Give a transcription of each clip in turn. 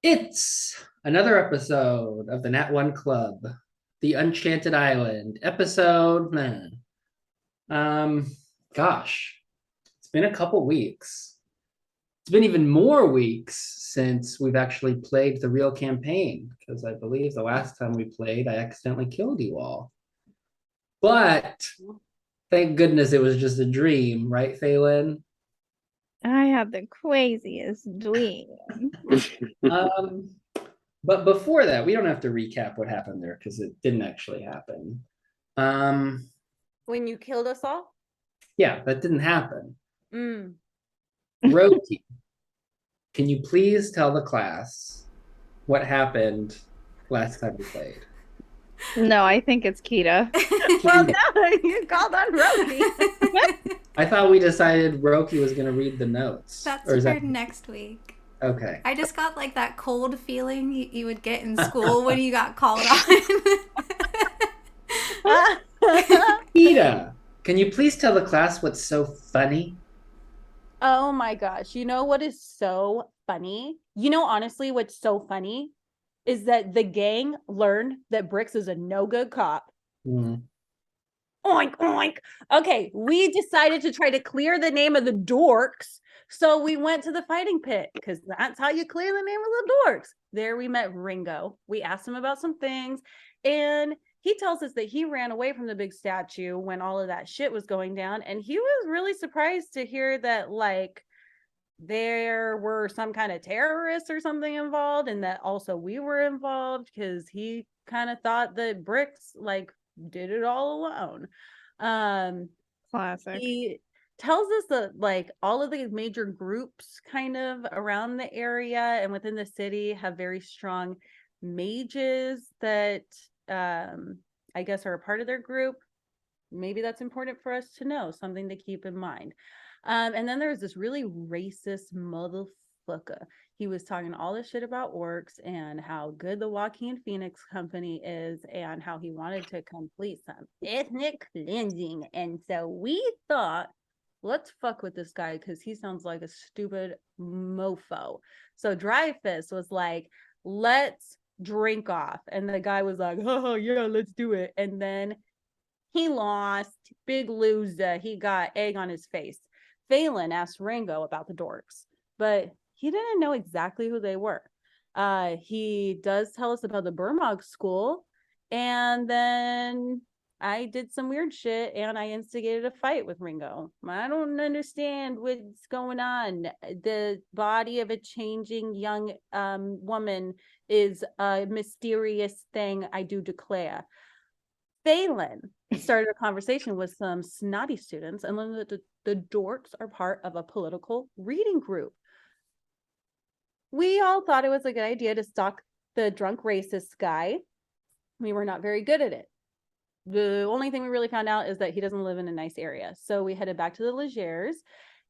It's another episode of the Nat1Club, the Enchanted Island episode. Um, gosh, it's been a couple weeks. It's been even more weeks since we've actually played the real campaign because I believe the last time we played, I accidentally killed you all. But thank goodness it was just a dream, right, Phelan? I had the craziest dream. Um, but before that, we don't have to recap what happened there because it didn't actually happen. Um, When you killed us all? yeah, that didn't happen. Mm. Roki, can you please tell the class what happened last time we played? No, I think it's Kita. Well, no, you called on Roki. I thought we decided Roki was going to read the notes. That's Or is for that next week. okay? I just got like that cold feeling you would get in school when you got called on. Ida, can you please tell the class what's so funny? Oh my gosh. You know what is so funny? Honestly, what's so funny is that the gang learned that Bricks is a no good cop. Hmm. Oink, oink. Okay, we decided to try to clear the name of the dorks. So we went to the fighting pit because that's how you clear the name of the dorks. There we met Ringo. We asked him about some things, and he tells us that he ran away from the big statue when all of that shit was going down. And he was really surprised to hear that, like, there were some kind of terrorists or something involved, and that also we were involved because he kind of thought that Bricks, like, did it all alone. Classic. He tells us that, like, all of the major groups kind of around the area and within the city have very strong mages that I guess are a part of their group. Maybe that's important for us to know, something to keep in mind. And then there's this really racist motherfucker. He was talking all this shit about orcs and how good the Joaquin Phoenix company is and how he wanted to complete some ethnic cleansing. And so we thought, let's fuck with this guy because he sounds like a stupid mofo. So Dreyfus was like, let's drink off. And the guy was like, oh, yeah, let's do it. And then he lost. Big loser. He got egg on his face. Phelan asked Ringo about the dorks, but he didn't know exactly who they were. He does tell us about the Burmog school, and then I did some weird shit and I instigated a fight with Ringo. I don't understand what's going on. The body of a changing young woman is a mysterious thing, I do declare. Phelan started a conversation with some snotty students and learned that the dorks are part of a political reading group. We all thought it was a good idea to stalk the drunk racist guy. We were not very good at it. The only thing we really found out is that he doesn't live in a nice area. So we headed back to the Legers,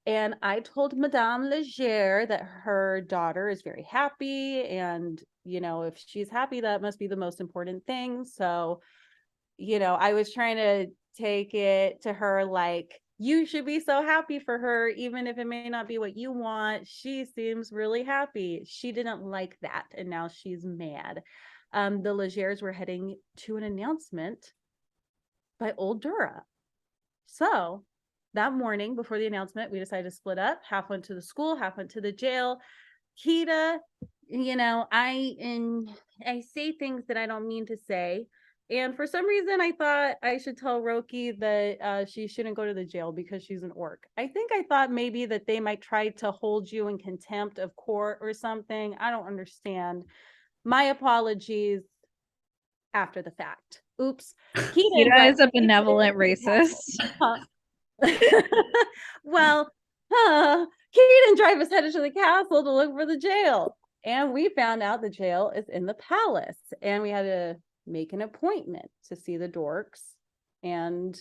and I told Madame Leger that her daughter is very happy. And, if she's happy, that must be the most important thing. So I was trying to take it to her like, you should be so happy for her, even if it may not be what you want. She seems really happy. She didn't like that, and now she's mad. The Legers were heading to an announcement by Old Dura. So that morning before the announcement, we decided to split up. Half went to the school, half went to the jail. Kita, I say things that I don't mean to say. And for some reason, I thought I should tell Roki that she shouldn't go to the jail because she's an orc. I think I thought maybe that they might try to hold you in contempt of court or something. I don't understand. My apologies after the fact. Oops. Kita is a benevolent racist. Well, Keaton drive us headed to the castle to look for the jail. And we found out the jail is in the palace. And we had to make an appointment to see the dorks. And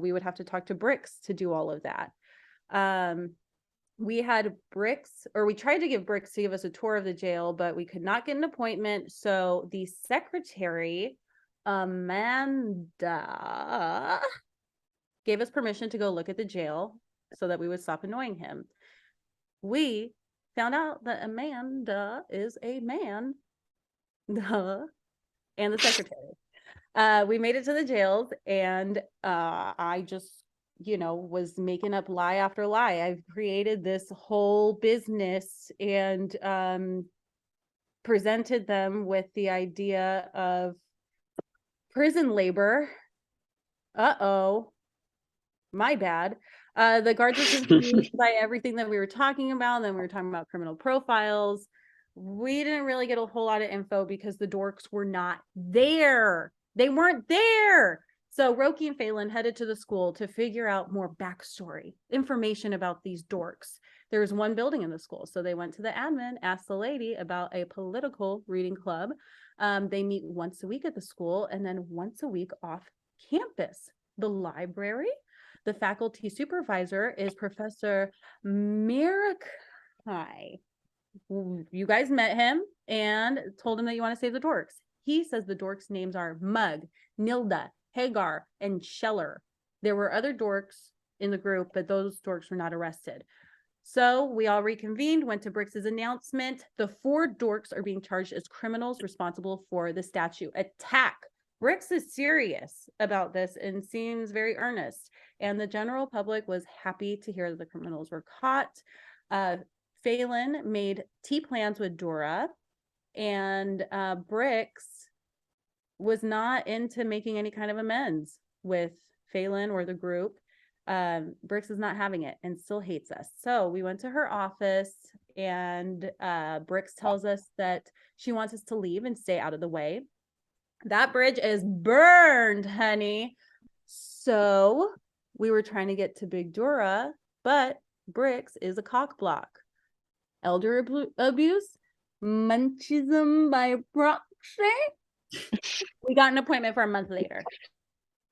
we would have to talk to Bricks to do all of that. We had Bricks, or we tried to give Bricks to give us a tour of the jail, but we could not get an appointment. So the secretary, Amanda, gave us permission to go look at the jail so that we would stop annoying him. We found out that Amanda is a man. Duh. And the secretary. We made it to the jails, and I just, was making up lie after lie. I've created this whole business and presented them with the idea of prison labor. Uh-oh, my bad. The guards were confused by everything that we were talking about. And then we were talking about criminal profiles. We didn't really get a whole lot of info because the dorks were not there. They weren't there. So Roki and Phelan headed to the school to figure out more backstory, information about these dorks. There was one building in the school. So they went to the admin, asked the lady about a political reading club. They meet once a week at the school and then once a week off campus. The library, the faculty supervisor is Professor Mirakai. You guys met him and told him that you want to save the dorks. He says the dorks' names are Mug, Nilda, Hagar, and Scheller. There were other dorks in the group, but those dorks were not arrested. So we all reconvened, went to Brix's announcement. The 4 dorks are being charged as criminals responsible for the statue attack. Brix is serious about this and seems very earnest. And the general public was happy to hear that the criminals were caught. Phelan made tea plans with Dora, and Brix was not into making any kind of amends with Phelan or the group. Brix is not having it and still hates us. So we went to her office, and Brix tells us that she wants us to leave and stay out of the way. That bridge is burned, honey. So we were trying to get to Big Dora, but Brix is a cock block. Elder abuse, munchism by proxy. We got an appointment for a month later.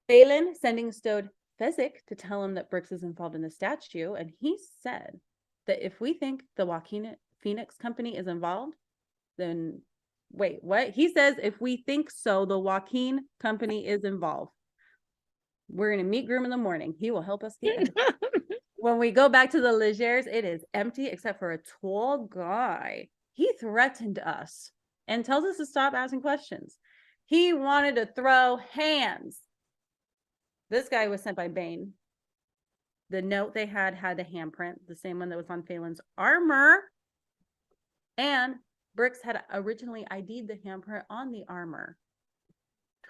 Phelan sending Stode Fezzik to tell him that Brix is involved in the statue, and he said that if we think the Joaquin Phoenix Company is involved, then wait, what? He says if we think so, the Joaquin Company is involved. We're going to meet Groom in the morning. He will help us get it. When we go back to the Legers, it is empty except for a tall guy. He threatened us and tells us to stop asking questions. He wanted to throw hands. This guy was sent by Bane. The note they had the handprint, the same one that was on Phelan's armor. And Brix had originally ID'd the handprint on the armor.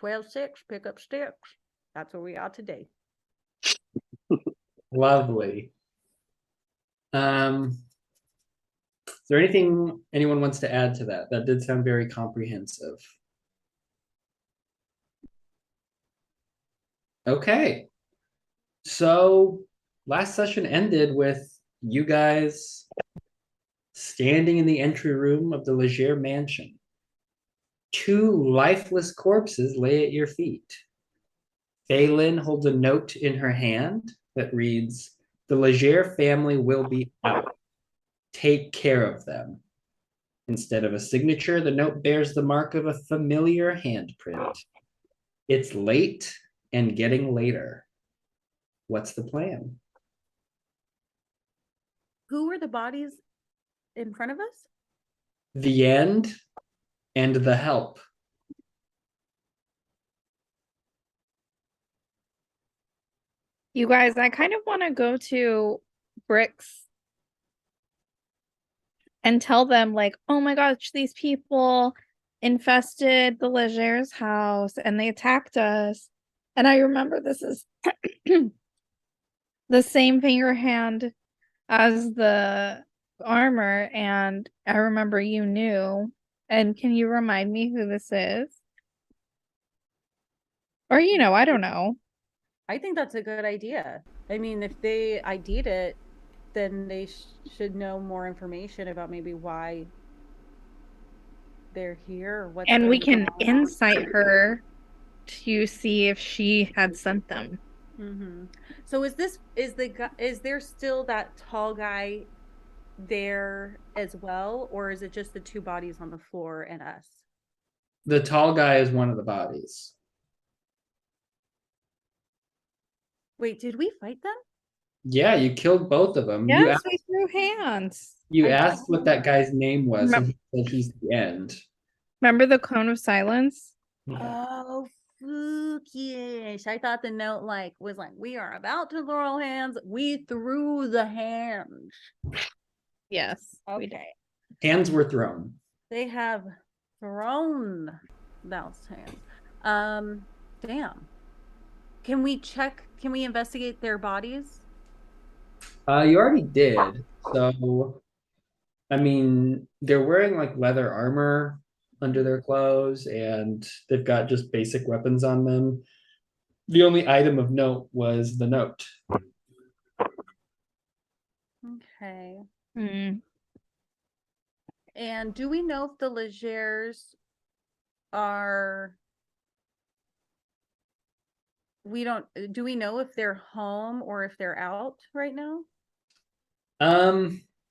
12-6, pick up sticks. That's where we are today. Lovely. Is there anything anyone wants to add to that? That did sound very comprehensive. Okay. So last session ended with you guys standing in the entry room of the Leger mansion. 2 lifeless corpses lay at your feet. Phelan holds a note in her hand that reads, "The Leger family will be out. Take care of them." Instead of a signature, the note bears the mark of a familiar handprint. It's late and getting later. What's the plan? Who were the bodies in front of us? The end and the help. You guys, I kind of want to go to Brix and tell them, like, oh my gosh, these people infested the Leger's house and they attacked us. And I remember this is the same finger hand as the armor, and I remember you knew. And can you remind me who this is? Or, I don't know. I think that's a good idea. I mean, if they ID'd it, then they should know more information about maybe why they're here or what's And we going can insight her to see if she had sent them. Mm-hmm. So is there still that tall guy there as well, or is it just the 2 bodies on the floor and us? The tall guy is one of the bodies. Wait, did we fight them? Yeah, you killed both of them. Yes, we threw hands. You I asked what that guy's name was, and Rem- he said he's the end. Remember the cone of silence? Oh, fookish. I thought the note was like, we are about to throw hands. We threw the hands. Yes. we did. Okay. Hands were thrown. They have thrown those hands. Damn. Can we investigate their bodies? You already did. So, I mean, they're wearing like leather armor under their clothes, and they've got just basic weapons on them. The only item of note was the note. Okay. Hmm. And do we know if the Legers are do we know if they're home or if they're out right now?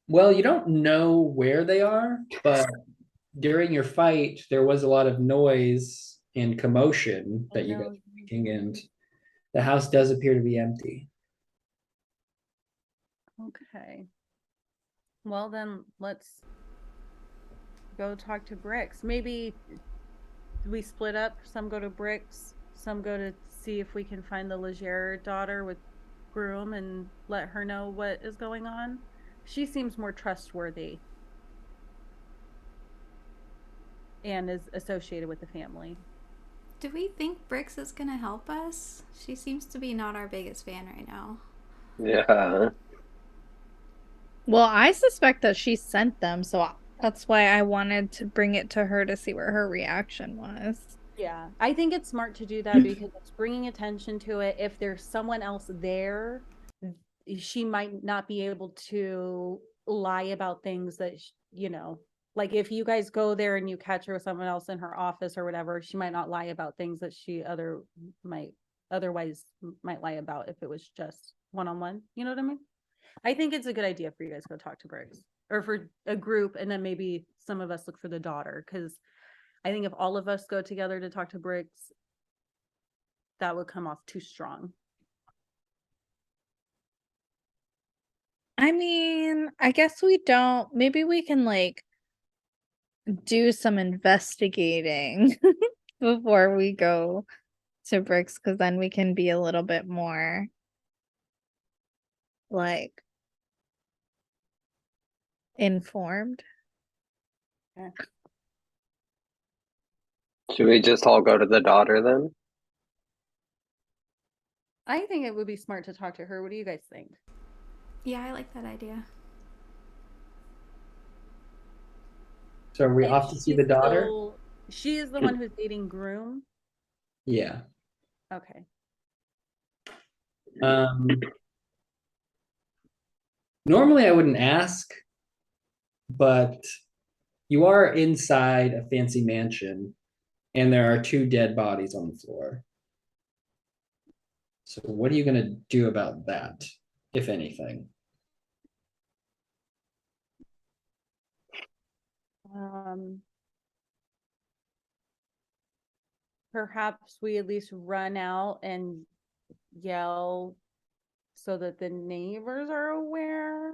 Well, you don't know where they are, but during your fight, there was a lot of noise and commotion that you guys No. were making, and the house does appear to be empty. Okay. Well, then let's go talk to Bricks. Maybe we split up. Some go to Bricks, some go to see if we can find the Leger daughter with Groom and let her know what is going on. She seems more trustworthy and is associated with the family. Do we think Brix is gonna help us? She seems to be not our biggest fan right now. Yeah. Well, I suspect that she sent them, so that's why I wanted to bring it to her to see what her reaction was. Yeah, I think it's smart to do that because it's bringing attention to it. If there's someone else there, she might not be able to lie about things that, like if you guys go there and you catch her with someone else in her office or whatever, she might not lie about things that she otherwise might lie about if it was just one-on-one. You know what I mean? I think it's a good idea for you guys to go talk to Briggs or for a group, and then maybe some of us look for the daughter, because I think if all of us go together to talk to Briggs, that would come off too strong. I mean, I guess we don't. Maybe we can like do some investigating before we go to Bricks, because then we can be a little bit more like informed. Should we just all go to the daughter then? I think it would be smart to talk to her. What do you guys think? Yeah, I like that idea. So are we And off to see the daughter? She is the one who's dating Groom. Yeah. Okay. Normally I wouldn't ask, but you are inside a fancy mansion, and there are 2 dead bodies on the floor. So what are you gonna do about that, if anything? Perhaps we at least run out and yell so that the neighbors are aware,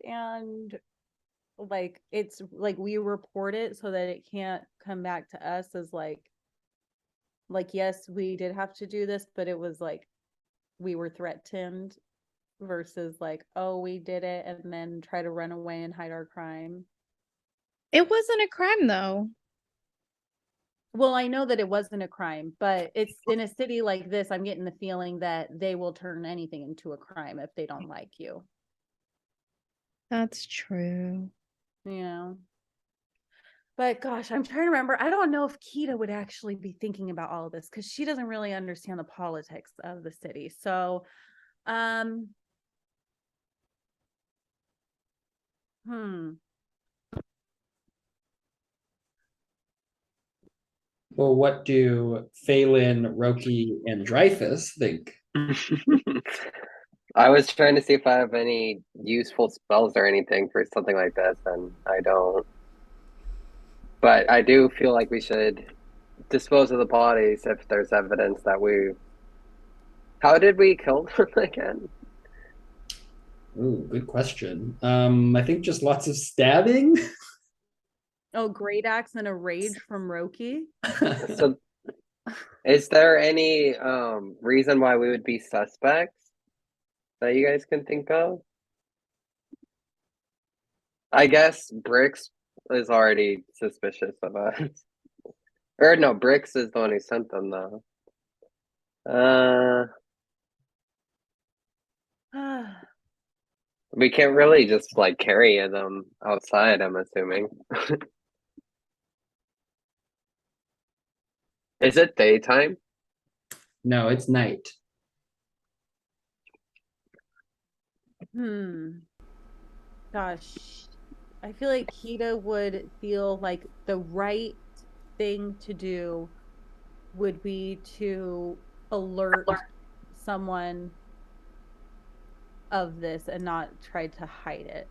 and like it's like we report it so that it can't come back to us as like yes, we did have to do this, but it was like we were threatened, versus like, oh, we did it and then try to run away and hide our crime. It wasn't a crime though. Well, I know that it wasn't a crime, but it's in a city like this, I'm getting the feeling that they will turn anything into a crime if they don't like you. That's true. Yeah. But gosh, I'm trying to remember. I don't know if Kita would actually be thinking about all of this because she doesn't really understand the politics of the city. So, Well, what do Phelan, Roki, and Dreyfus think? I was trying to see if I have any useful spells or anything for something like this, and I don't. But I do feel like we should dispose of the bodies if there's evidence that we. How did we kill them again? Ooh, good question. I think just lots of stabbing. Oh, great axe and a rage from Roki. So, is there any reason why we would be suspects that you guys can think of? I guess Bricks is already suspicious of us. Or no, Bricks is the one who sent them though. We can't really just like carry them outside, I'm assuming. Is it daytime? No, it's night. Gosh, I feel like Kita would feel like the right thing to do would be to alert someone of this and not try to hide it.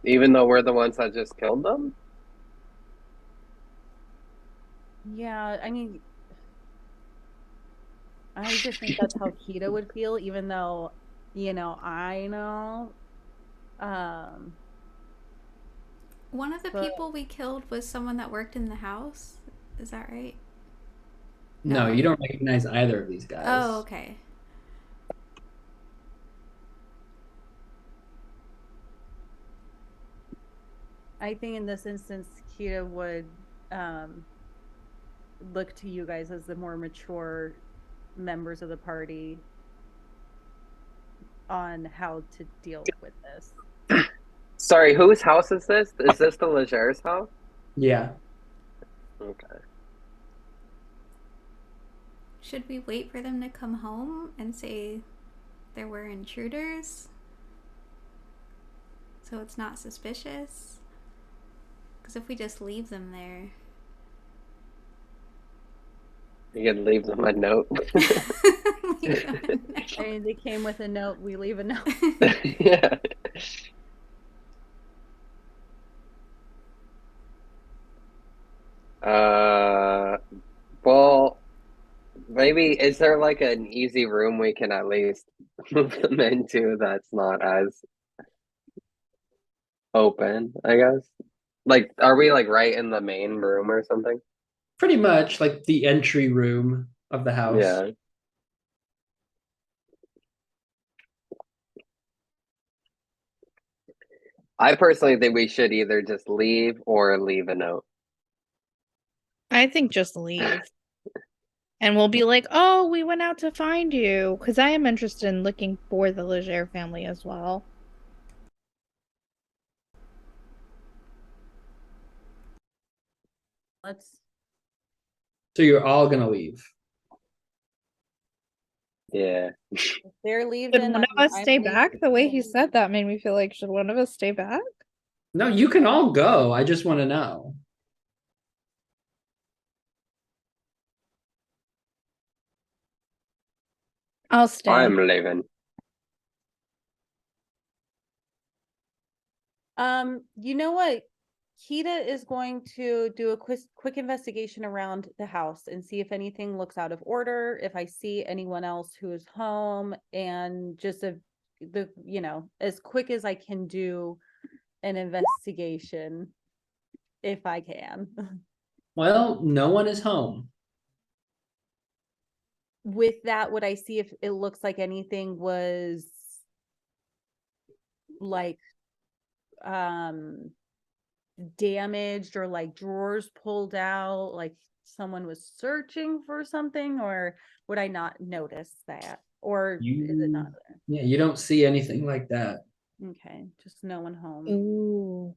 Even though we're the ones that just killed them? Yeah, I mean, I just think that's how Kita would feel, even though, I know. One of the But- people we killed was someone that worked in the house. Is that right? No, No. you don't recognize either of these guys. Oh, okay. I think in this instance, Kita would look to you guys as the more mature members of the party on how to deal with this. Sorry, whose house is this? Is this the Legere's house? Yeah. Okay. Should we wait for them to come home and say there were intruders? So it's not suspicious? Because if we just leave them there. You can leave them a note. Leave them in there. I mean, they came with a note. We leave a note. Yeah. Well, maybe is there like an easy room we can at least move them into that's not as open, I guess? Like, are we like right in the main room or something? Pretty much like the entry room of the house. Yeah. I personally think we should either just leave or leave a note. I think just leave. And we'll be like, oh, we went out to find you. Because I am interested in looking for the Legere family as well. Let's. So you're all gonna leave. Yeah. If they're leaving. Should one of us stay back? The way he said that made me feel like, should one of us stay back? No, you can all go. I just want to know. I'll stay. I'm leaving. You know what? Kita is going to do a quick investigation around the house and see if anything looks out of order, if I see anyone else who is home, and just as quick as I can do an investigation if I can. Well, no one is home. With that, would I see if it looks like anything was like damaged or like drawers pulled out, like someone was searching for something, or would I not notice that? Or is it not there? Yeah, you don't see anything like that. Okay, just no one home. Ooh.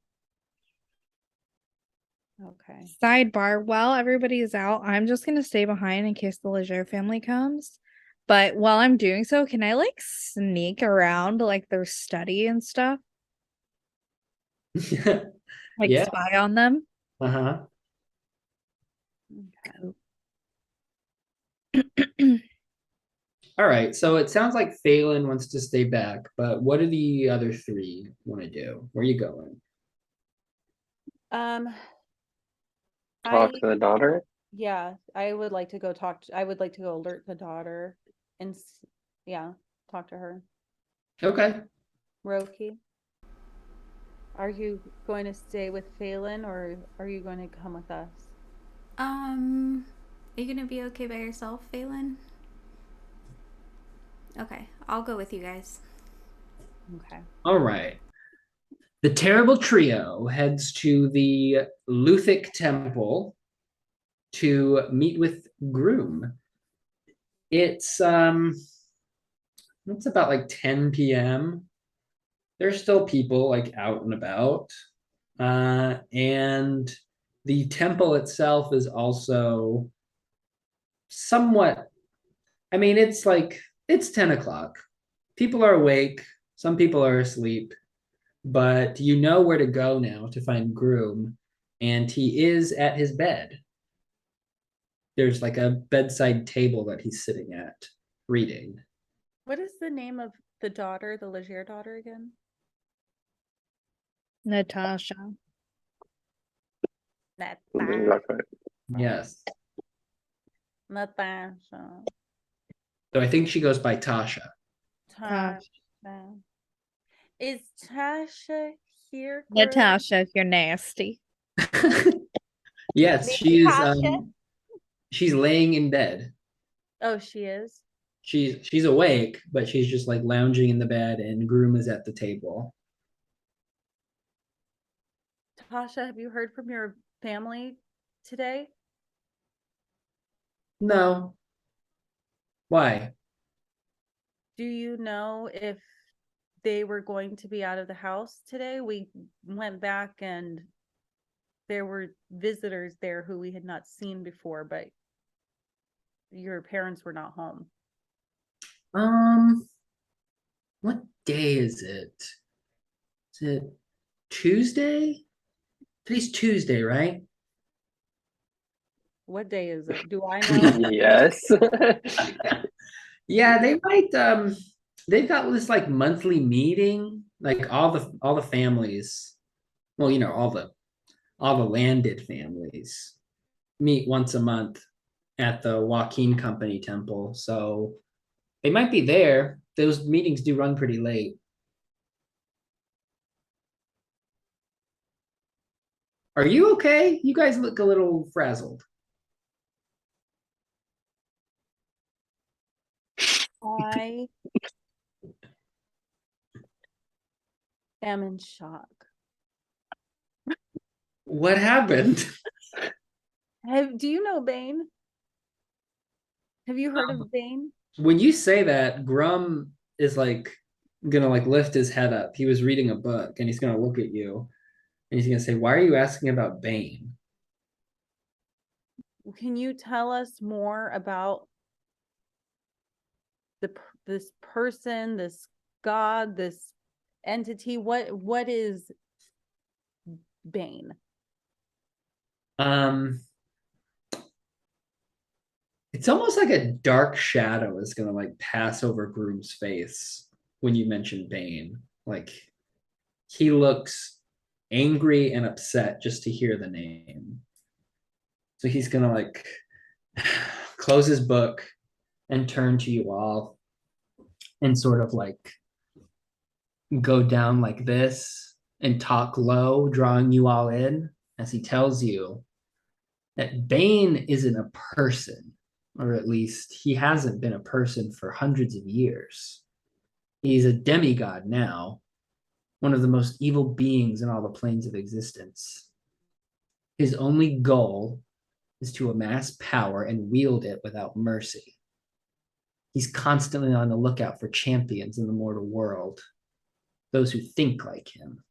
Okay. Sidebar, while everybody is out, I'm just gonna stay behind in case the Legere family comes. But while I'm doing so, can I like sneak around like their study and stuff? Like Yeah. spy on them? Uh-huh. All right. So it sounds like Phelan wants to stay back, but what do the other three want to do? Where are you going? Talk to the daughter. Yeah, I would like to go I would like to go alert the daughter. and yeah, talk to her. Okay. Roki, are you going to stay with Phelan or are you going to come with us? Are you gonna be okay by yourself, Phelan? Okay, I'll go with you guys. Okay. All right. The terrible trio heads to the Luthic Temple to meet with Groom. It's about like 10 p.m. There's still people like out and about. And the temple itself is also somewhat, I mean, it's 10 o'clock. People are awake, some people are asleep, but you know where to go now to find Groom, and he is at his bed. There's like a bedside table that he's sitting at reading. What is the name of the daughter, the Leger daughter again? Natasha. Exactly. Yes. Natasha. So I think she goes by Tasha. Tasha. Is Tasha here? Chris? Natasha, if you're nasty. Yes, Natasha? she's laying in bed. Oh, she is. She's awake, but she's just like lounging in the bed, and Groom is at the table. Tasha, have you heard from your family today? No. Why? Do you know if they were going to be out of the house today? We went back and there were visitors there who we had not seen before, but your parents were not home. Um, what day is it? Is it Tuesday? Today's Tuesday, right? What day is it? Do I know? Yes. Yeah, they might they've got this like monthly meeting, like all the families. Well, you know, all the landed families meet once a month at the Joaquin Company Temple. So they might be there. Those meetings do run pretty late. Are you okay? You guys look a little frazzled. I am in shock. What happened? Do you know Bane? Have you heard of Bane? When you say that, Grum is like gonna like lift his head up. He was reading a book and he's gonna look at you and he's gonna say, "Why are you asking about Bane?" Can you tell us more about this person, this god, this entity? What is Bane? Um, it's almost like a dark shadow is gonna like pass over Groom's face when you mention Bane. Like he looks angry and upset just to hear the name. So he's gonna like close his book and turn to you all and sort of like go down like this and talk low, drawing you all in as he tells you that Bane isn't a person, or at least he hasn't been a person for hundreds of years. He's a demigod now, one of the most evil beings in all the planes of existence. His only goal is to amass power and wield it without mercy. He's constantly on the lookout for champions in the mortal world, those who think like him.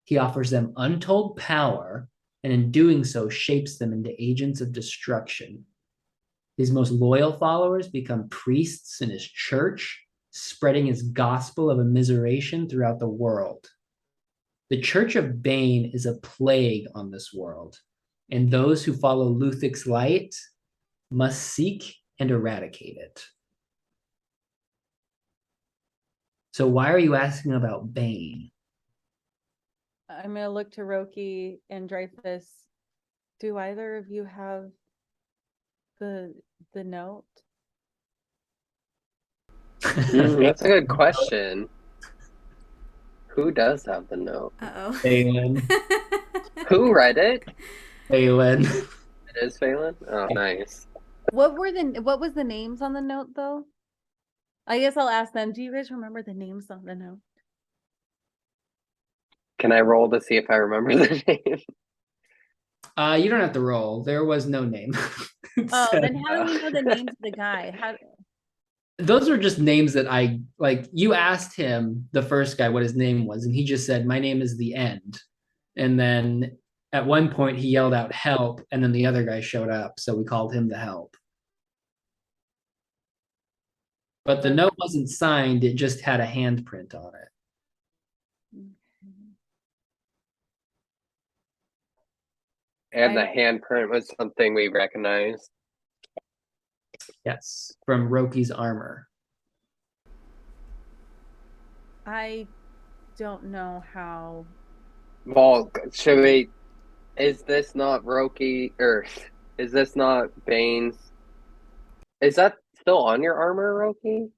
He offers them untold power, and in doing so, shapes them into agents of destruction. His most loyal followers become priests in his church, spreading his gospel of immiseration throughout the world. The Church of Bane is a plague on this world, and those who follow Luthic's light must seek and eradicate it. So why are you asking about Bane? I'm gonna look to Roki and Dreyfus. Do either of you have the note? That's a good question. Who does have the note? Uh-oh. Phelan. Who read it? Phelan. It is Phelan? Oh, nice. What was the names on the note though? I guess I'll ask them. Do you guys remember the names on the note? Can I roll to see if I remember the name? You don't have to roll. There was no name. Oh, So, then how do we know the names of the guy? How those are just names that I like. You asked him, the first guy, what his name was, and he just said, "My name is the End." And then at one point he yelled out "Help!" and then the other guy showed up, so we called him the Help. But the note wasn't signed, it just had a handprint on it. And the handprint was something we recognized. Yes, from Roki's armor. I don't know how. Well, should we? Is this not Roki, or is this not Bane's? Is that still on your armor, Roki?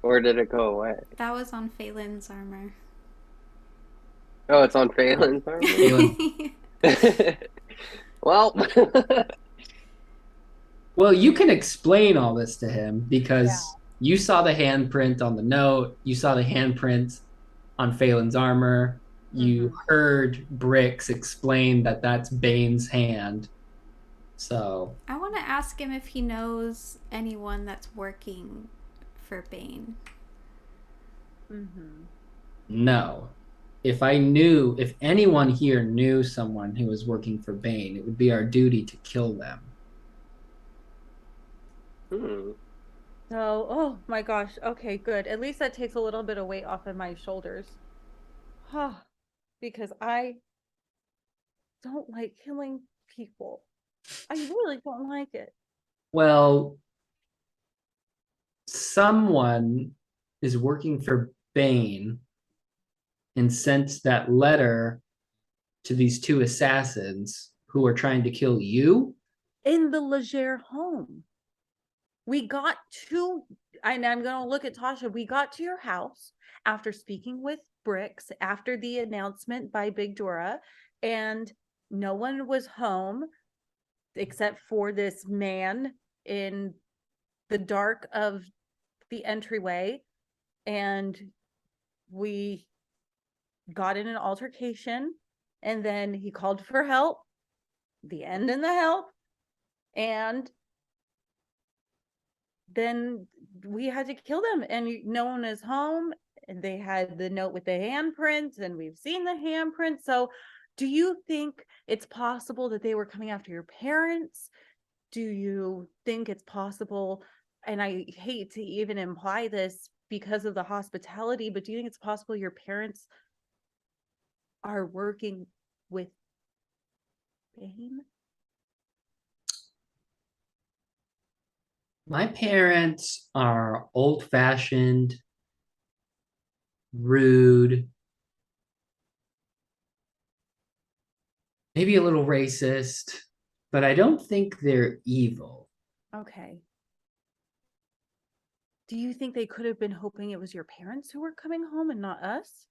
Or did it go away? That was on Phelan's armor. Oh, it's on Phelan's armor? Phelan. Well, Well, you can explain all this to him because you saw the handprint on the note, you saw the handprint on Phelan's armor, you heard Bricks explain that that's Bane's hand. So I want to ask him if he knows anyone that's working for Bane. no. If anyone here knew someone who was working for Bane, it would be our duty to kill them. So, oh my gosh. Okay, good. At least that takes a little bit of weight off of my shoulders. Because I don't like killing people. I really don't like it. Well, someone is working for Bane and sent that letter to these two assassins who are trying to kill you. In the Legere home. We got to, and I'm going to look at Tasha. We got to your house after speaking with Bricks, after the announcement by Big Dora, and no one was home except for this man in the dark of the entryway. And we got in an altercation, and then he called for help, the End and the Help, and then we had to kill them, and no one is home, and they had the note with the handprints, and we've seen the handprints. So do you think it's possible that they were coming after your parents? Do you think it's possible, and I hate to even imply this because of the hospitality, but do you think it's possible your parents are working with Bane? My parents are old-fashioned, rude, maybe a little racist, but I don't think they're evil. Okay. Do you think they could have been hoping it was your parents who were coming home and not us?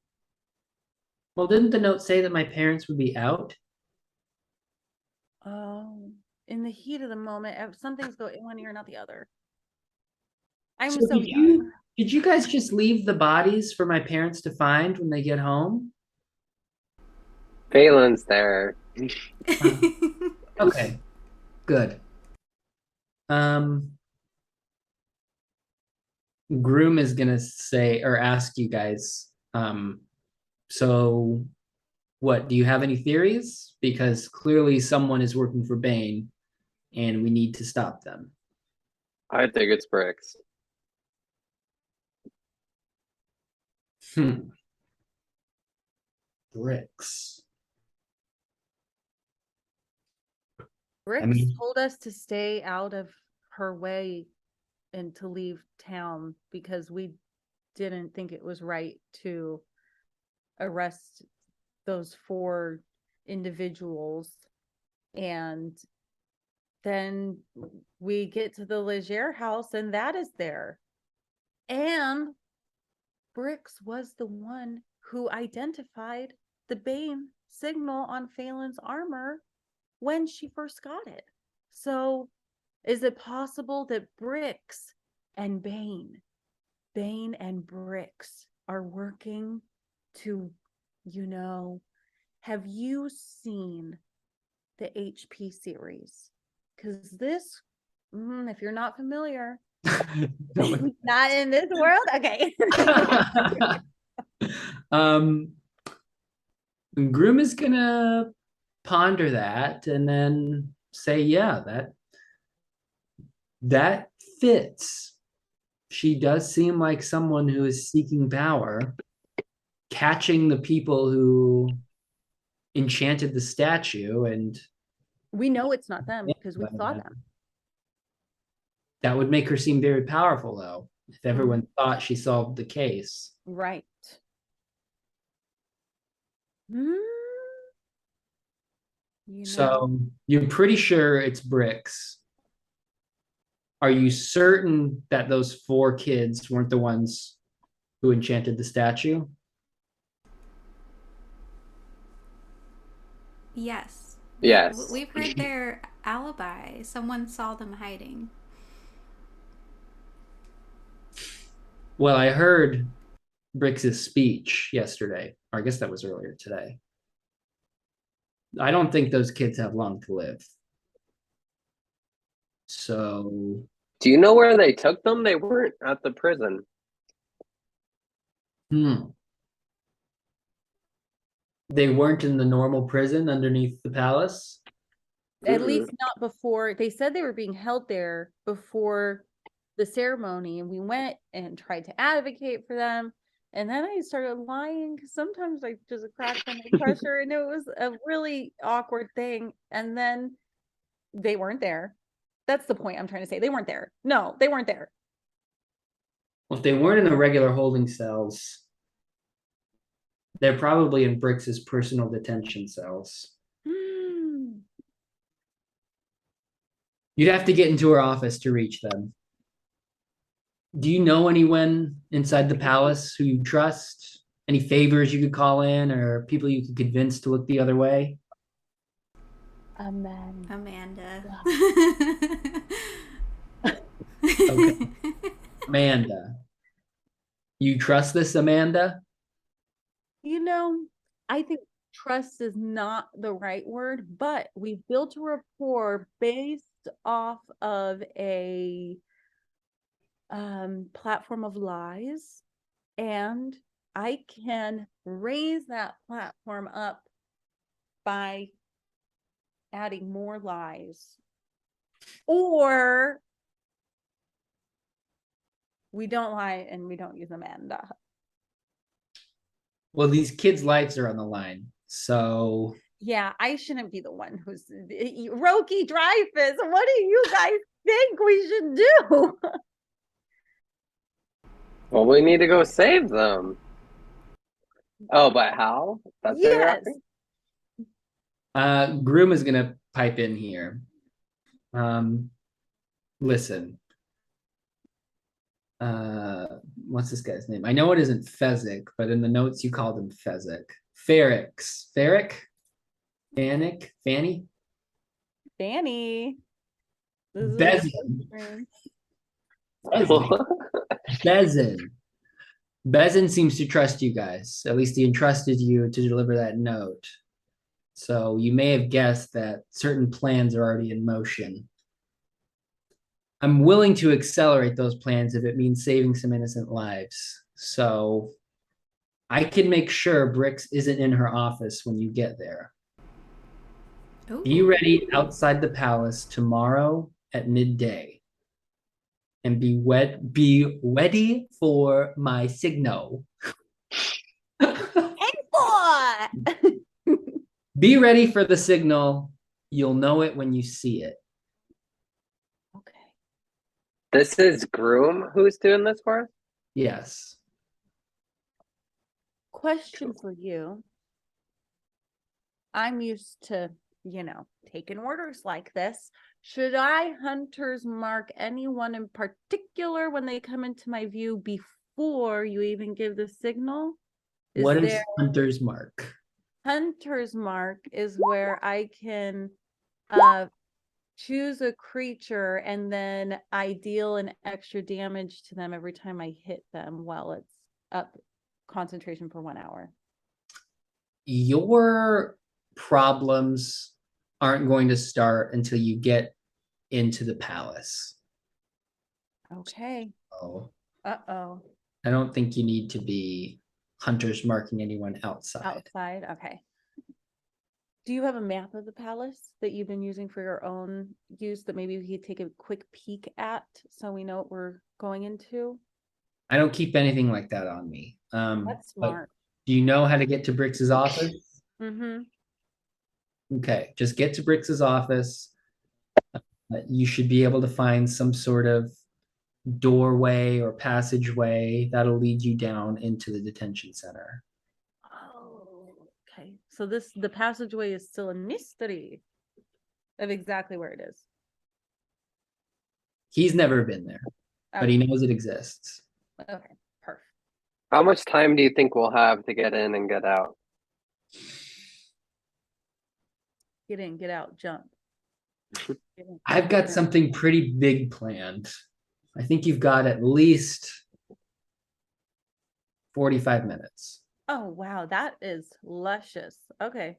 Well, didn't the note say that my parents would be out? Oh, in the heat of the moment, some things go in one ear, not the other. I'm So so young. did you guys just leave the bodies for my parents to find when they get home? Phelan's there. Okay, good. Groom is gonna say or ask you guys, so what, do you have any theories? Because clearly someone is working for Bane and we need to stop them. I think it's Bricks. Bricks. Bricks told us to stay out of her way and to leave town because we didn't think it was right to arrest those 4 individuals. And then we get to the Legere house and that is there. And Brix was the one who identified the Bane signal on Phelan's armor when she first got it. So is it possible that Brix and Bane and Brix are working to, have you seen the HP series? Because this, if you're not familiar, No. not in this world. Okay. Groom is gonna ponder that and then say, yeah, that fits. She does seem like someone who is seeking power, catching the people who enchanted the statue, and We know it's not them because we saw them. that would make her seem very powerful, though, if everyone thought she solved the case. Right. So you're pretty sure it's Bricks. Are you certain that those 4 kids weren't the ones who enchanted the statue? Yes. Yes. We've heard their alibi. Someone saw them hiding. Well, I heard Brix's speech yesterday, or I guess that was earlier today. I don't think those kids have long to live. So, Do you know where they took them? They weren't at the prison. They weren't in the normal prison underneath the palace? At least not before. They said they were being held there before the ceremony, and we went and tried to advocate for them. And then I started lying because sometimes I just cracked under pressure, and it was a really awkward thing. And then they weren't there. That's the point I'm trying to say. They weren't there. No, they weren't there. Well, if they weren't in the regular holding cells, they're probably in Brix's personal detention cells. You'd have to get into her office to reach them. Do you know anyone inside the palace who you trust? Any favors you could call in, or people you could convince to look the other way? Amanda. Okay. Amanda. You trust this, Amanda? I think trust is not the right word, but we've built a rapport based off of a platform of lies, and I can raise that platform up by adding more lies, or we don't lie and we don't use Amanda. Well, these kids' lives are on the line, so Yeah, I shouldn't be the one who's Roki Dreyfus. What do you guys think we should do? Well, we need to go save them. Oh, but how? That's what you're Yes. asking? Groom is gonna pipe in here. Listen. What's this guy's name? I know it isn't Fezzik, but in the notes you called him Fezzik. Ferrix. Ferric? Fannic? Fanny? Fanny. Bezin. Bezin. Bezin seems to trust you guys. At least he entrusted you to deliver that note. So you may have guessed that certain plans are already in motion. I'm willing to accelerate those plans if it means saving some innocent lives. So I can make sure Brix isn't in her office when you get there. Ooh. Be ready outside the palace tomorrow at midday. And be ready for my signal. Be ready for the signal. You'll know it when you see it. Okay. This is Groom who's doing this for us? Yes. Question for you. I'm used to taken orders like this. Should I hunter's mark anyone in particular when they come into my view before you even give the signal? What is there Hunter's Mark? Hunter's mark is where I can choose a creature and then I deal an extra damage to them every time I hit them while it's up concentration for 1 hour. Your problems aren't going to start until you get into the palace. Okay. Oh, Uh-oh. I don't think you need to be hunters marking anyone outside. Outside. Okay. Do you have a map of the palace that you've been using for your own use that maybe we could take a quick peek at so we know what we're going into? I don't keep anything like that on me. That's but smart. do you know how to get to Brix's office? Mm-hmm. Okay, just get to Brix's office. You should be able to find some sort of doorway or passageway that'll lead you down into the detention center. Oh, okay. So the passageway is still a mystery of exactly where it is. He's never been there, but he Okay. knows it exists. Okay. Perfect. How much time do you think we'll have to get in and get out? Get in, get out, jump. Get in, I've got get in. something pretty big planned. I think you've got at least 45 minutes. Oh, wow. That is luscious. Okay.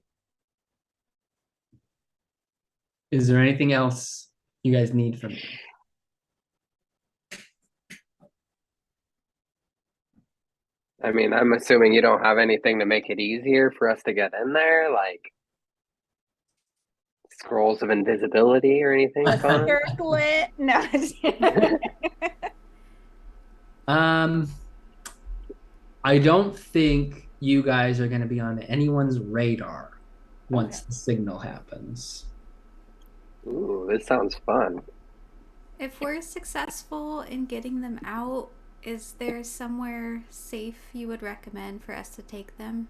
Is there anything else you guys need from me? I mean, I'm assuming you don't have anything to make it easier for us to get in there, like scrolls of invisibility or anything, Connor? Circlet. No. Um, I don't think you guys are going to be on anyone's radar once Okay. the signal happens. Ooh, this sounds fun. If we're successful in getting them out, is there somewhere safe you would recommend for us to take them?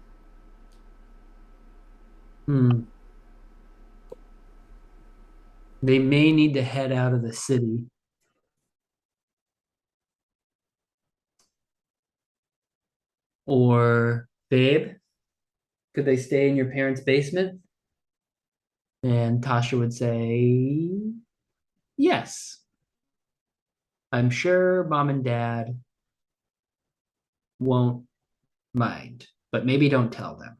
They may need to head out of the city. Or, babe, could they stay in your parents' basement? And Tasha would say, yes. I'm sure mom and dad won't mind, but maybe don't tell them.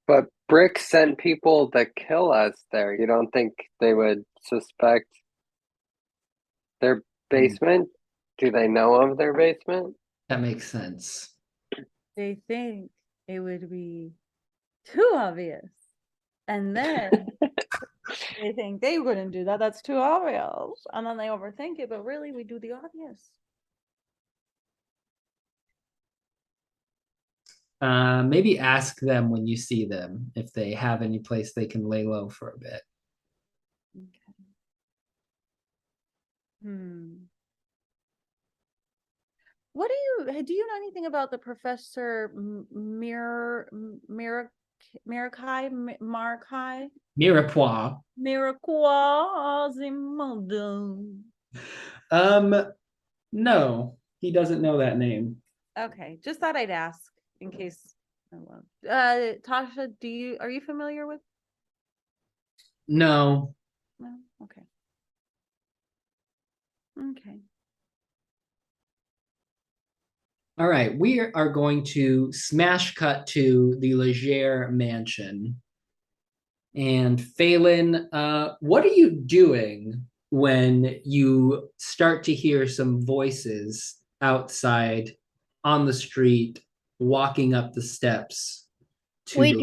But Brick sent people to kill us there. You don't think they would suspect their basement? Do they know of their basement? That makes sense. They think it would be too obvious. And then they think they wouldn't do that. That's too obvious. And then they overthink it, but really we do the obvious. Maybe ask them when you see them if they have any place they can lay low for a bit. Okay. What do you know anything about the Professor Mirakai? Mirepoix. Asimildo. No, he doesn't know that name. Okay, just thought I'd ask in case I won't. Tasha, are you familiar with? No. No? Okay. Okay. All right, we are going to smash cut to the Legere mansion. And Phelan, what are you doing when you start to hear some voices outside on the street, walking up the steps? Wait,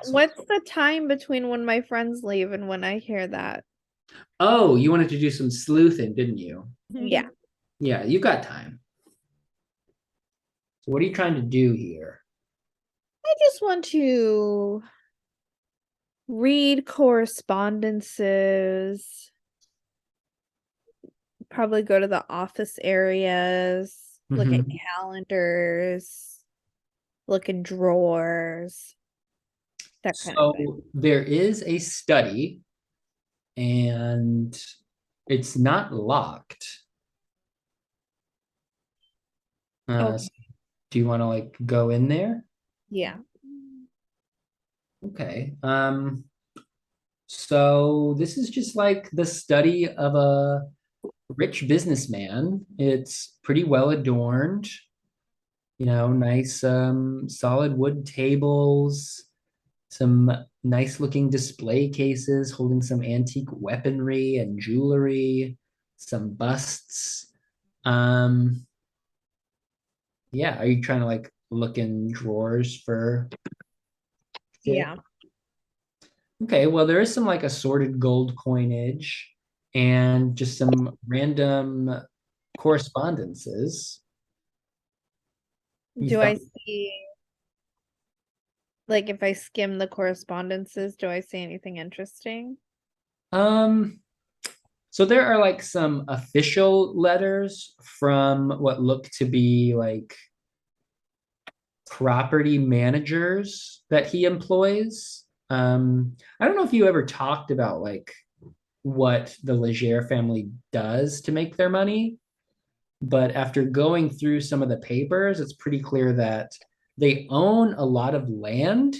what's the time between when my friends leave and when I hear that? Oh, you wanted to do some sleuthing, didn't you? Yeah. Yeah, you got time. So what are you trying to do here? I just want to read correspondences, probably go to the office areas, look at calendars, look in drawers. That kind of thing. So there is a study and it's not locked. Okay. Do you want to like go in there? Yeah. Okay. So this is just like the study of a rich businessman. It's pretty well adorned, nice solid wood tables, some nice looking display cases holding some antique weaponry and jewelry, some busts. Um, yeah, are you trying to like look in drawers for shit? Yeah. Okay, well, there is some like assorted gold coinage and just some random correspondences. You Do I thought, see, like, if I skim the correspondences, do I see anything interesting? um, so there are like some official letters from what look to be like property managers that he employs. I don't know if you ever talked about like what the Leger family does to make their money, but after going through some of the papers, it's pretty clear that they own a lot of land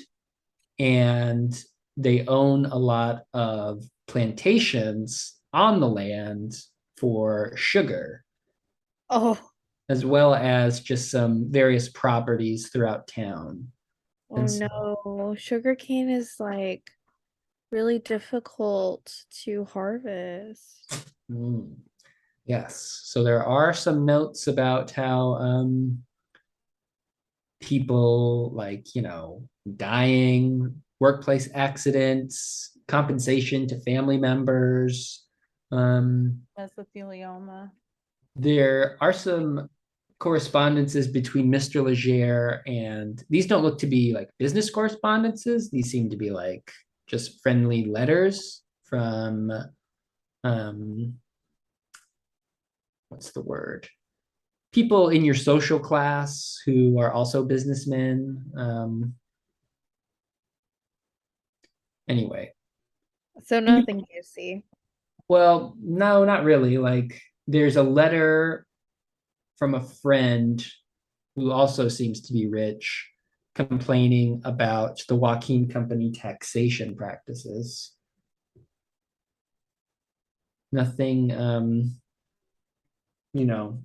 and they own a lot of plantations on the land for sugar, Oh, as well as just some various properties throughout town. oh And so, no. Sugarcane is like really difficult to harvest. mm, yes, so there are some notes about how people like, dying, workplace accidents, compensation to family members. Um, Mesothelioma. there are some correspondences between Mr. Leger and these don't look to be like business correspondences. These seem to be like just friendly letters from um, what's the word? People in your social class who are also businessmen. Anyway, So nothing juicy. well, no, not really. Like, there's a letter from a friend who also seems to be rich, complaining about the Joaquin Company taxation practices. Nothing, you know,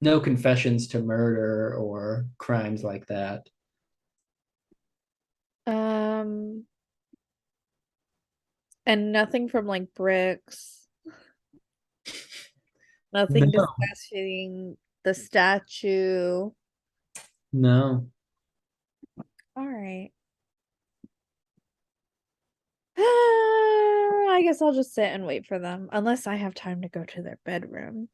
no confessions to murder or crimes like that. Um, and nothing from like bricks. Nothing No, discussing the statue. no. All right. I guess I'll just sit and wait for them, unless I have time to go to their bedroom.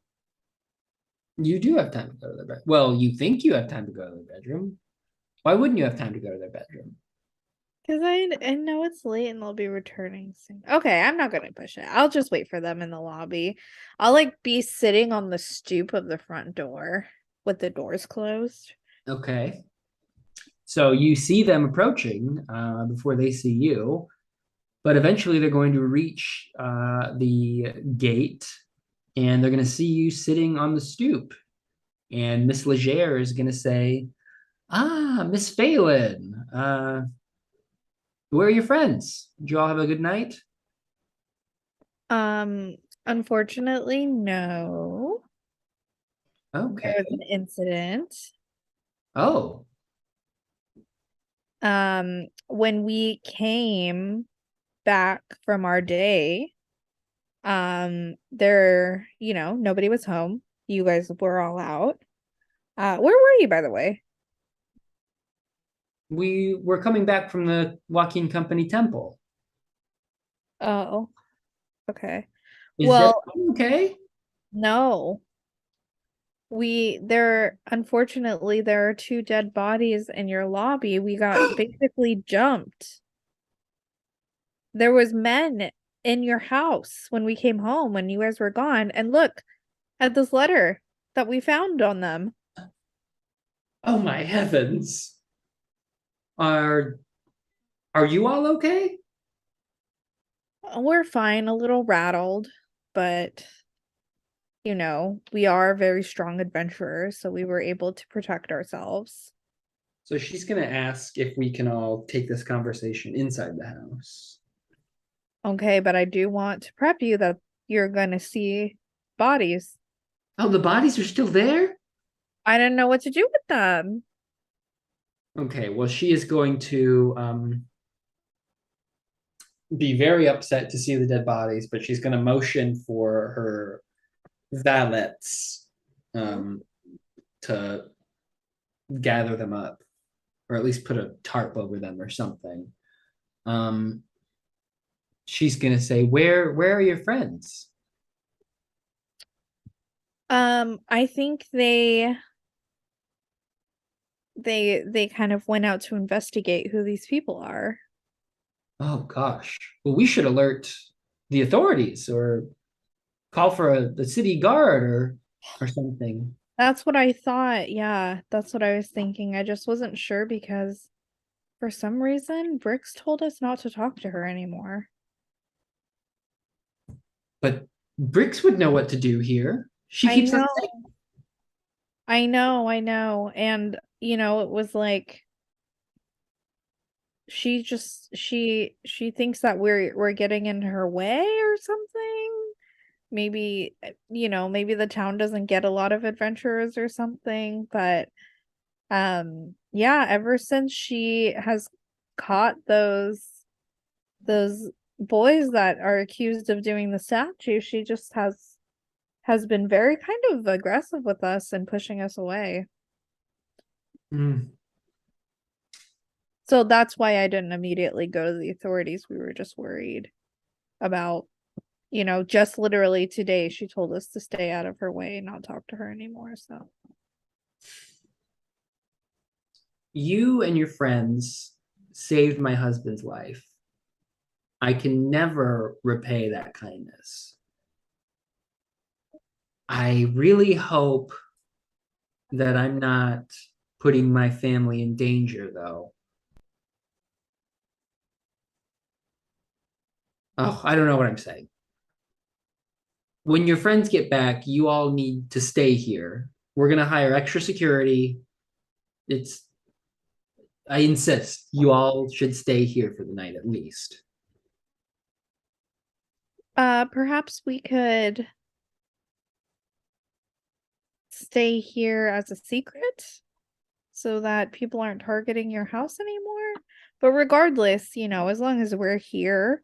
You do have time to go to their bed. Well, you think you have time to go to their bedroom. Why wouldn't you have time to go to their bedroom? Because I know it's late and they'll be returning soon. Okay, I'm not gonna push it. I'll just wait for them in the lobby. I'll like be sitting on the stoop of the front door with the doors closed. Okay. So you see them approaching before they see you, but eventually they're going to reach the gate and they're going to see you sitting on the stoop. And Miss Leger is going to say, "Ah, Miss Phelan, where are your friends? Did you all have a good night?" Um, Unfortunately, no. Okay. There was an incident. Oh, When we came back from our day, nobody was home. You guys were all out. Where were you, by the way? we were coming back from the Joaquin Company Temple. Oh, okay. Is Well, everything okay? no. Unfortunately, there are two dead bodies in your lobby. We got basically jumped. There was men in your house when we came home when you guys were gone. And look at this letter that we found on them. Oh my heavens. Are Are you all okay? We're fine, a little rattled, but we are very strong adventurers, so we were able to protect ourselves. So she's gonna ask if we can all take this conversation inside the house. Okay, but I do want to prep you that you're gonna see bodies. Oh, the bodies are still there? I didn't know what to do with them. Okay, well, she is going to be very upset to see the dead bodies, but she's going to motion for her valets to gather them up, or at least put a tarp over them or something. She's going to say, "Where are your friends?" I think they kind of went out to investigate who these people are. Oh gosh. Well, we should alert the authorities or call for the city guard or something. That's what I thought. Yeah, that's what I was thinking. I just wasn't sure because for some reason, Brix told us not to talk to her anymore. But Brix would know what to do here. She I keeps us know. safe. I know. And it was like she thinks that we're getting in her way or something. Maybe maybe the town doesn't get a lot of adventurers or something, but yeah, ever since she has caught those boys that are accused of doing the statue, she just has been very kind of aggressive with us and pushing us away. Mm. So that's why I didn't immediately go to the authorities. We were just worried about, just literally today she told us to stay out of her way and not talk to her anymore. So You and your friends saved my husband's life. I can never repay that kindness. I really hope that I'm not putting my family in danger, though. Oh, I don't know what I'm saying. When your friends get back, you all need to stay here. We're going to hire extra security. It's, I insist, you all should stay here for the night at least. perhaps we could stay here as a secret so that people aren't targeting your house anymore. But regardless, as long as we're here,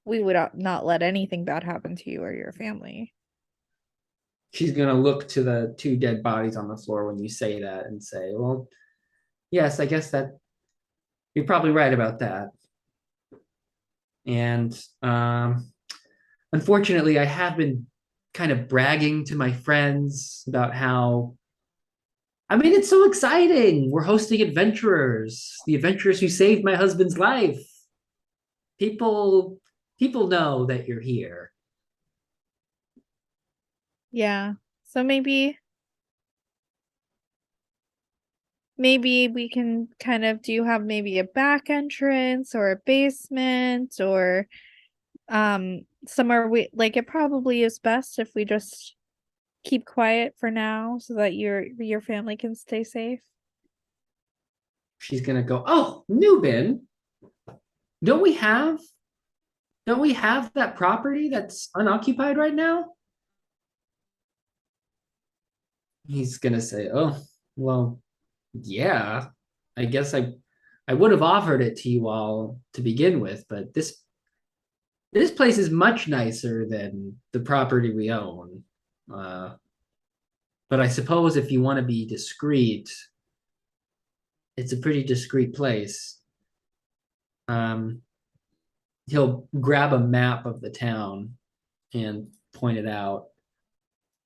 we would not let anything bad happen to you or your family. She's going to look to the two dead bodies on the floor when you say that and say, well, yes, I guess that you're probably right about that. And unfortunately, I have been kind of bragging to my friends about how, I mean, it's so exciting. We're hosting adventurers, the adventurers who saved my husband's life. People, people know that you're here. Yeah. So maybe we can kind of, do you have maybe a back entrance or a basement or somewhere like it probably is best if we just keep quiet for now so that your family can stay safe. She's gonna go, oh, Nubin, don't we have don't we have that property that's unoccupied right now? He's gonna say, oh, well, yeah, I guess I would have offered it to you all to begin with, but this place is much nicer than the property we own. Uh, but I suppose if you want to be discreet, it's a pretty discreet place. Um, he'll grab a map of the town and point it out.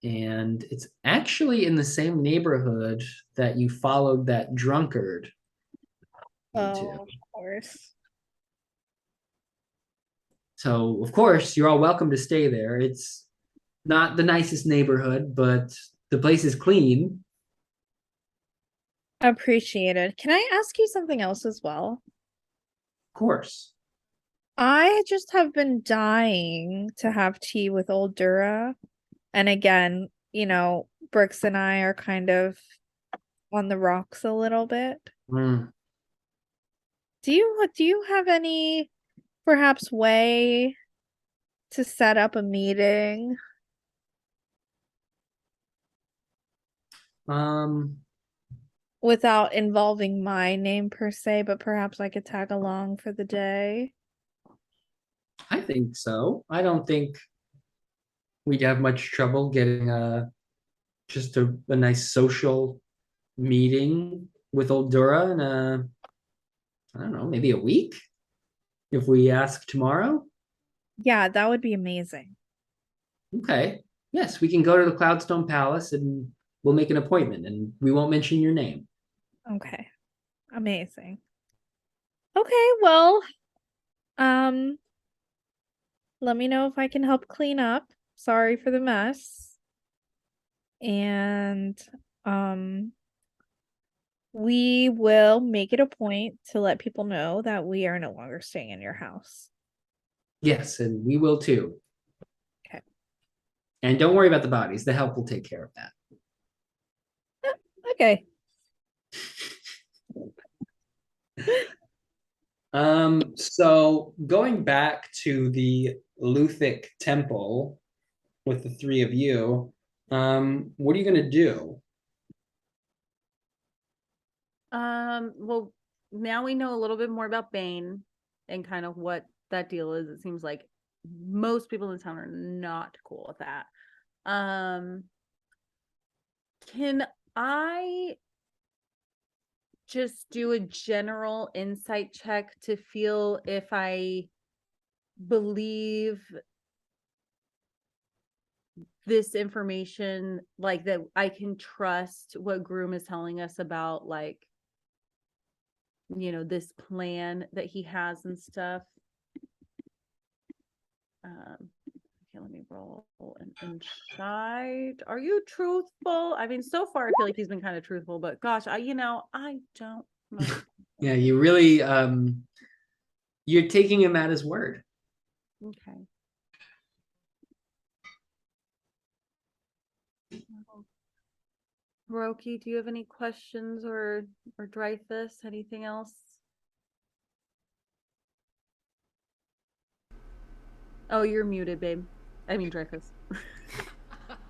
And it's actually in the same neighborhood that you followed that drunkard into. Oh, of course. So, of course, you're all welcome to stay there. It's not the nicest neighborhood, but the place is clean. Appreciated. Can I ask you something else as well? Of course. I just have been dying to have tea with old Dura. And again, Brooks and I are kind of on the rocks a little bit. Mm. Do you have any perhaps way to set up a meeting? Um, Without involving my name per se, but perhaps I could tag along for the day. I think so. I don't think we'd have much trouble getting just a nice social meeting with old Dura in I don't know, maybe a week if we ask tomorrow. Yeah, that would be amazing. Okay. Yes, we can go to the Cloudstone Palace and we'll make an appointment and we won't mention your name. Okay. Amazing. Okay, well, um, let me know if I can help clean up. Sorry for the mess. And um we will make it a point to let people know that we are no longer staying in your house. Yes, and we will too. Okay. And don't worry about the bodies. The help will take care of that. Okay. So going back to the Luthic temple with the three of you, what are you gonna do? Well, now we know a little bit more about Bane and kind of what that deal is. It seems like most people in town are not cool with that. Can I just do a general insight check to feel if I believe this information, like that I can trust what Groom is telling us about, like, this plan that he has and stuff? Okay, let me roll an insight. Are you truthful? I mean, so far I feel like he's been kind of truthful, but gosh, I don't know. Yeah, you really you're taking him at his word. Okay. Roki, do you have any questions or Dreyfus? Anything else? Oh, you're muted, babe. I mean, Dreyfus.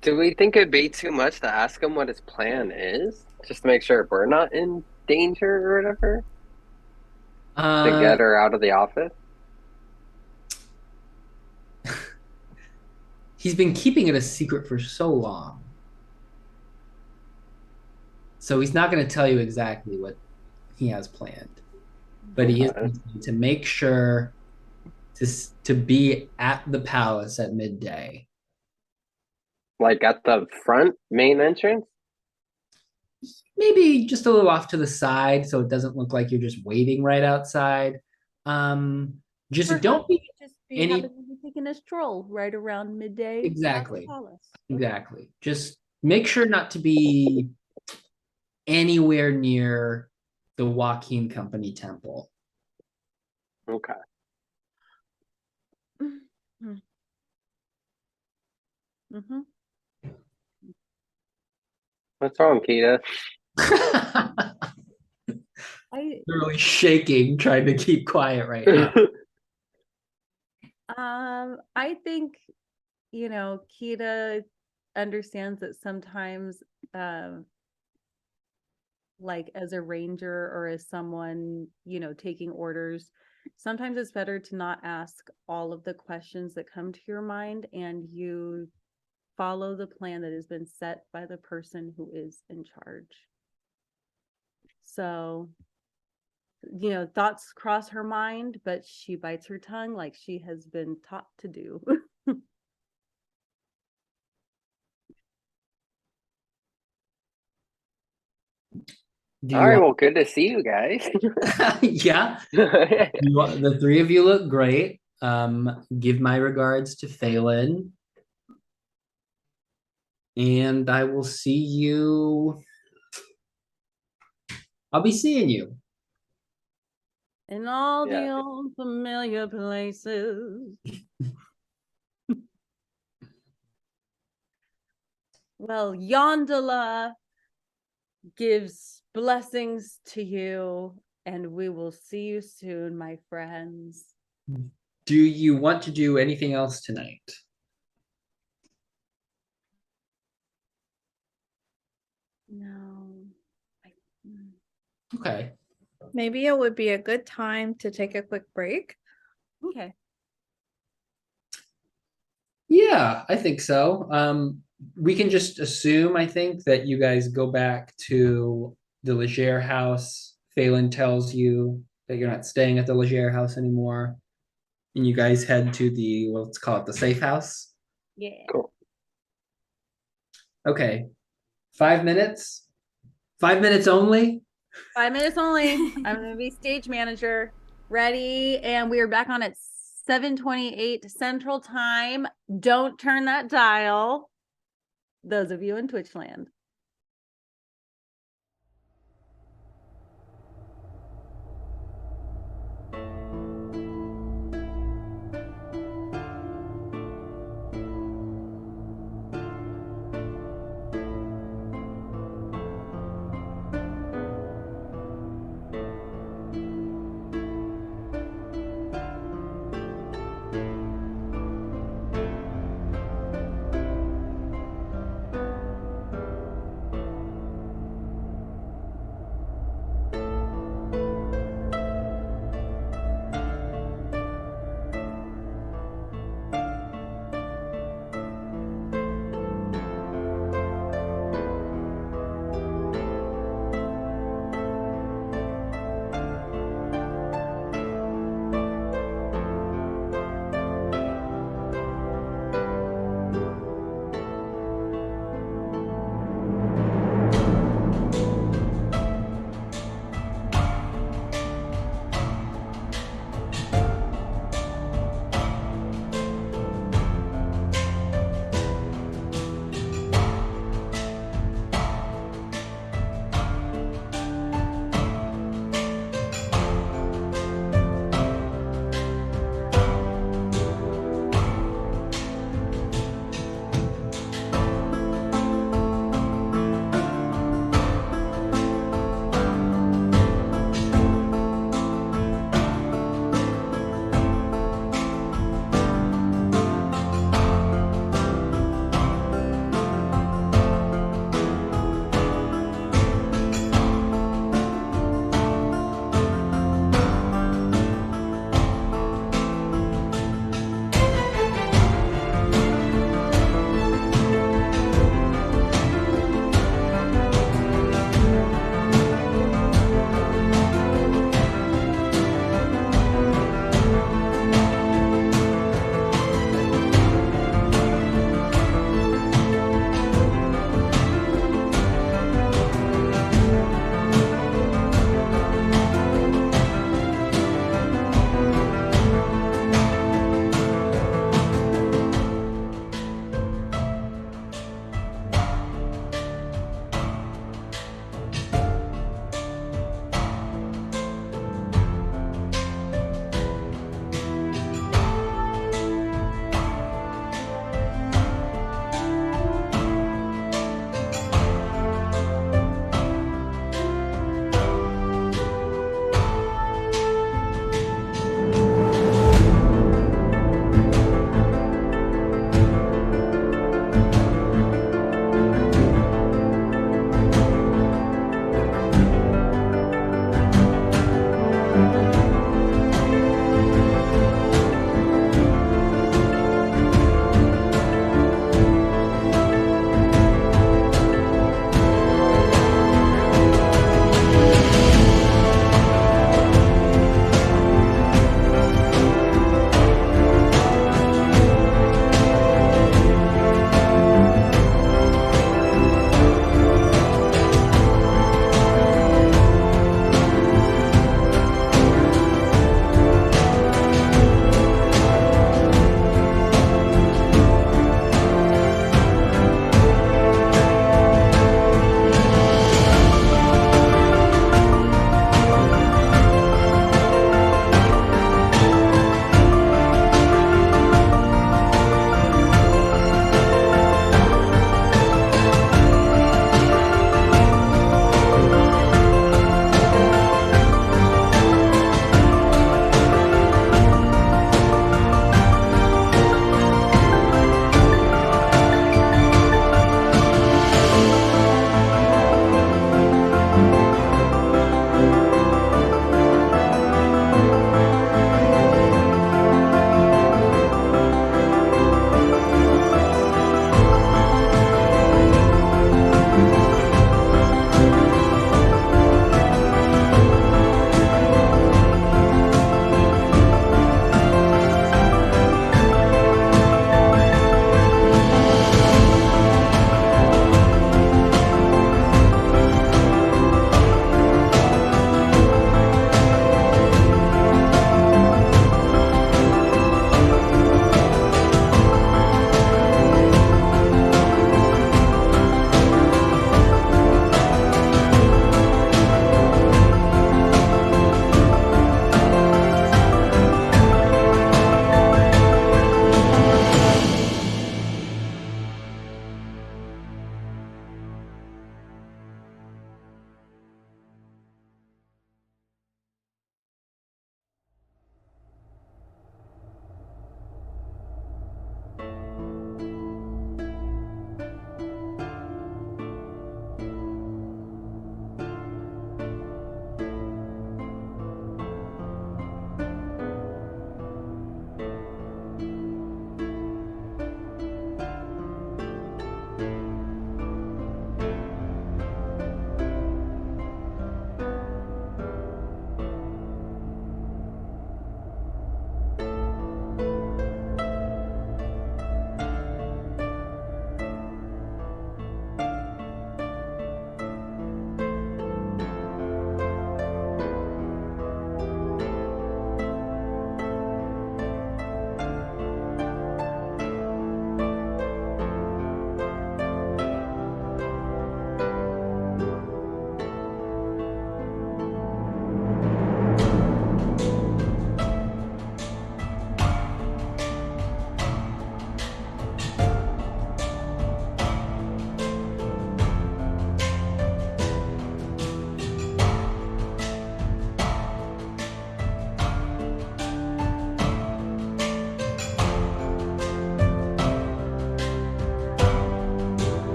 Do we think it'd be too much to ask him what his plan is? Just to make sure we're not in danger or whatever? To get her out of the office? He's been keeping it a secret for so long. So he's not going to tell you exactly what he has planned. But he is Okay. going to make sure to be at the palace at midday. Like at the front main entrance? Maybe just a little off to the side so it doesn't look like you're just waiting right outside. Just don't be just be any happen to be taking a stroll right around midday. at the exactly. palace. Exactly. Just make sure not to be anywhere near the Joaquin Company temple. Okay. Mm-hmm. What's wrong, Kita? Really shaking, trying to keep quiet right now. I think, Kita understands that sometimes, like as a ranger or as someone, taking orders, sometimes it's better to not ask all of the questions that come to your mind, and you follow the plan that has been set by the person who is in charge. So, thoughts cross her mind, but she bites her tongue like she has been taught to do. Do All you right, want? well, good to see you guys. Yeah, the three of you look great. Give my regards to Phelan, and I will see you. I'll be seeing you. In all the Yeah. old familiar places. Well, Yondala gives blessings to you, and we will see you soon, my friends. Do you want to do anything else tonight? No. Mm. Okay. Maybe it would be a good time to take a quick break. Okay. Yeah, I think so. We can just assume, I think, that you guys go back to the Legere house. Phelan tells you that you're not staying at the Legere house anymore. And you guys head to the, let's call it the safe house. Yeah. Cool. Okay. 5 minutes. 5 minutes only. 5 minutes only. I'm gonna be stage manager. Ready, and we are back on at 7:28 Central Time. Don't turn that dial. Those of you in Twitch land.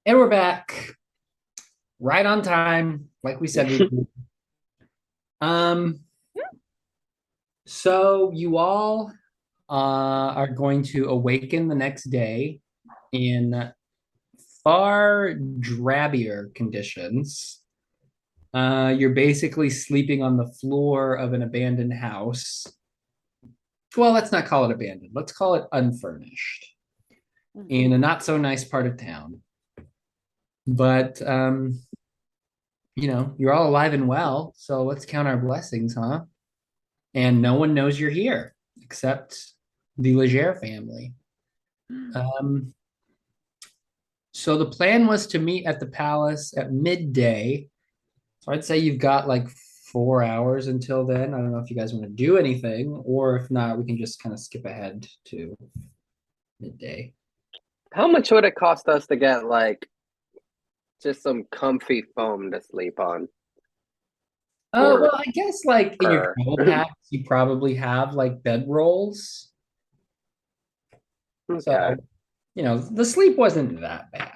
And we're back. Right on time, like we said we'd do. So you all are going to awaken the next day in far drabbier conditions. You're basically sleeping on the floor of an abandoned house. Well, let's not call it abandoned. Let's call it unfurnished in a not so nice part of town. But you're all alive and well, so let's count our blessings, huh? And no one knows you're here except the Leger family. So the plan was to meet at the palace at midday. So I'd say you've got like 4 hours until then. I don't know if you guys want to do anything, or if not, we can just kind of skip ahead to midday. How much would it cost us to get like just some comfy foam to sleep on? Well, I guess like in your Fur. travel packs, you probably have like bed rolls. Okay. So, the sleep wasn't that bad.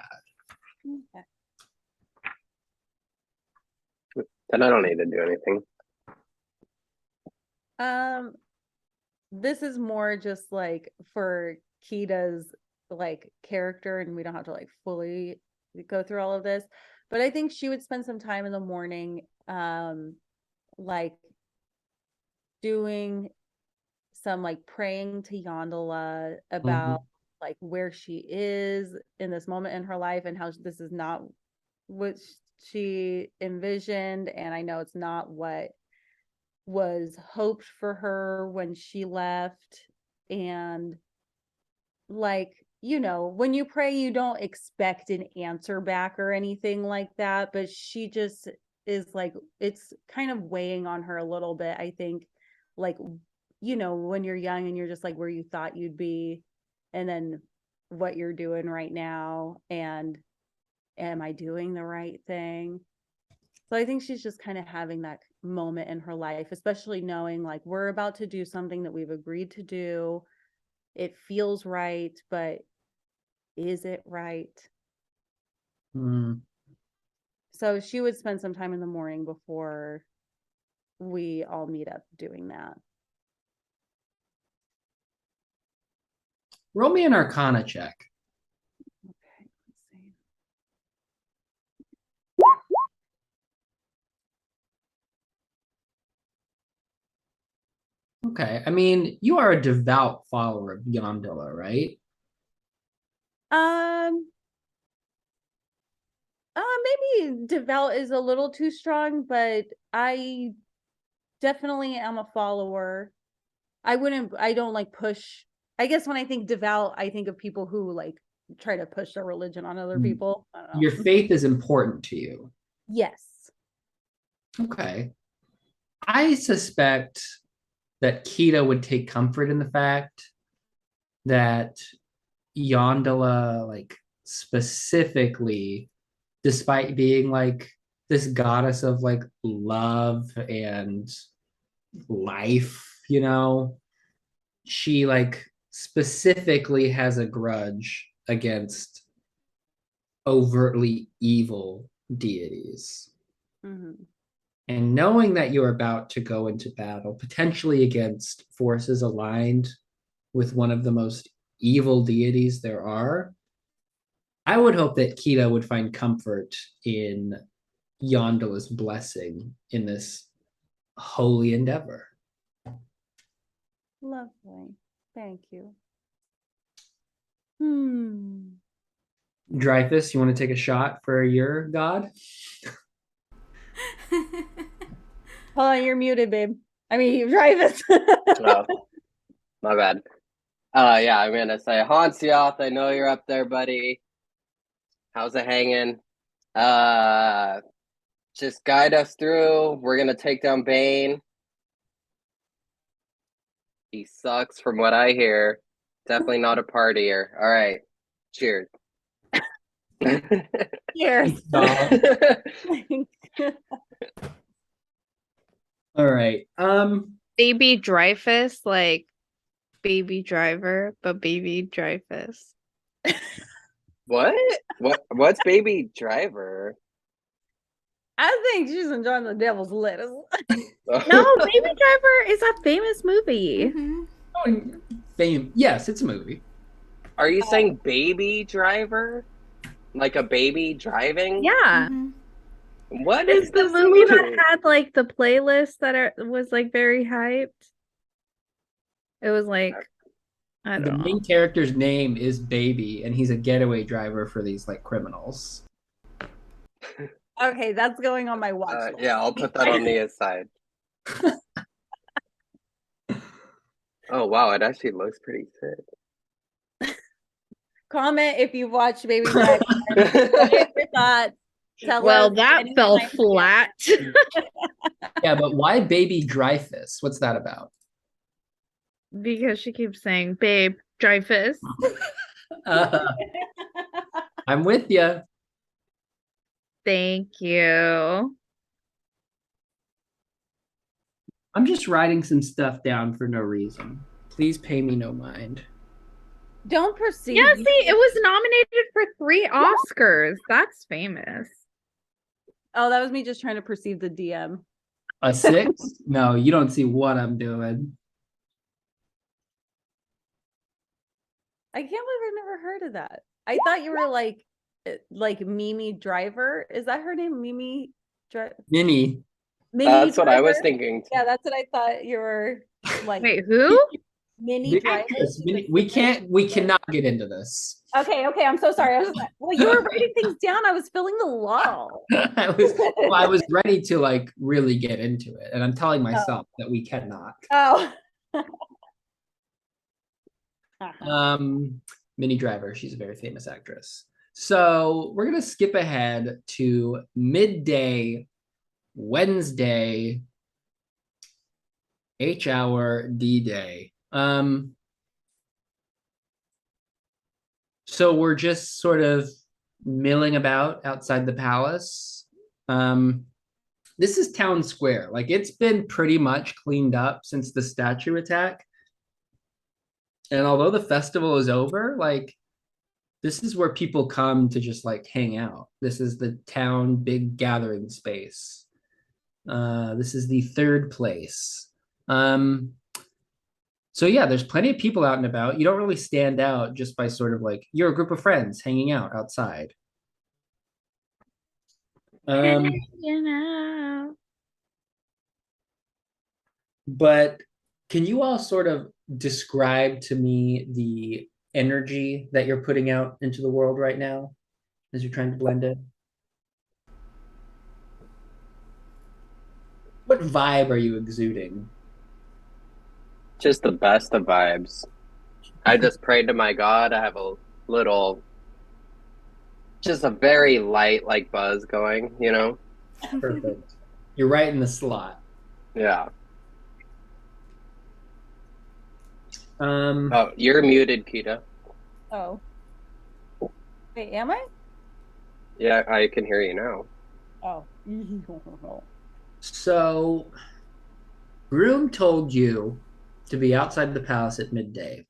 Then I don't need to do anything. This is more just like for Kita's like character, and we don't have to like fully go through all of this, but I think she would spend some time in the morning, like doing some like praying to Yondala about like where she is in this moment in her life and how this is not what she envisioned, and I know it's not what was hoped for her when she left. And like, when you pray, you don't expect an answer back or anything like that, but she just is like, it's kind of weighing on her a little bit, I think. Like, when you're young and you're just like where you thought you'd be, and then what you're doing right now, and am I doing the right thing? So I think she's just kind of having that moment in her life, especially knowing like we're about to do something that we've agreed to do. It feels right, but is it right? So she would spend some time in the morning before we all meet up doing that. Roll me an Arcana check. Okay, let's see. Okay. I mean, you are a devout follower of Yondala, right? Um, maybe devout is a little too strong, but I definitely am a follower. I don't like push. I guess when I think devout, I think of people who like try to push their religion on other people. I don't know. Your faith is important to you. Yes. Okay. I suspect that Kita would take comfort in the fact that Yondala, like specifically, despite being like this goddess of like love and life, she like specifically has a grudge against overtly evil deities. Mm-hmm. And knowing that you're about to go into battle, potentially against forces aligned with one of the most evil deities there are, I would hope that Kita would find comfort in Yondala's blessing in this holy endeavor. Lovely. Thank you. Dreyfus, you want to take a shot for your god? Hold on, you're muted, babe. I mean, you drive us. Oh, my bad. Yeah, I'm gonna say Hansioth, I know you're up there, buddy. How's it hanging? Just guide us through. We're gonna take down Bane. He sucks from what I hear. Definitely not a partier. All right. Cheers. Cheers. All right. Baby Dreyfus, like Baby Driver, but Baby Dreyfus. What? What's Baby Driver? I think she's enjoying the devil's lettuce. No, Baby Driver is a famous movie. Fame. Yes, it's a movie. Are you saying Baby Driver? Like a baby driving? Yeah. What It's is the this movie that had like the playlist that was like very hyped. It was like, I The don't know. main character's name is Baby, and he's a getaway driver for these like criminals. Okay, that's going on my watch list. Yeah, I'll put that on the aside. Oh wow, it actually looks pretty sick. Comment if you've watched Baby Driver. Your thoughts. Tell Well, us that fell flat. Yeah, but why Baby Dreyfus? What's that about? Because she keeps saying, babe, Dreyfus. I'm with you. Thank you. I'm just writing some stuff down for no reason. Please pay me no mind. Don't proceed. Yeah, see, it was nominated for 3 Oscars. That's famous. Oh, that was me just trying to perceive the DM. A 6? No, you don't see what I'm doing. I can't believe I've never heard of that. I thought you were like Mimi Driver. Is that her name? Mimi Driver? Minnie. That's what I was thinking. Yeah, that's what I thought you were like. Wait, who? Mini Driver. We cannot get into this. Okay, I'm so sorry. I was like, well, you were writing things down. I was filling the lull. I was ready to like really get into it, and I'm telling myself that we cannot. Oh. Minnie Driver, she's a very famous actress. So we're gonna skip ahead to midday Wednesday, H-hour D-Day. So we're just sort of milling about outside the palace. This is town square. Like it's been pretty much cleaned up since the statue attack. And although the festival is over, like this is where people come to just like hang out. This is the town big gathering space. This is the third place. So yeah, there's plenty of people out and about. You don't really stand out just by sort of like you're a group of friends hanging out outside. But can you all sort of describe to me the energy that you're putting out into the world right now as you're trying to blend it? What vibe are you exuding? Just the best of vibes. I just prayed to my God. I have a little, just a very light like buzz going, you know? Perfect. You're right in the slot. Yeah. Um, Oh, you're muted, Kita. Oh. Wait, am I? Yeah, I can hear you now. Oh. so Groom told you to be outside the palace at midday.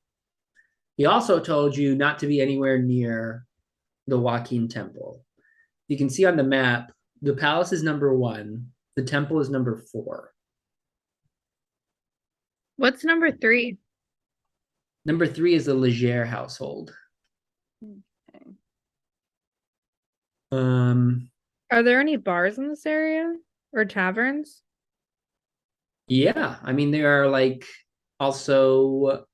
He also told you not to be anywhere near the Joaquin Temple. You can see on the map, the palace is number 1, the temple is number 4. What's number 3? Number 3 is the Leger household. Okay. Are there any bars in this area or taverns? Yeah, I mean there are like also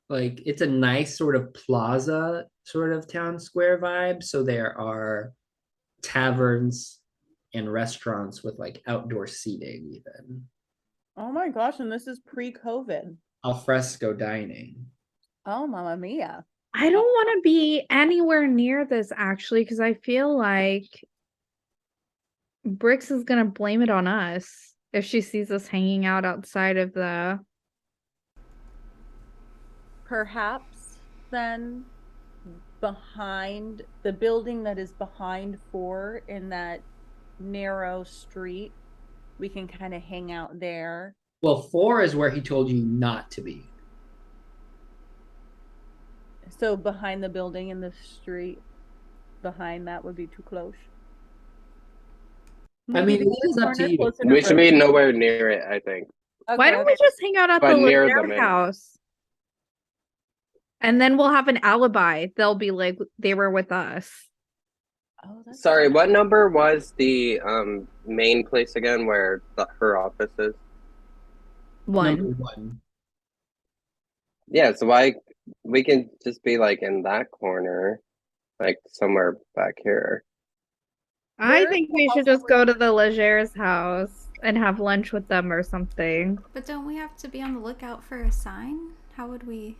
like it's a nice sort of plaza sort of town square vibe, so there are taverns and restaurants with like outdoor seating even. Oh my gosh, and this is pre-COVID. Al fresco dining. Oh, Mamma Mia. I don't want to be anywhere near this actually, because I feel like Brix is gonna blame it on us if she sees us hanging out outside of the. Perhaps then behind the building that is behind 4 in that narrow street, we can kind of hang out there. Well, 4 is where he told you not to be. So behind the building in the street behind that would be too close. I Maybe mean, the it is up to corner you. closer to We should be Brooke. nowhere near it, I think. Why Okay, don't we just hang out at But the near Leger them, house? And then we'll have an alibi. They'll be like, they were with us. Oh, that's Sorry, what number was the main place again where her office is? Number 1. 1. Yeah, so we can just be like in that corner, like somewhere back here. I Where's think the we house should that just we're- go to the Leger's house and have lunch with them or something. But don't we have to be on the lookout for a sign? How would we?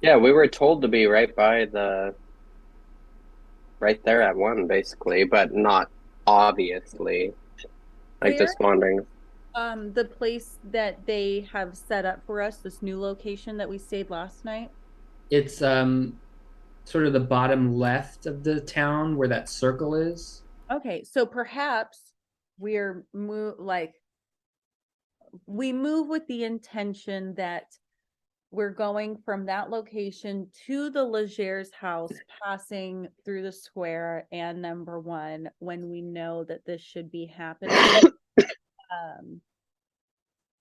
Yeah, we were told to be right there at 1 basically, but not obviously. Like Where just wandering. the place that they have set up for us, this new location that we stayed last night? It's sort of the bottom left of the town where that circle is. Okay, so perhaps we're we move with the intention that we're going from that location to the Leger's house, passing through the square and number 1 when we know that this should be happening.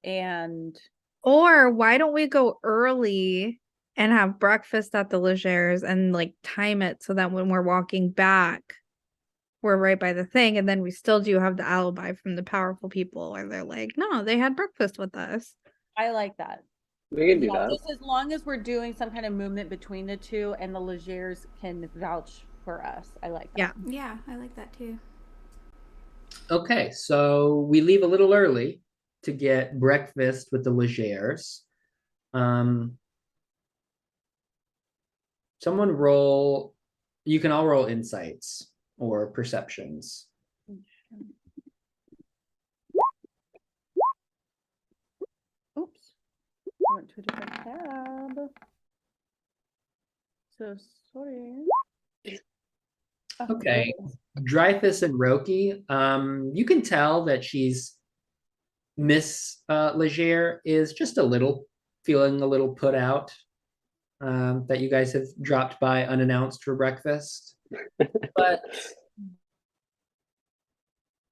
And Or why don't we go early and have breakfast at the Leger's and like time it so that when we're walking back, we're right by the thing, and then we still do have the alibi from the powerful people where they're like, no, they had breakfast with us. I like that. We can do Yeah, that. just as long as we're doing some kind of movement between the two and the Legers can vouch for us. I like that. Yeah. Yeah, I like that too. Okay, so we leave a little early to get breakfast with the Legers. Someone roll. You can all roll insights or perceptions. Oops. I went to a different tab. So sorry. Okay. Dreyfus and Roki, you can tell that she's Miss Leger is just feeling a little put out that you guys have dropped by unannounced for breakfast. But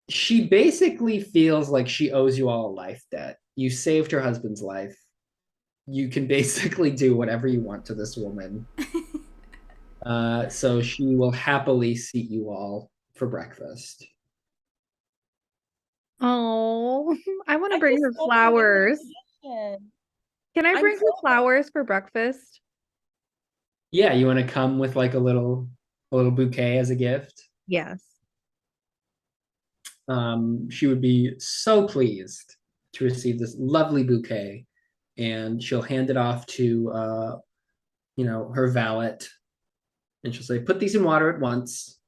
she basically feels like she owes you all a life debt. You saved her husband's life. You can basically do whatever you want to this woman. So she will happily seat you all for breakfast. Oh, I want to I bring just her love the flowers. invitation. Can I I'm bring her so- flowers for breakfast? Yeah, you want to come with like a little bouquet as a gift? Yes. She would be so pleased to receive this lovely bouquet, and she'll hand it off to her valet, and she'll say, "Put these in water at once."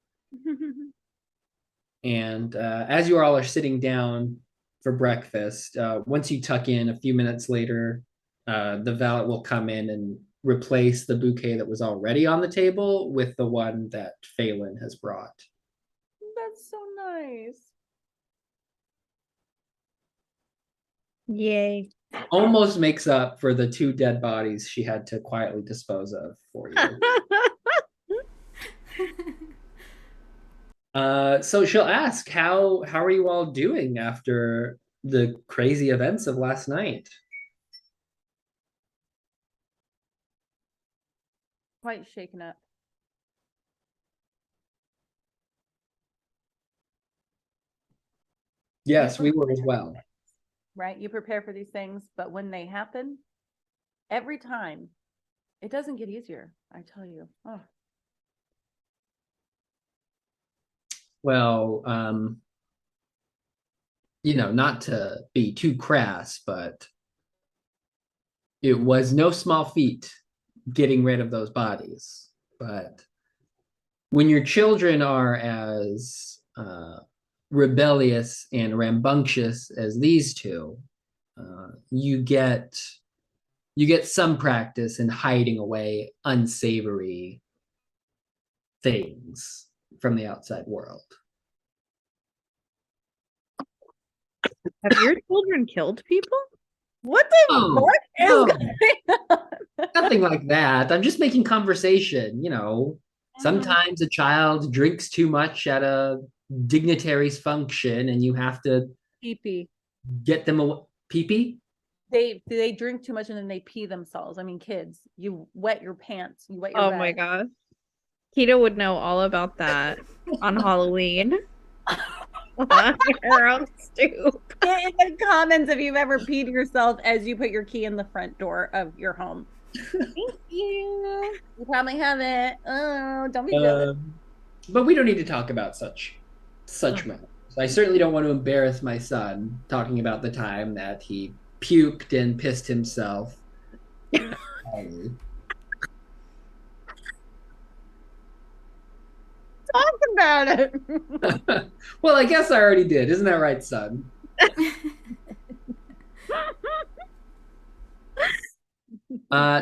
And as you all are sitting down for breakfast, once you tuck in a few minutes later, the valet will come in and replace the bouquet that was already on the table with the one that Phelan has brought. That's so nice. Yay. Almost makes up for the 2 dead bodies she had to quietly dispose of for you. So she'll ask, how are you all doing after the crazy events of last night? Quite shaken up. Yes, we were as well. Right? You prepare for these things, but when they happen, every time, it doesn't get easier. I tell you. Oh, Well, not to be too crass, but it was no small feat getting rid of those bodies. But when your children are as rebellious and rambunctious as these two, you get some practice in hiding away unsavory things from the outside world. Have your children killed people? what the Oh, fuck is no. going on? Nothing like that. I'm just making conversation. Sometimes a child drinks too much at a dignitary's function, and you have to Pee-pee. get them a pee-pee. They drink too much and then they pee themselves. I mean, kids, you wet your pants, you wet your Oh bed. my god. Keto would know all about that on Halloween. On your own stoop. Get in the comments if you've ever peed yourself as you put your key in the front door of your home. Thank you. You probably haven't. Oh, don't be jealous. But we don't need to talk about such matters. I certainly don't want to embarrass my son talking about the time that he puked and pissed himself. Talk about it. Well, I guess I already did. Isn't that right, son?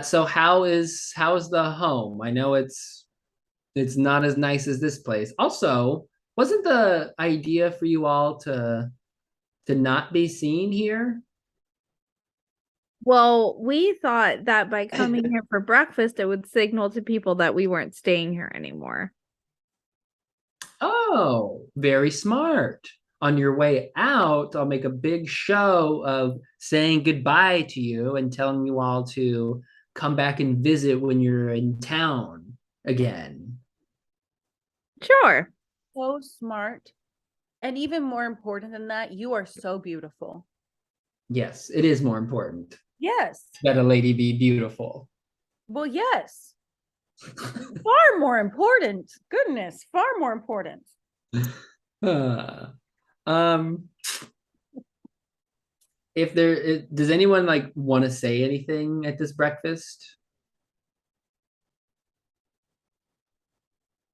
So how is the home? I know it's not as nice as this place. Also, wasn't the idea for you all to not be seen here? Well, we thought that by coming here for breakfast, it would signal to people that we weren't staying here anymore. Oh, very smart. On your way out, I'll make a big show of saying goodbye to you and telling you all to come back and visit when you're in town again. Sure. So smart. And even more important than that, you are so beautiful. Yes, it is more important Yes. that a lady be beautiful. Well, yes. Far more important. Goodness, far more important. Uh, um, does anyone like want to say anything at this breakfast?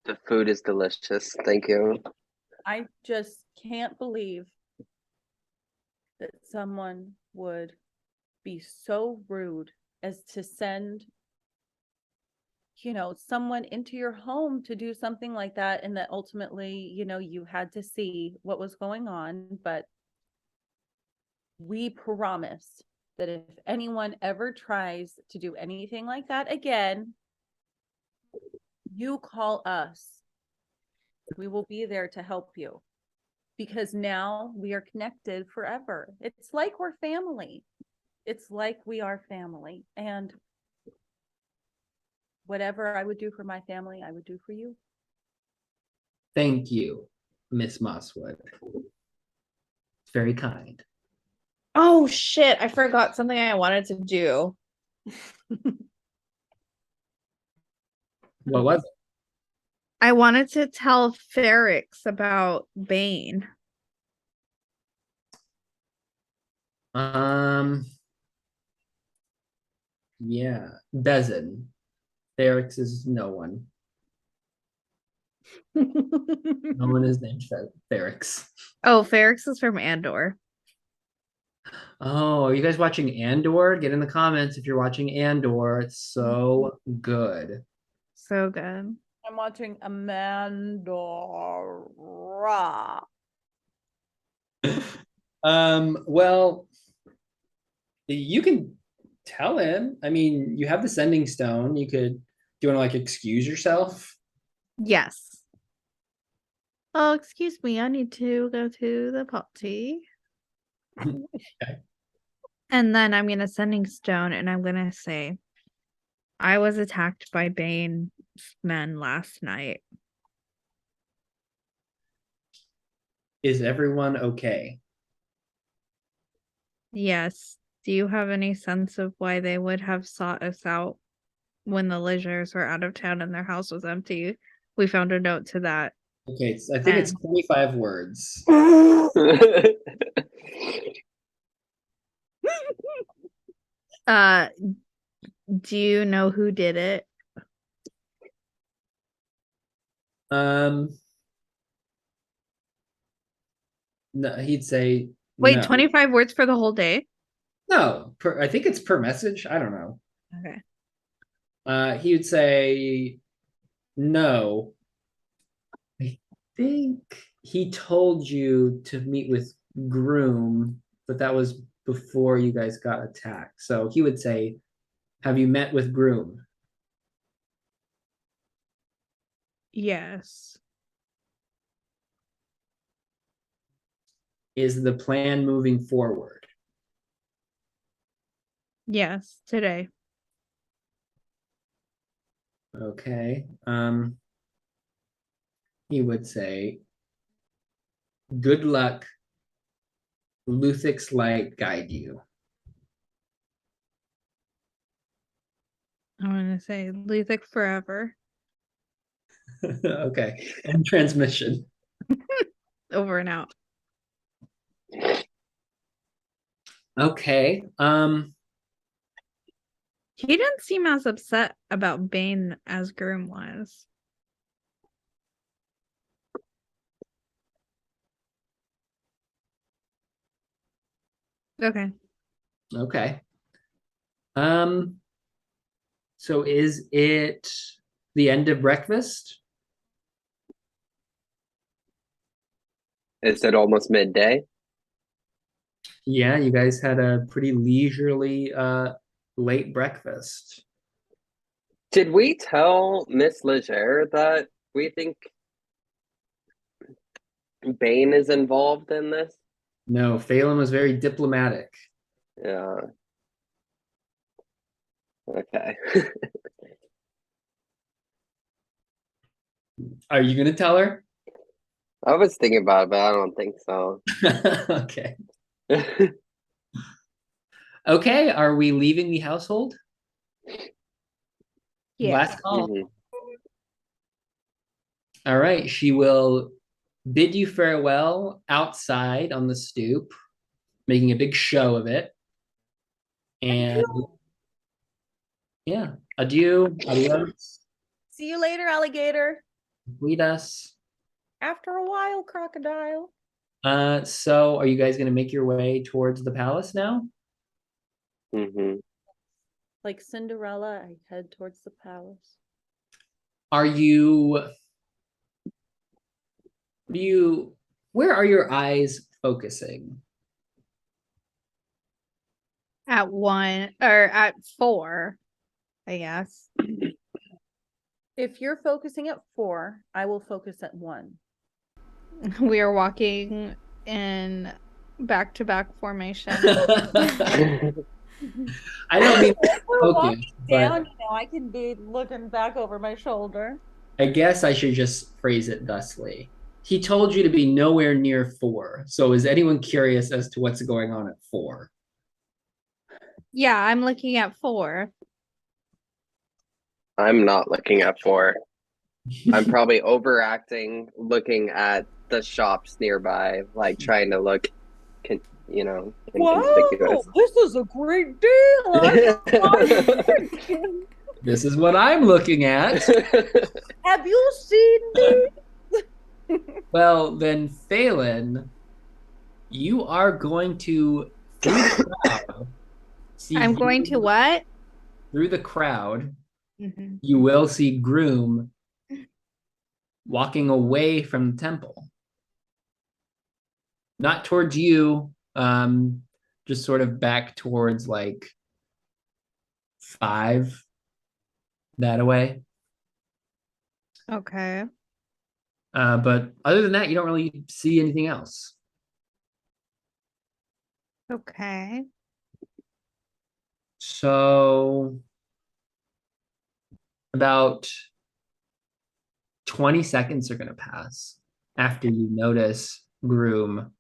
The food is delicious. Thank you. I just can't believe that someone would be so rude as to send someone into your home to do something like that, and that ultimately you had to see what was going on. But we promise that if anyone ever tries to do anything like that again, you call us. We will be there to help you, because now we are connected forever. It's like we're family. It's like we are family. And whatever I would do for my family, I would do for you. Thank you, Miss Mosswood. It's very kind. Oh shit, I forgot something I wanted to do. What was I wanted to tell Ferrix about Bane. it? Yeah, Bezin. Ferrix is no one. No one is named Ferrix. Oh, Ferrix is from Andor. Oh, are you guys watching Andor? Get in the comments if you're watching Andor. It's so good. So good. I'm watching Amanda. Well, you can tell him. I mean, you have the sending stone. Do you want to like excuse yourself? Yes. Oh, excuse me. I need to go to the potty. Okay. And then I'm gonna sending stone and I'm gonna say, I was attacked by Bane men last night. Is everyone okay? Yes. Do you have any sense of why they would have sought us out when the Lizards were out of town and their house was empty? We found a note to that. Okay, I think it's And 25 words. uh do you know who did it? Um, no, he'd say Wait, no. 25 words for the whole day? No, I think it's per message. I don't know. Okay. He would say no. I think he told you to meet with Groom, but that was before you guys got attacked. So he would say, have you met with Groom? Yes. Is the plan moving forward? Yes, today. Okay. He would say, good luck. Luthic's light guide you. I'm gonna say Lethic forever. Okay. And transmission. Over and out. Okay. He didn't seem as upset about Bane as Groom was. Okay. Okay. So is it the end of breakfast? Is it almost midday? Yeah, you guys had a pretty leisurely late breakfast. Did we tell Miss Leger that we think Bane is involved in this? No, Phelan was very diplomatic. Yeah. Okay. Are you gonna tell her? I was thinking about it, but I don't think so. Okay. Okay, are we leaving the household? Yeah. Last call. Mhm. All right, she will bid you farewell outside on the stoop, making a big show of it. And yeah, adieu, adios, See you later, alligator. lead us. After a while, crocodile. So are you guys gonna make your way towards the palace now? Mhm. Like Cinderella, I head towards the palace. Are you where are your eyes focusing? At 1 or at 4, I guess. If you're focusing at 4, I will focus at 1. We are walking in back-to-back formation. I don't mean We're focus, walking but down, I can be looking back over my shoulder. I guess I should just phrase it thusly. He told you to be nowhere near 4. So is anyone curious as to what's going on at 4? Yeah, I'm looking at 4. I'm not looking at 4. I'm probably overacting, looking at the shops nearby, like trying to look, inconspicuous. this is a great deal. This is what I'm looking at. Have you seen me? Well, then, Phelan, you are going to, through the crowd, see I'm going to what? through the crowd, Mhm. you will see Groom walking away from the temple. Not towards you, just sort of back towards like 5 that away. Okay. But other than that, you don't really see anything else. Okay. So about 20 seconds are going to pass after you notice Groom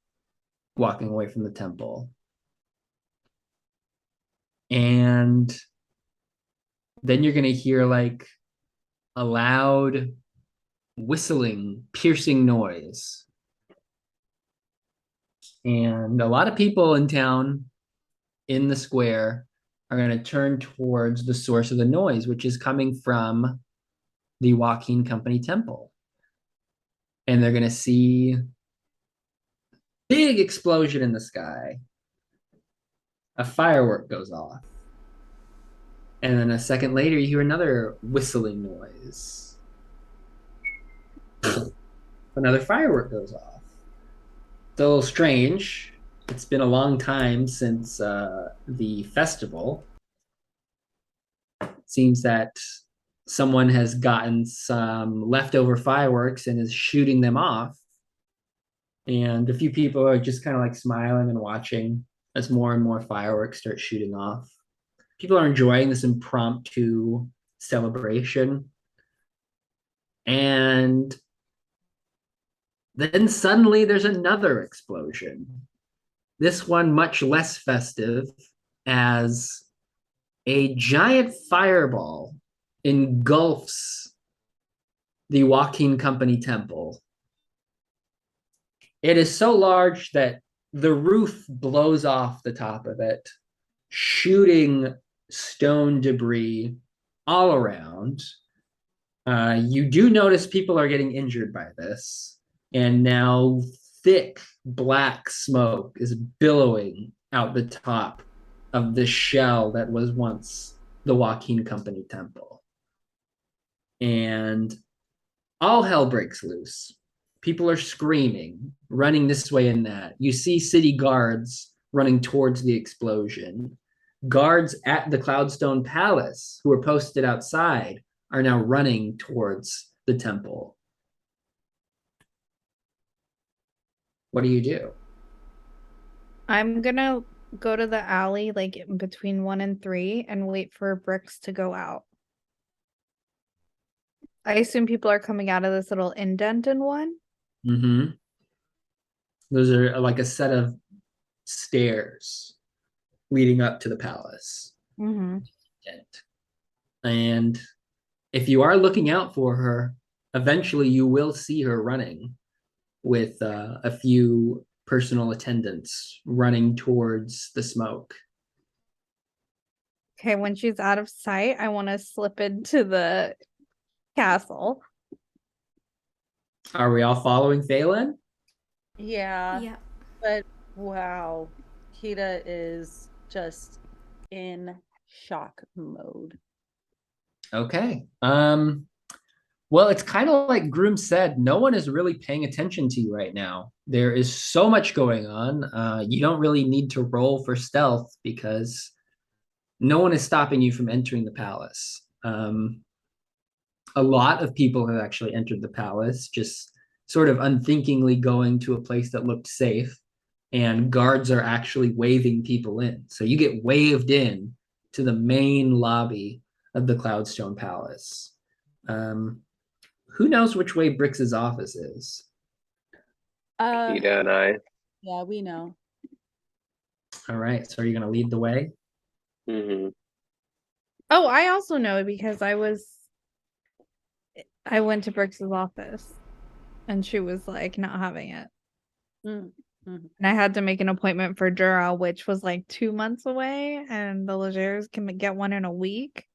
walking away from the temple. And then you're going to hear like a loud whistling, piercing noise. And a lot of people in town, in the square, are going to turn towards the source of the noise, which is coming from the Joaquin Company Temple. And they're going to see big explosion in the sky. A firework goes off. And then a second later, you hear another whistling noise. Another firework goes off. It's a little strange. It's been a long time since the festival. Seems that someone has gotten some leftover fireworks and is shooting them off. And a few people are just kind of like smiling and watching as more and more fireworks start shooting off. People are enjoying this impromptu celebration. And then suddenly there's another explosion. This one much less festive, as a giant fireball engulfs the Joaquin Company Temple. It is so large that the roof blows off the top of it, shooting stone debris all around. You do notice people are getting injured by this, and now thick black smoke is billowing out the top of the shell that was once the Joaquin Company Temple. And all hell breaks loose. People are screaming, running this way and that. You see city guards running towards the explosion. Guards at the Cloudstone Palace, who are posted outside, are now running towards the temple. What do you do? I'm gonna go to the alley, like in between 1 and 3, and wait for bricks to go out. I assume people are coming out of this little indent in one. Mm-hmm. Those are like a set of stairs leading up to the palace. Mm-hmm. And if you are looking out for her, eventually you will see her running with a few personal attendants running towards the smoke. Okay, when she's out of sight, I want to slip into the castle. Are we all following Phelan? Yeah. Yep. But wow, Kita is just in shock mode. Okay. Well, it's kind of like Groom said, no one is really paying attention to you right now. There is so much going on. You don't really need to roll for stealth because no one is stopping you from entering the palace. A lot of people have actually entered the palace, just sort of unthinkingly going to a place that looked safe, and guards are actually waving people in. So you get waved in to the main lobby of the Cloudstone Palace. Who knows which way Brix's office is? Kita and I. Yeah, we know. All right, so are you going to lead the way? Mm-hmm. Oh, I also know because I was I went to Brix's office and she was like not having it. Mm, mhm. And I had to make an appointment for Dura, which was like 2 months away, and the Legers can get one in a week.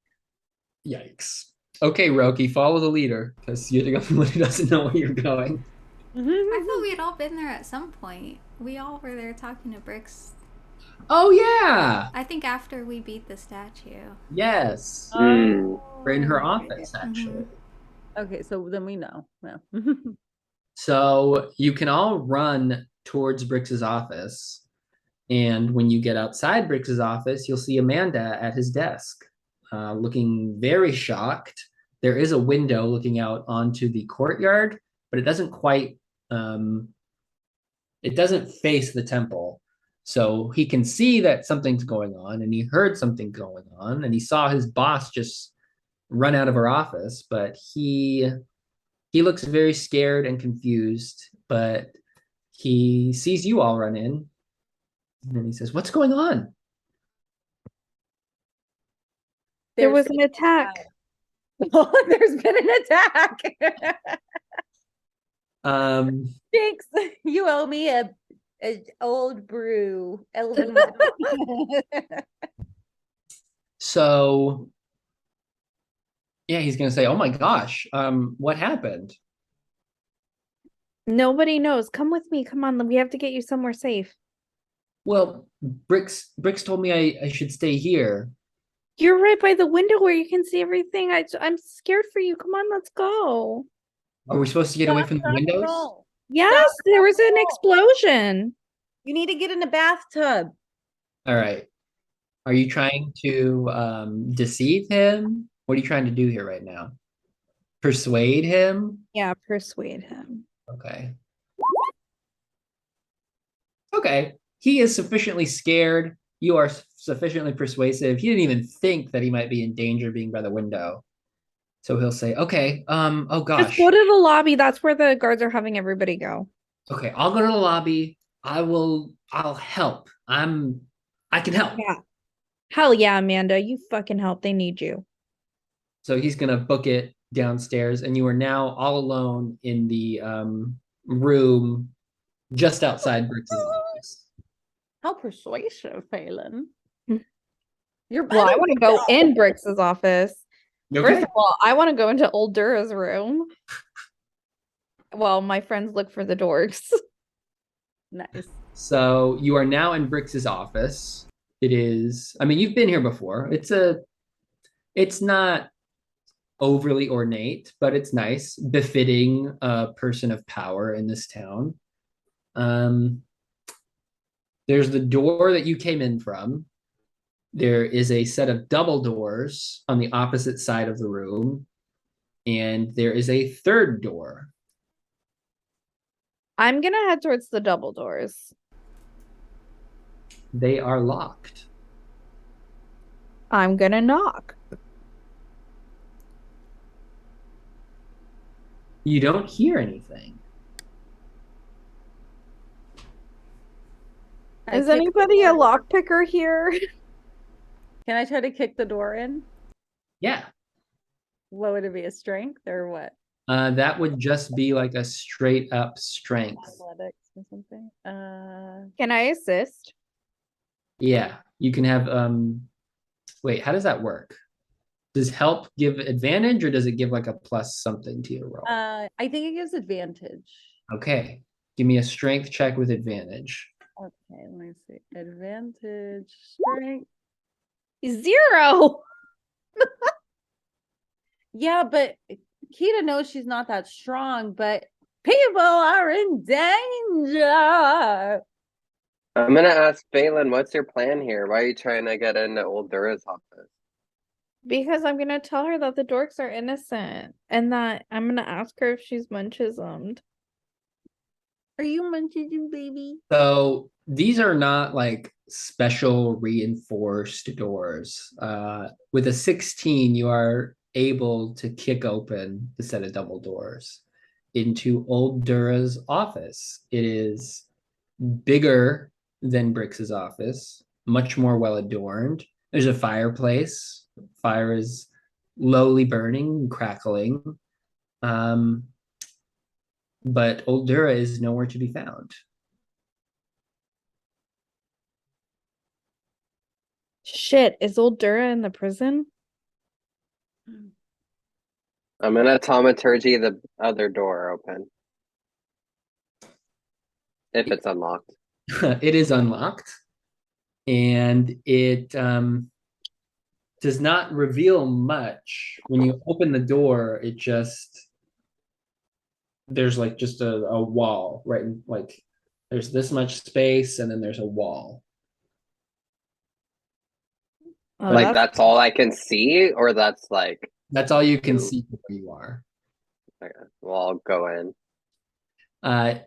Yikes. Okay, Roki, follow the leader because you're the only one who doesn't know where you're going. I thought we had all been there at some point. We all were there talking to Bricks. Oh yeah. I think after we beat the statue. Yes. Mm. We're in her Oh, office actually. okay, so then we know. Yeah. So you can all run towards Brix's office. And when you get outside Brix's office, you'll see Amanda at his desk, looking very shocked. There is a window looking out onto the courtyard, but it doesn't face the temple. So he can see that something's going on, and he heard something going on, and he saw his boss just run out of her office, but he looks very scared and confused, but he sees you all run in, and then he says, "What's going on?" There There's was an attack. there's been an attack. Um, Jinx, you owe me a old brew, elven wine. so yeah, he's gonna say, "Oh my gosh, what happened?" Nobody knows. Come with me. Come on. We have to get you somewhere safe. Well, Bricks told me I should stay here. You're right by the window where you can see everything. I'm scared for you. Come on, let's go. Are we supposed to get away Stop, from the stop, windows? roll. Yes, there was an roll. explosion. You need to get in the bathtub. All right. Are you trying to deceive him? What are you trying to do here right now? Persuade him? Yeah, persuade him. Okay. Okay. He is sufficiently scared. You are sufficiently persuasive. He didn't even think that he might be in danger being by the window. So he'll say, "Okay, oh Just gosh. go to the lobby. That's where the guards are having everybody go. Okay, I'll go to the lobby. I'll help. I can help." Yeah. Hell yeah, Amanda. You fucking help. They need you. So he's gonna book it downstairs, and you are now all alone in the room just outside Britz's office. How persuasive, Phelan. Hmm. You're Well, I want to go in Brix's office. You First okay? of all, I want to go into old Dura's room. Well, my friends look for the dorks. Nice. So you are now in Britz's office. It is, I mean, you've been here before. It's not overly ornate, but it's nice, befitting a person of power in this town. There's the door that you came in from. There is a set of double doors on the opposite side of the room, and there is a third door. I'm gonna head towards the double doors. They are locked. I'm gonna knock. You don't hear anything. Is anybody a lockpicker here? Can I try to kick the door in? Yeah. What would it be? A strength or what? That would just be like a straight up strength. Athletics or something? Can I assist? Yeah. You can have wait, how does that work? Does help give advantage or does it give like a plus something to your roll? I think it gives advantage. Okay. Give me a strength check with advantage. Okay, let me see. Advantage, strength. 0. Yeah, but Kita knows she's not that strong, but people are in danger. I'm gonna ask Phelan, what's your plan here? Why are you trying to get into old Dura's office? Because I'm gonna tell her that the dorks are innocent and that I'm gonna ask her if she's munchismed. Are you munching, baby? So these are not like special reinforced doors. With a 16, you are able to kick open the set of double doors into old Dura's office. It is bigger than Brix's office, much more well adorned. There's a fireplace. Fire is lowly burning, crackling. But Oldura is nowhere to be found. Shit, is old Dura in the prison? I'm gonna thaumaturgy the other door open. If it's unlocked. It is unlocked, and it does not reveal much. When you open the door, it just there's like just a wall, right? Like there's this much space, and then there's a wall. Oh, Like that's all I can see, or that's like That's all you can Ooh. see where you are. okay, well, I'll go in.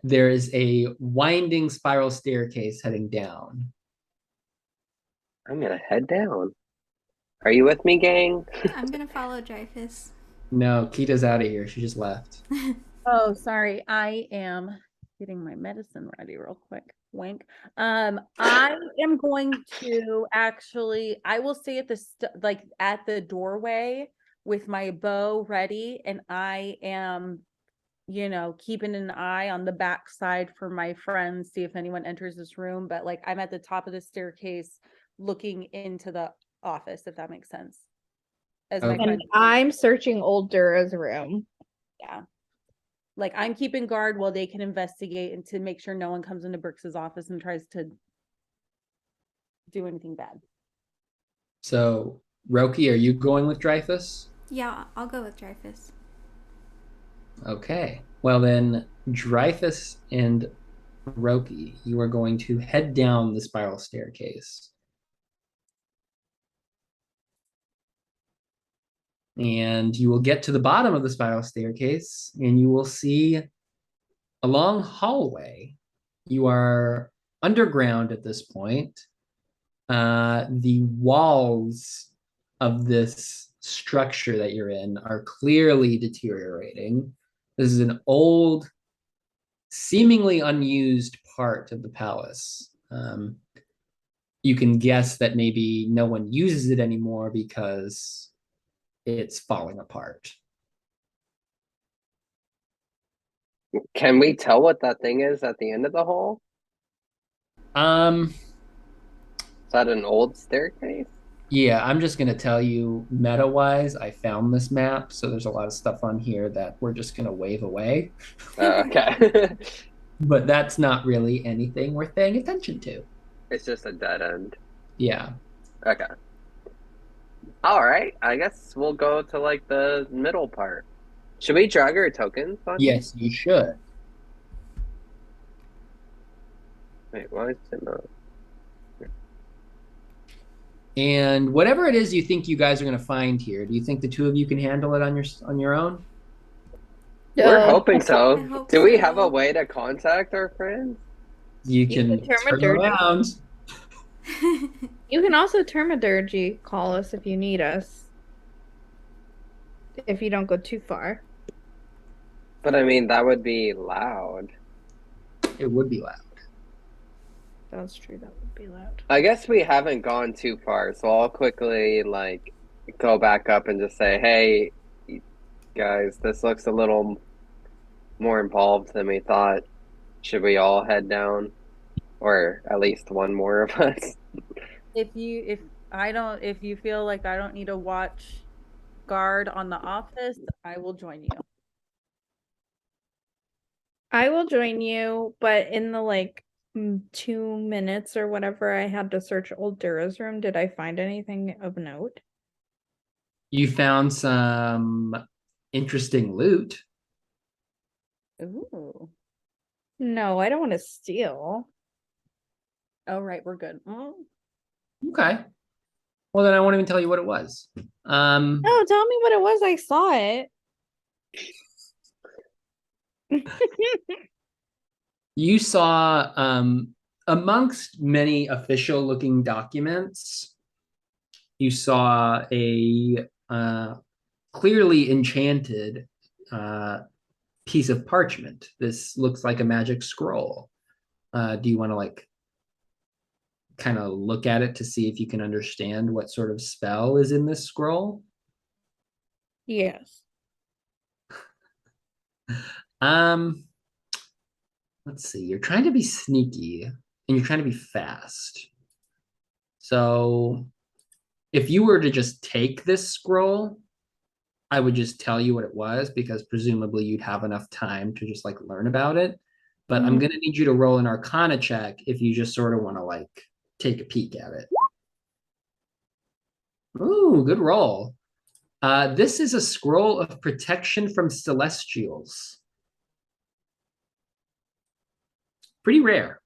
There is a winding spiral staircase heading down. I'm gonna head down. Are you with me, gang? I'm gonna follow Dreyfus. No, Kita's out of here. She just left. Oh, sorry. I am getting my medicine ready real quick. Wink. I am going to actually, I will stay at at the doorway with my bow ready, and I am, keeping an eye on the backside for my friends, see if anyone enters this room. But like I'm at the top of the staircase looking into the office, if that makes sense. As my Okay. and friend. I'm searching old Dura's room. Yeah. Like I'm keeping guard while they can investigate and to make sure no one comes into Brooks's office and tries to do anything bad. So, Roki, are you going with Dreyfus? Yeah, I'll go with Dreyfus. Okay. Well, then, Dreyfus and Roki, you are going to head down the spiral staircase. And you will get to the bottom of the spiral staircase, and you will see a long hallway. You are underground at this point. The walls of this structure that you're in are clearly deteriorating. This is an old, seemingly unused part of the palace. You can guess that maybe no one uses it anymore because it's falling apart. Can we tell what that thing is at the end of the hall? Um, Is that an old staircase? yeah, I'm just gonna tell you meta-wise, I found this map, so there's a lot of stuff on here that we're just gonna wave away. Okay. But that's not really anything worth paying attention to. It's just a dead end. Yeah. Okay. All right. I guess we'll go to like the middle part. Should we drag our tokens on here? Yes, you should. Wait, why is it not? And whatever it is you think you guys are gonna find here, do you think the two of you can handle it on your own? We're Uh, hoping I so. hope Do we have a so. way to contact our friends? You You can can turn termaturgy. around. You can also termaturgy call us if you need us. If you don't go too far. But I mean, that would be loud. It would be loud. That's true, that would be loud. I guess we haven't gone too far, so I'll quickly like go back up and just say, "Hey, guys, this looks a little more involved than we thought. Should we all head down, or at least one more of us?" If you feel like I don't need to watch guard on the office, I will join you. I will join you, but in the 2 minutes or whatever I had to search old Dura's room, did I find anything of note? You found some interesting loot. Ooh. No, I don't want to steal. Oh, right, we're good. Okay. Well, then I won't even tell you what it was. No, tell me what it was. I saw it. You saw amongst many official looking documents, you saw a clearly enchanted piece of parchment. This looks like a magic scroll. Do you want to like kind of look at it to see if you can understand what sort of spell is in this scroll? Yes. Um, let's see. You're trying to be sneaky and you're trying to be fast. So if you were to just take this scroll, I would just tell you what it was because presumably you'd have enough time to just like learn about it. But I'm Mhm. gonna need you to roll an Arcana check if you just sort of want to like take a peek at it. Ooh, good roll. This is a scroll of protection from celestials. Pretty rare.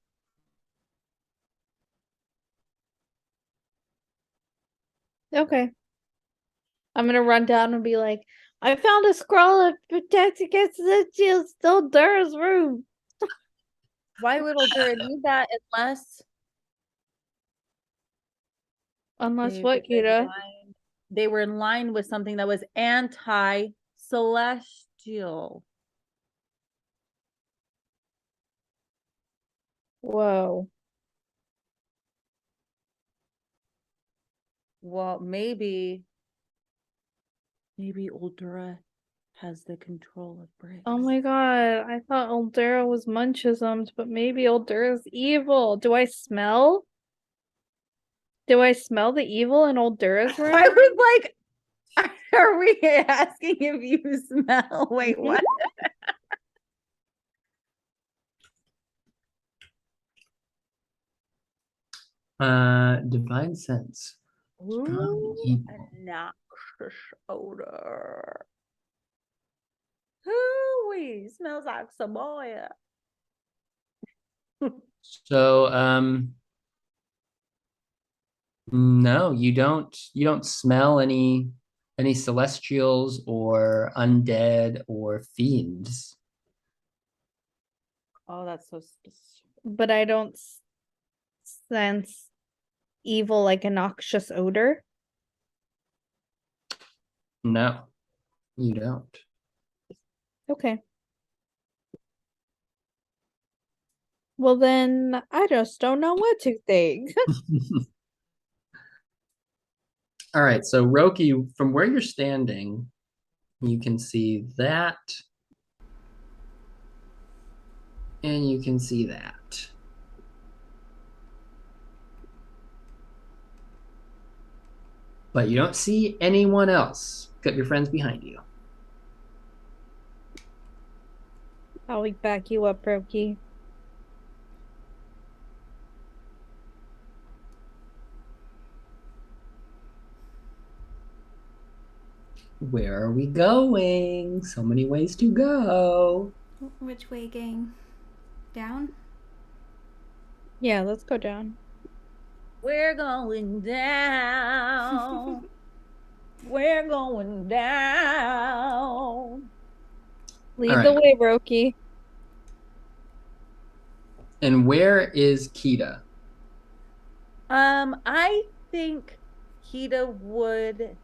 Okay. I'm gonna run down and be like, I found a scroll of protect against the shield, still Dura's room. Why would Oldura need that Unless they what, were in Kira? line, they were in line with something that was anti-celestial? Whoa. Well, maybe Oldura has the control of bricks. Oh my god, I thought Oldura was Munchisms, but maybe Oldura's evil. Do I smell? Do I smell the evil in Oldura's room? I was like, are we asking if you smell? Wait, what? Divine sense. Ooh, Evil. a noxious odor. Ooh, smells like Samoya. So, no, you don't smell any celestials or undead or fiends. Oh, that's so specific. But I don't sense evil like a noxious odor. No, you don't. Okay. Well, then I just don't know what to think. All right, so Roki, from where you're standing, you can see that, and you can see that. But you don't see anyone else except your friends behind you. I'll back you up, Brokey. Where are we going? So many ways to go. Which way, gang? Down? Yeah, let's go down. We're going down. We're going down. Lead All the right. way, Brokey. And where is Kita? I think Kita would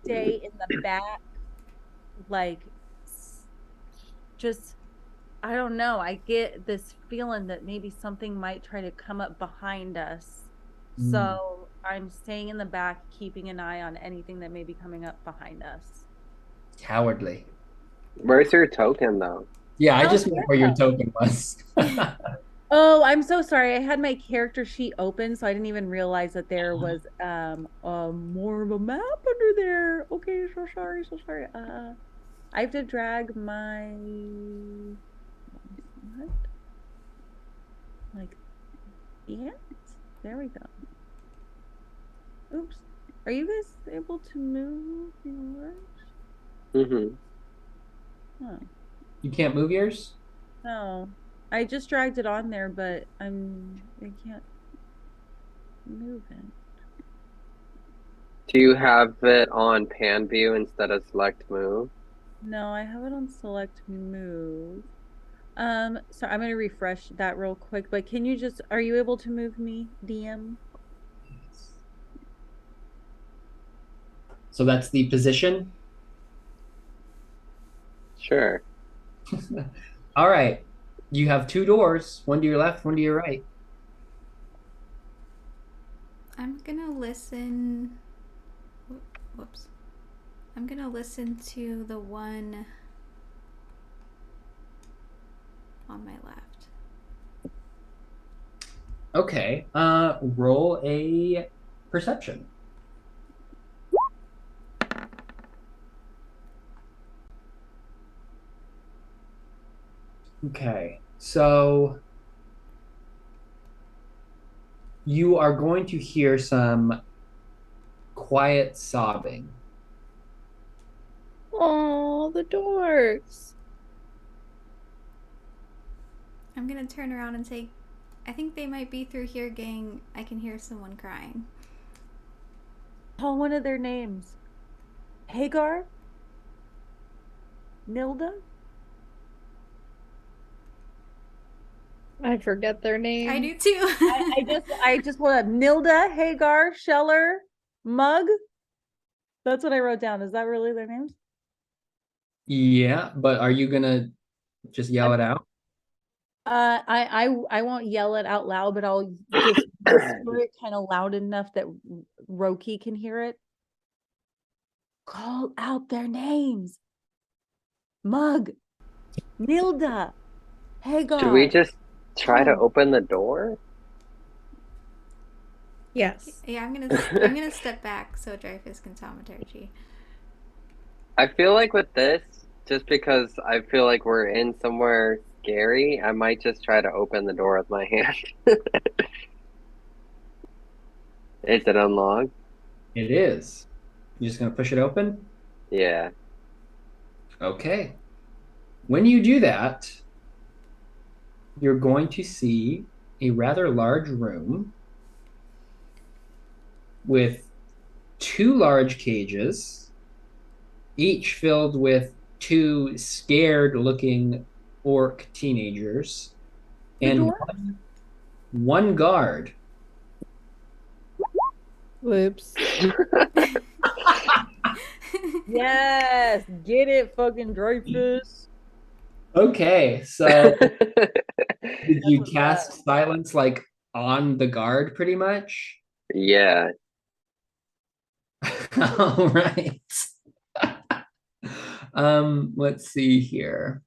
stay in the back, like just I don't know. I get this feeling that maybe something might try to come up behind us. So I'm staying in the back, keeping an eye on anything that may be coming up behind us. Cowardly. Where's your token though? Yeah, I Oh, just meant where your yeah. token was. Oh, I'm so sorry. I had my character sheet open, so I didn't even realize that there was more of a map under there. Okay, so sorry, so sorry. I have to drag my what? Like ant? There we go. Oops. Are you guys able to move yours? Mm-hmm. Huh. You can't move yours? No. I just dragged it on there, but I can't move it. Do you have it on pan view instead of select move? No, I have it on select move. So I'm gonna refresh that real quick, but are you able to move me, DM? So that's the position. Sure. All right. You have two doors, one to your left, one to your right. I'm gonna listen. Whoops. I'm gonna listen to the one on my left. Okay. Roll a perception. Okay. So you are going to hear some quiet sobbing. Oh, the dorks. I'm gonna turn around and say, I think they might be through here, gang. I can hear someone crying. Call one of their names. Hagar? Nilda? I forget their name. I do too. I just want Nilda, Hagar, Scheller, Mug. That's what I wrote down. Is that really their names? Yeah, but are you gonna just yell it out? I won't yell it out loud, but I'll just whisper it kind of loud enough that Roki can hear it. Call out their names. Mug, Nilda, Hagar. Should we just try to Oh. open the door? Yes. Yeah, I'm gonna step back so Dreyfus can thaumaturgy. I feel like with this, just because I feel like we're in somewhere scary, I might just try to open the door with my hand. Is it unlocked? It is. You're just gonna push it open? Yeah. Okay. When you do that, you're going to see a rather large room with two large cages, each filled with two scared looking orc teenagers, The and door? one guard. Whoops. Yes, get it, fucking Dreyfus. Okay, so did you what's cast silence like on the guard pretty much? Yeah. All right. Let's see here.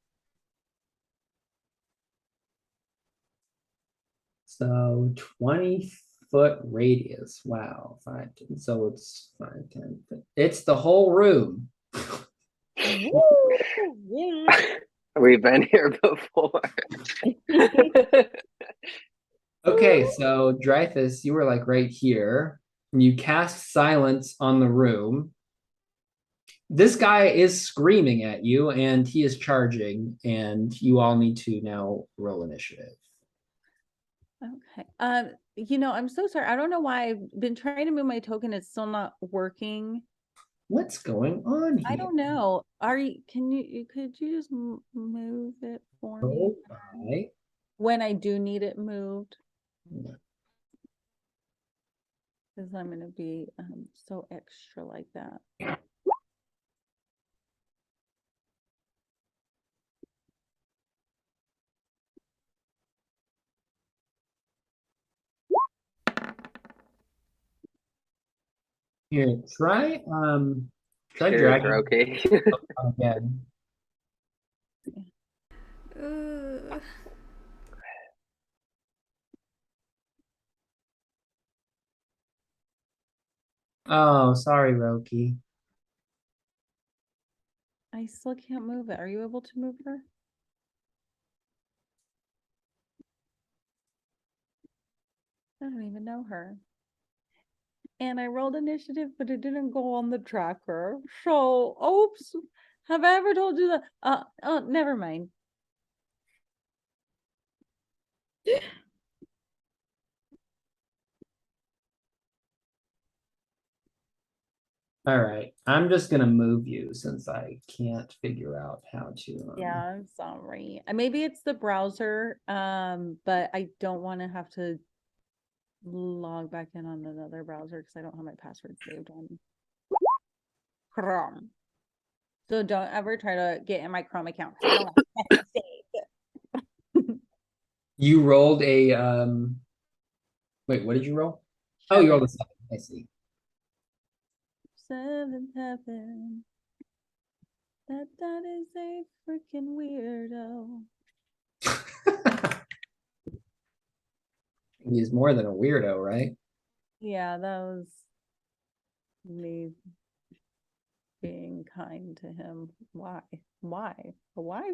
So 20-foot radius. Wow. 5, 10. So it's 5, 10. It's the whole room. Woo! Yeah. We've been here before. Okay, so Dreyfus, you were like right here. And you cast silence on the room. This guy is screaming at you and he is charging, and you all need to now roll initiative. Okay. I'm so sorry. I don't know why I've been trying to move my token. It's still not working. What's going on here? I don't know. Could you just move it for me Roll by. when I do need it moved? Because I'm gonna be so extra like that. Here, try Cheers, dragging Roki. again. Ooh. Oh, sorry, Roki. I still can't move it. Are you able to move her? I don't even know her. And I rolled initiative, but it didn't go on the tracker. So, oops. Have I ever told you that? Oh, never mind. All right, I'm just gonna move you since I can't figure out how to. Yeah, I'm sorry. Maybe it's the browser, but I don't want to have to log back in on another browser because I don't have my password saved on Chrome. So don't ever try to get in my Chrome account. I don't have it saved. You rolled a Wait, what did you roll? Oh, you rolled a 7. I see. 7th heaven. That is a freaking weirdo. he's more than a weirdo, right? Yeah, that was me being kind to him. Why? Why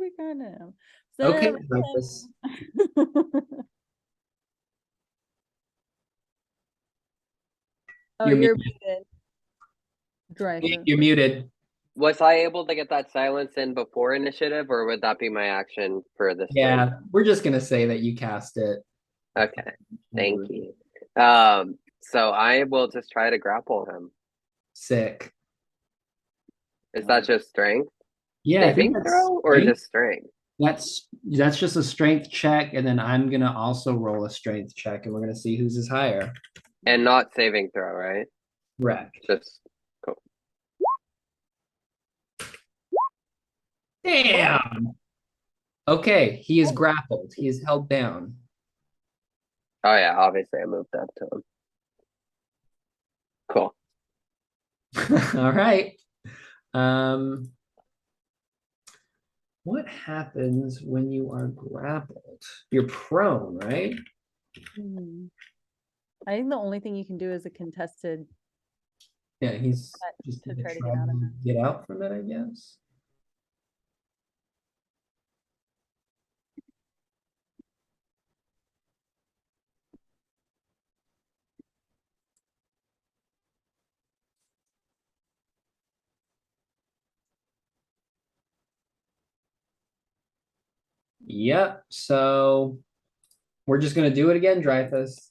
be kind to him? Okay, Send Dreyfus. him- Oh, You're you're muted. muted, Dreyfus. You're muted. Was I able to get that silence in before initiative, or would that be my action for this turn? Yeah, we're just gonna say that you cast it. Okay, thank you. So I will just try to grapple him. Sick. Is that just strength? Yeah, I think Saving that's throw or strength. just strength? That's just a strength check, and then I'm gonna also roll a strength check, and we're gonna see whose is higher. And not saving throw, right? Correct. Just cool. Damn. Okay, he is grappled. He is held down. Oh yeah, obviously I moved up to him. Cool. All right. What happens when you are grappled? You're prone, right? Hmm. I think the only thing you can do is a contested. Yeah, he's just to gonna try to try get out of to it. get out from it, I guess. Yep. So we're just gonna do it again, Dreyfus.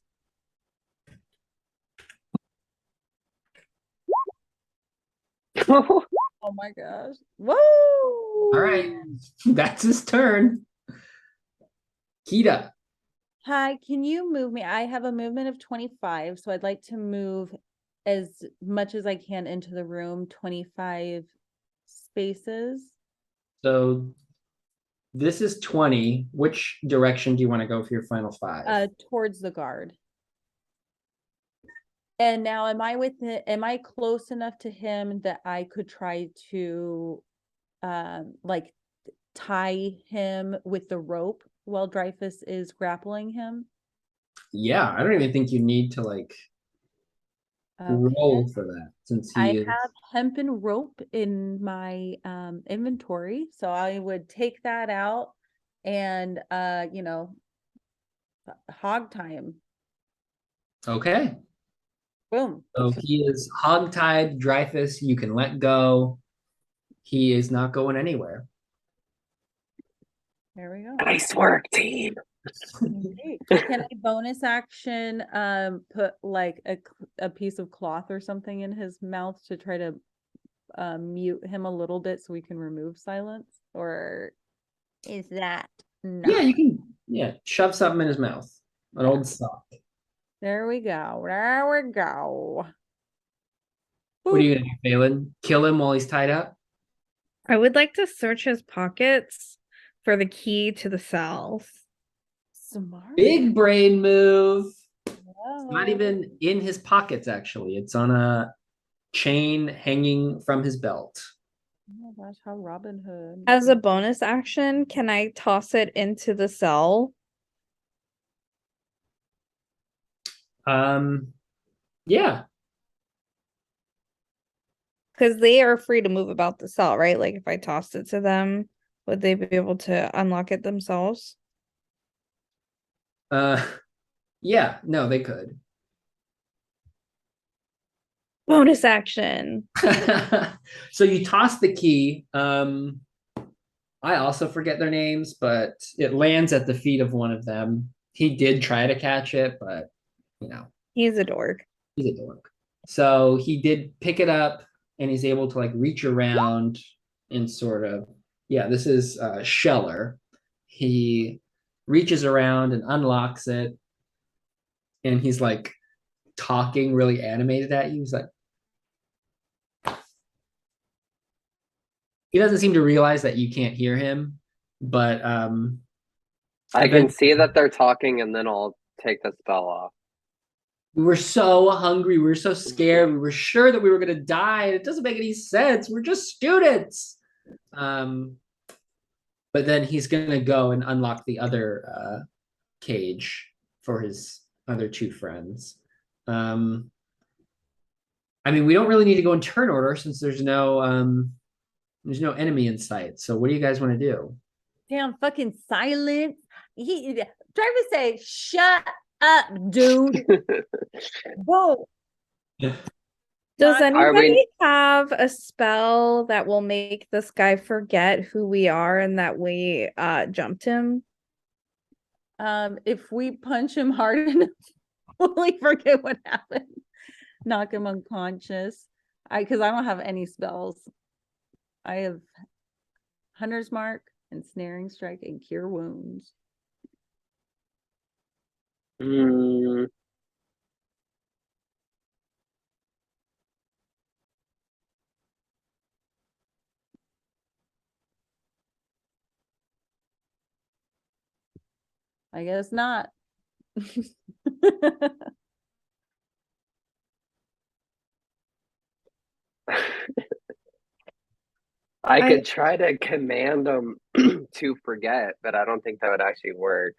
Oh my gosh. Whoa! All right, that's his turn. Kita. Hi, can you move me? I have a movement of 25, so I'd like to move as much as I can into the room, 25 spaces. So this is 20. Which direction do you want to go for your final 5? Towards the guard. And now am I close enough to him that I could try to like tie him with the rope while Dreyfus is grappling him? Yeah, I don't even think you need to like roll Okay. for that since I he is. have hempen rope in my inventory, so I would take that out and hog tie him. Okay. Boom. So he is hogtied, Dreyfus. You can let go. He is not going anywhere. There we go. Nice work, team. Okay. Can I bonus action put like a piece of cloth or something in his mouth to try to mute him a little bit so we can remove silence? Or is that Yeah, not? you can. Yeah, shove something in his mouth. An old sock. There we go. There we go. What are you gonna do, Phelan? Kill him while he's tied up? I would like to search his pockets for the key to the cells. Smart. Big brain move. It's not Whoa. even in his pockets, actually. It's on a chain hanging from his belt. Oh my gosh, how Robin Hood. As a bonus action, can I toss it into the cell? Yeah. Because they are free to move about the cell, right? Like if I tossed it to them, would they be able to unlock it themselves? Yeah, no, they could. Bonus action. So you toss the key. I also forget their names, but it lands at the feet of one of them. He did try to catch it, but He's a dork. he's a dork. So he did pick it up and he's able to like reach around and sort of, yeah, this is Scheller. He reaches around and unlocks it. And he's like talking really animated at you. He's like, he doesn't seem to realize that you can't hear him, but I can see that they're talking, and then I'll take the spell off. we were so hungry, we were so scared, we were sure that we were gonna die. It doesn't make any sense. We're just students. But then he's gonna go and unlock the other cage for his other two friends. I mean, we don't really need to go in turn order since there's no enemy in sight. So what do you guys want to do? Damn fucking silence. Driver say, shut up, dude. Whoa. Does Not- Are we- anybody have a spell that will make this guy forget who we are and that we jumped him? If we punch him hard enough, will he forget what happened? Knock him unconscious. Because I don't have any spells. I have Hunter's Mark and Snaring Strike and Cure Wounds. Hmm. I guess not. I could try to command them to forget, but I don't think that would actually work.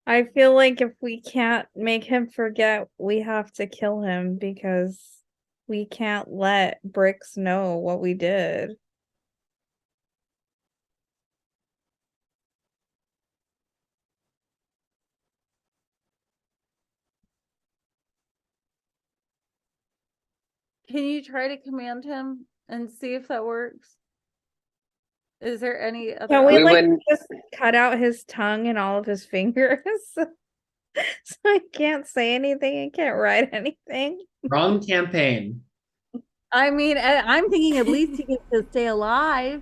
I feel like if we can't make him forget, we have to kill him because we can't let Bricks know what we did. Can you try to command him and see if that works? Is there any other Can we We like wouldn't- just cut out his tongue and all of his fingers? So I can't say anything, I can't write anything. Wrong campaign. I mean, I'm thinking at least he gets to stay alive.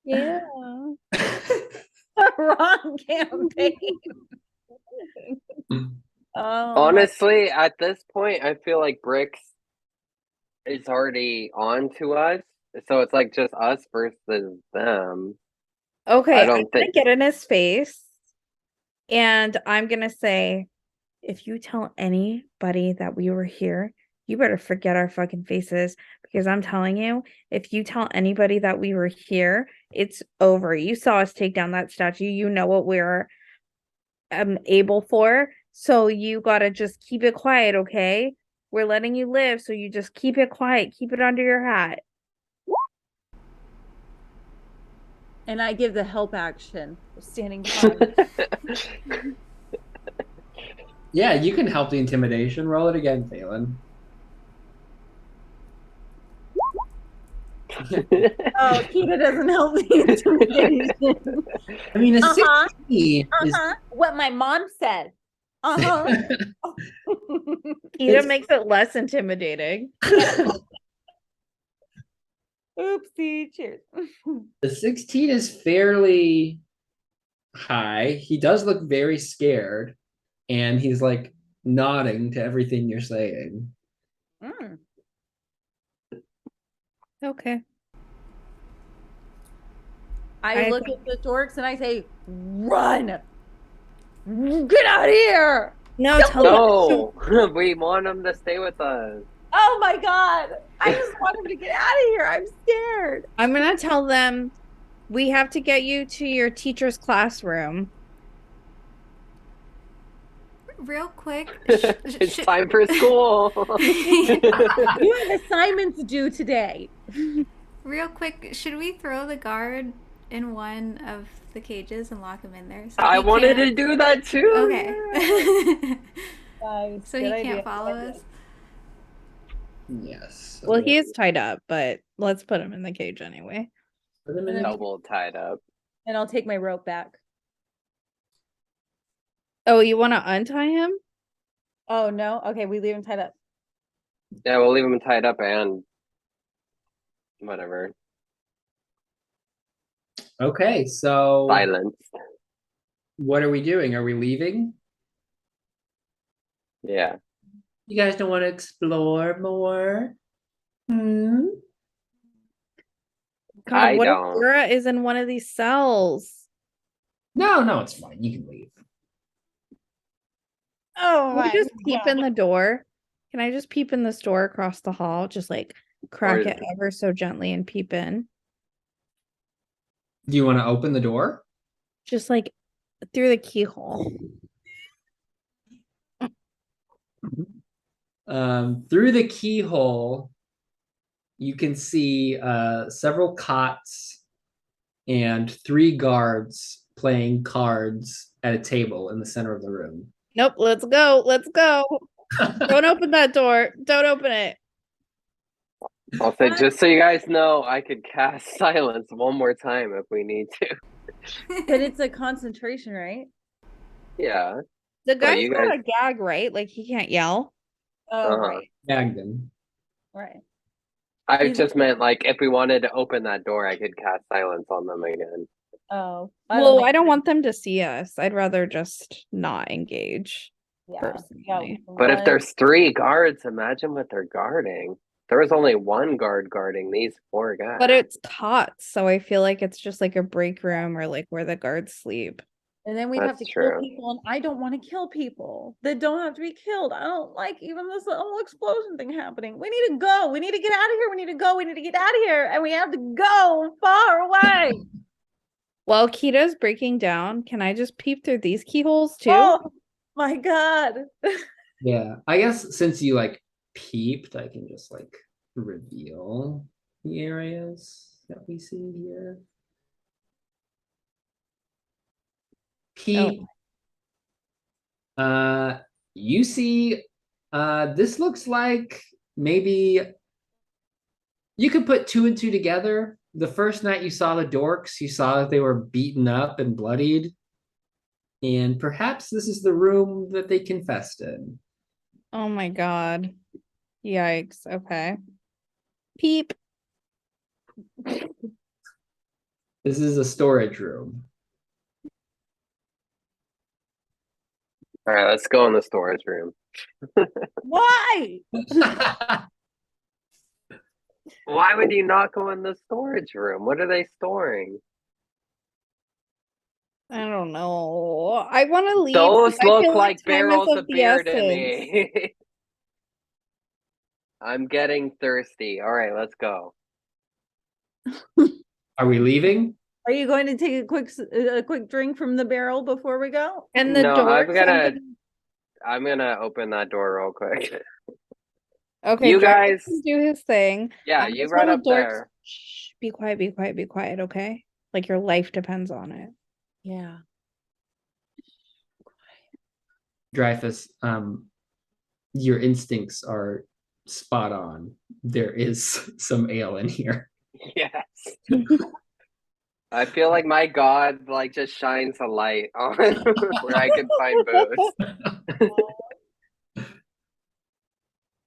Yeah. Wrong campaign. Oh, Honestly, at this point, I feel like Bricks is already on to us. So it's like just us versus them. Okay, I I'm don't gonna think- get in his face and I'm gonna say, if you tell anybody that we were here, you better forget our fucking faces because I'm telling you, if you tell anybody that we were here, it's over. You saw us take down that statue. You know what we're able for. So you gotta just keep it quiet, okay? We're letting you live, so you just keep it quiet. Keep it under your hat. and I give the help action. Standing behind. Yeah, you can help the intimidation. Roll it again, Phelan. Oh, Kita doesn't help me intimidation. I mean, a Uh-huh. 60 is What my mom said. Ida It's- makes it less intimidating. Oopsie, cheers. the 16 is fairly high. He does look very scared, and he's like nodding to everything you're saying. Mm. Okay. I I look at the dorks and I say, run! Get out of here! No, tell them. No, we want them to stay with us. Oh my god! I just want him to get out of here. I'm scared. I'm gonna tell them we have to get you to your teacher's classroom. Real quick, It's time for school. You have assignments due today. real quick, should we throw the guard in one of the cages and lock him in there? So I he wanted to can't- do that too. Okay. Guys, So he can't follow us. Yes. Well, he is tied up, but let's put him in the cage anyway. Put him in a- Double tied up. And I'll take my rope back. Oh, you want to untie him? Oh no? Okay, we leave him tied up. Yeah, we'll leave him tied up and whatever. Okay, so Silence. what are we doing? Are we leaving? Yeah. You guys don't want to explore more? Hmm? God, I what don't. if Laura is in one of these cells? No, it's fine. You can leave. Oh Can we just peep in the door? Can I just peep in this door across the hall? Just like crack Or- it ever so gently and peep in. Do you want to open the door? Just like through the keyhole. Through the keyhole, you can see several cots and 3 guards playing cards at a table in the center of the room. Nope, let's go. Let's go. Don't open that door. Don't open it. I'll say, just so you guys know, I could cast silence one more time if we need to. But it's a concentration, right? Yeah. The guy's you got guys- a gag, right? Like he can't yell. Oh, Uh-huh. right, Magden. right. I He's- just meant like if we wanted to open that door, I could cast silence on them again. Oh, Well, think- I don't want them to see us. I'd rather just not engage. Yeah, personally. But if one- there's 3 guards, imagine what they're guarding. There was only 1 guard guarding these 4 guys. But it's cots, so I feel like it's just like a break room or like where the guards sleep. and then we'd have That's to kill true. people, and I don't want to kill people that don't have to be killed. I don't like even this little explosion thing happening. We need to go. We need to get out of here. We need to go. We need to get out of here, and we have to go far away. While Kita's breaking down, can I just peep through these keyholes too? Oh my god. Yeah, I guess since you like peeped, I can just like reveal the areas that we see here. Peep. You see, this looks like maybe you could put 2 and 2 together. The first night you saw the dorks, you saw that they were beaten up and bloodied. And perhaps this is the room that they confessed in. Oh my god. Yikes. Okay. Peep. This is a storage room. All right, let's go in the storage room. Why? Why would you not go in the storage room? What are they storing? I don't know. I want to leave. Those I feel look like time is barrels of the beer to essence. me. I'm getting thirsty. All right, let's go. Are we leaving? Are you going to take a quick drink from the barrel before we go? And the No, dorks I'm gonna open that door real quick. Okay, You Jarvis guys- can do his thing. Yeah, I you just right want up the dorks- there. Shh, be quiet, be quiet, be quiet, okay? Like your life depends on it. Yeah. Dreyfus, your instincts are spot on. There is some ale in here. Yes. I feel like my god like just shines a light on where I can find booze.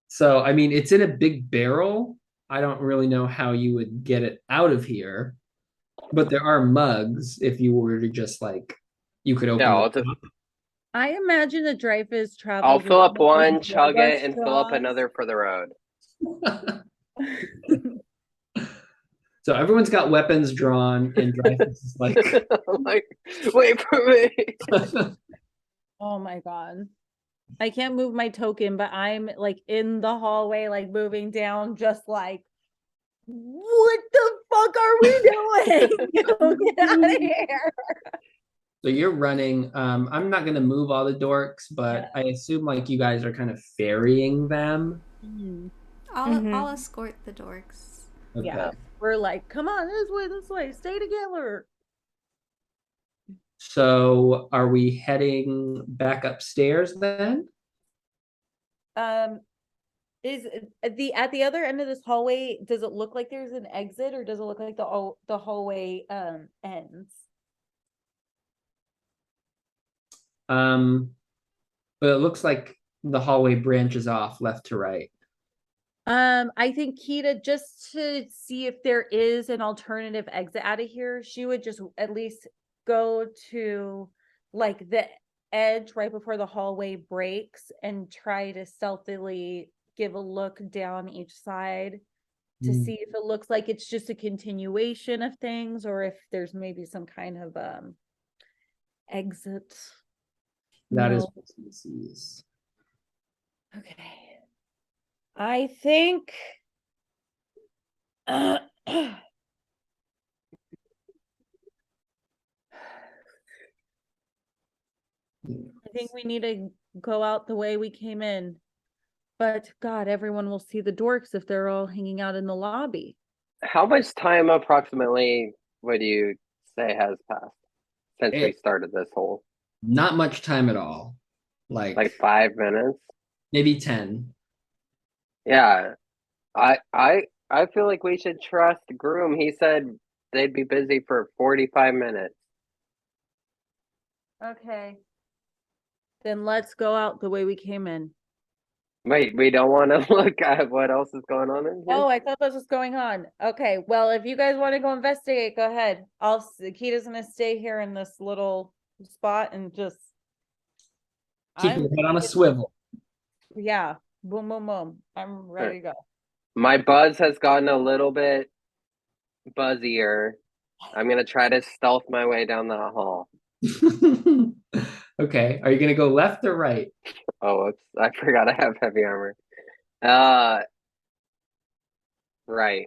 So, I mean, it's in a big barrel. I don't really know how you would get it out of here, but there are mugs if you were to just like, you could open Yeah, the I'll just I imagine the Dreyfus travel. I'll fill up one, chug it, and fill up another for the road. So everyone's got weapons drawn, and Dreyfus is like, I'm like, wait for me. Oh my god. I can't move my token, but I'm like in the hallway, like moving down, just like, what the fuck are we doing? Get out of here. so you're running. I'm not gonna move all the dorks, but I assume like you guys are kind of ferrying them. I'll escort the dorks. Okay. Yeah. We're like, come on, this way, stay together. So are we heading back upstairs then? Is at the other end of this hallway, does it look like there's an exit, or does it look like the hallway ends? But it looks like the hallway branches off left to right. I think Kita, just to see if there is an alternative exit out of here, she would just at least go to like the edge right before the hallway breaks and try to stealthily give a look down each side to Mm. see if it looks like it's just a continuation of things, or if there's maybe some kind of exit. That is No. what he sees. Okay. I think I think we need to go out the way we came in. But God, everyone will see the dorks if they're all hanging out in the lobby. How much time approximately would you say has passed since we It, started this whole? not much time at all. Like 5 minutes? Maybe 10. Yeah. I feel like we should trust Groom. He said they'd be busy for 45 minutes. Okay. Then let's go out the way we came in. Wait, we don't want to look at what else is going on in here? Oh, I thought that's what's going on. Okay, well, if you guys want to go investigate, go ahead. Kita's gonna stay here in this little spot and just Keep your head on a swivel. yeah, boom, boom, boom. I'm ready to go. My buzz has gotten a little bit buzzier. I'm gonna try to stealth my way down the hall. Okay, are you gonna go left or right? Oh, I forgot I have heavy armor. Right.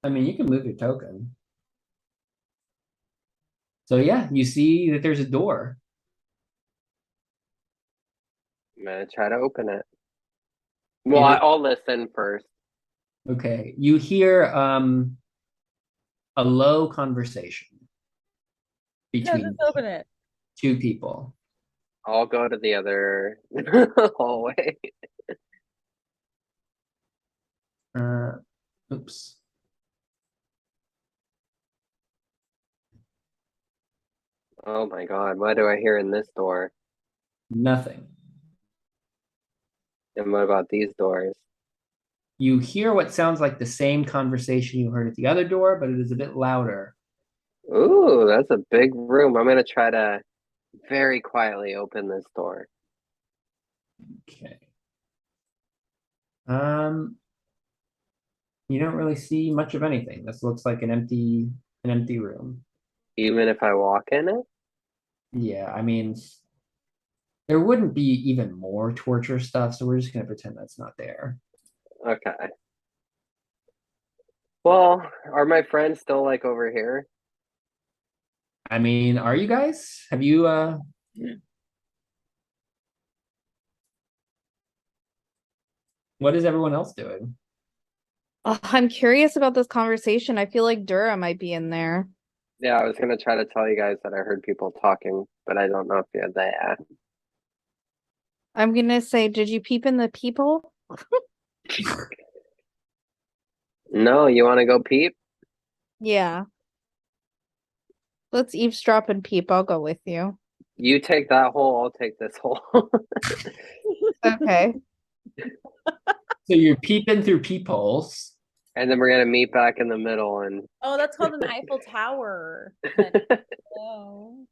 I mean, you can move your token. So yeah, you see that there's a door. I'm gonna try to open it. Well, It is- I'll listen first. Okay, you hear a low conversation Yeah, between just open it. two people. I'll go to the other hallway. Oops. Oh my God, what do I hear in this door? Nothing. And what about these doors? You hear what sounds like the same conversation you heard at the other door, but it is a bit louder. Ooh, that's a big room. I'm gonna try to very quietly open this door. Okay. You don't really see much of anything. This looks like an empty room. Even if I walk in it? Yeah, I mean, there wouldn't be even more torture stuff, so we're just gonna pretend that's not there. Okay. Well, are my friends still like over here? I mean, are you guys? Have you what is everyone else doing? Oh, I'm curious about this conversation. I feel like Dura might be in there. Yeah, I was gonna try to tell you guys that I heard people talking, but I don't know if you're there. I'm gonna say, did you peep in the people? No, you wanna go peep? Yeah. Let's eavesdrop and peep. I'll go with you. You take that hole, I'll take this hole. Okay. So you're peeping through peepholes. And then we're gonna meet back in the middle and Oh, that's called an Eiffel Tower. Oh.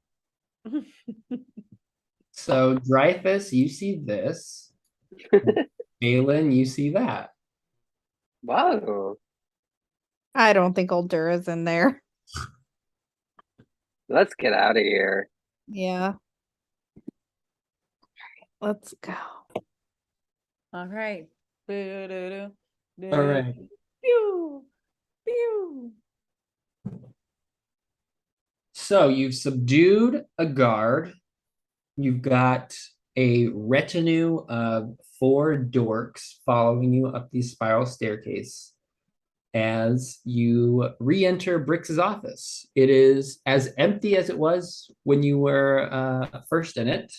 So Dreyfus, you see this. Galen, you see that. wow. I don't think old Dura's in there. Let's get out of here. Yeah. Let's go. All right. All right. Pew, pew. So you've subdued a guard. You've got a retinue of 4 dorks following you up the spiral staircase as you re-enter Brix's office. It is as empty as it was when you were first in it.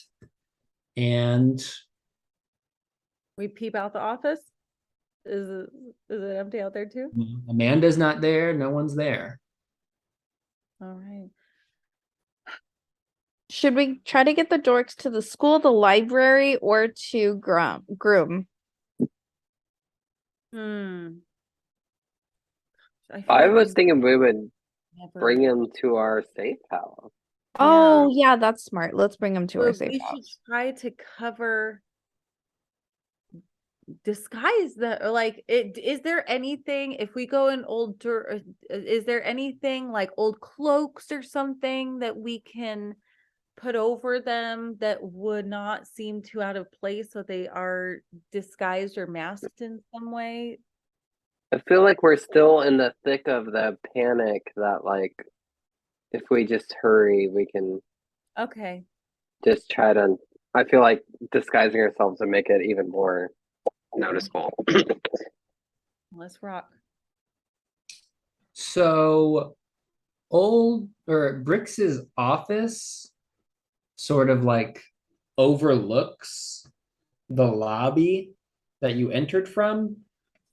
And We peep out the office. Is it empty out there too? Amanda's not there. No one's there. All right. Should we try to get the dorks to the school, the library, or to Groom? Hmm. I feel I like was thinking we would never. bring him to our safe house. Oh, yeah, that's smart. Let's bring them to our But safe we house. should try to cover disguise that like it is there anything if we go in is there anything like old cloaks or something that we can put over them that would not seem too out of place so they are disguised or masked in some way? I feel like we're still in the thick of the panic that like if we just hurry we can Okay. just try to I feel like disguising ourselves would make it even more noticeable. Let's rock. So Bricks's office sort of like overlooks the lobby that you entered from,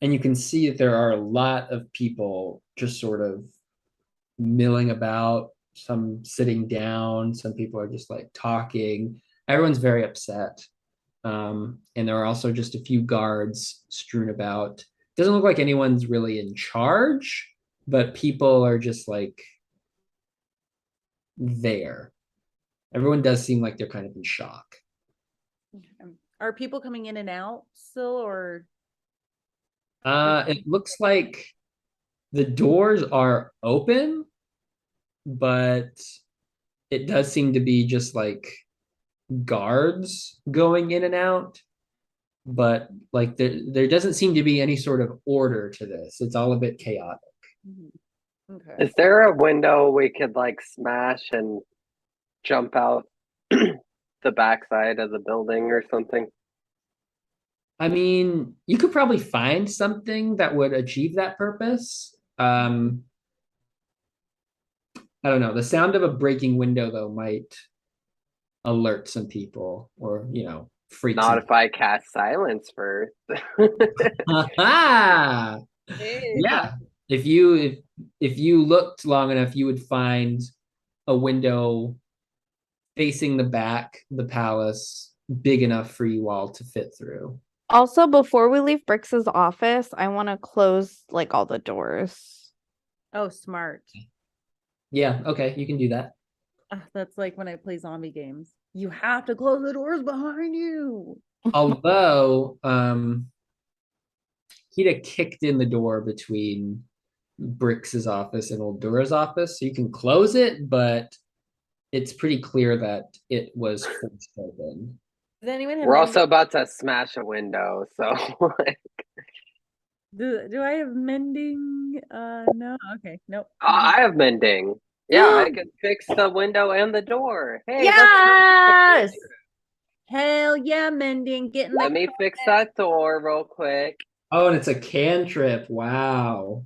and you can see that there are a lot of people just sort of milling about, some sitting down, some people are just like talking. Everyone's very upset. And there are also just a few guards strewn about. Doesn't look like anyone's really in charge, but people are just like there. Everyone does seem like they're kind of in shock. Are people coming in and out still, or It looks like the doors are open, but it does seem to be just like guards going in and out. But like there doesn't seem to be any sort of order to this. It's all a bit chaotic. okay? Is there a window we could like smash and jump out the backside of the building or something? I mean, you could probably find something that would achieve that purpose. I don't know. The sound of a breaking window though might alert some people, or freak Not some. if I cast silence first. Aha! Yeah. If you looked long enough, you would find a window facing the back, the palace, big enough for you all to fit through. Also, before we leave Brix's office, I want to close like all the doors. Oh, smart. Yeah, okay, you can do that. That's like when I play zombie games. You have to close the doors behind you. Although, he'd have kicked in the door between Brix's office and Old Dura's office, so you can close it, but it's pretty clear that it was forced open. Does anyone have We're mending? also about to smash a window, so Do I have mending? No. Okay, nope. I have mending. Yeah, I can fix the window and the door. Hey, Yes! Hell yeah, mending. Getting let me fix that door real quick. Oh, and it's a cantrip. Wow.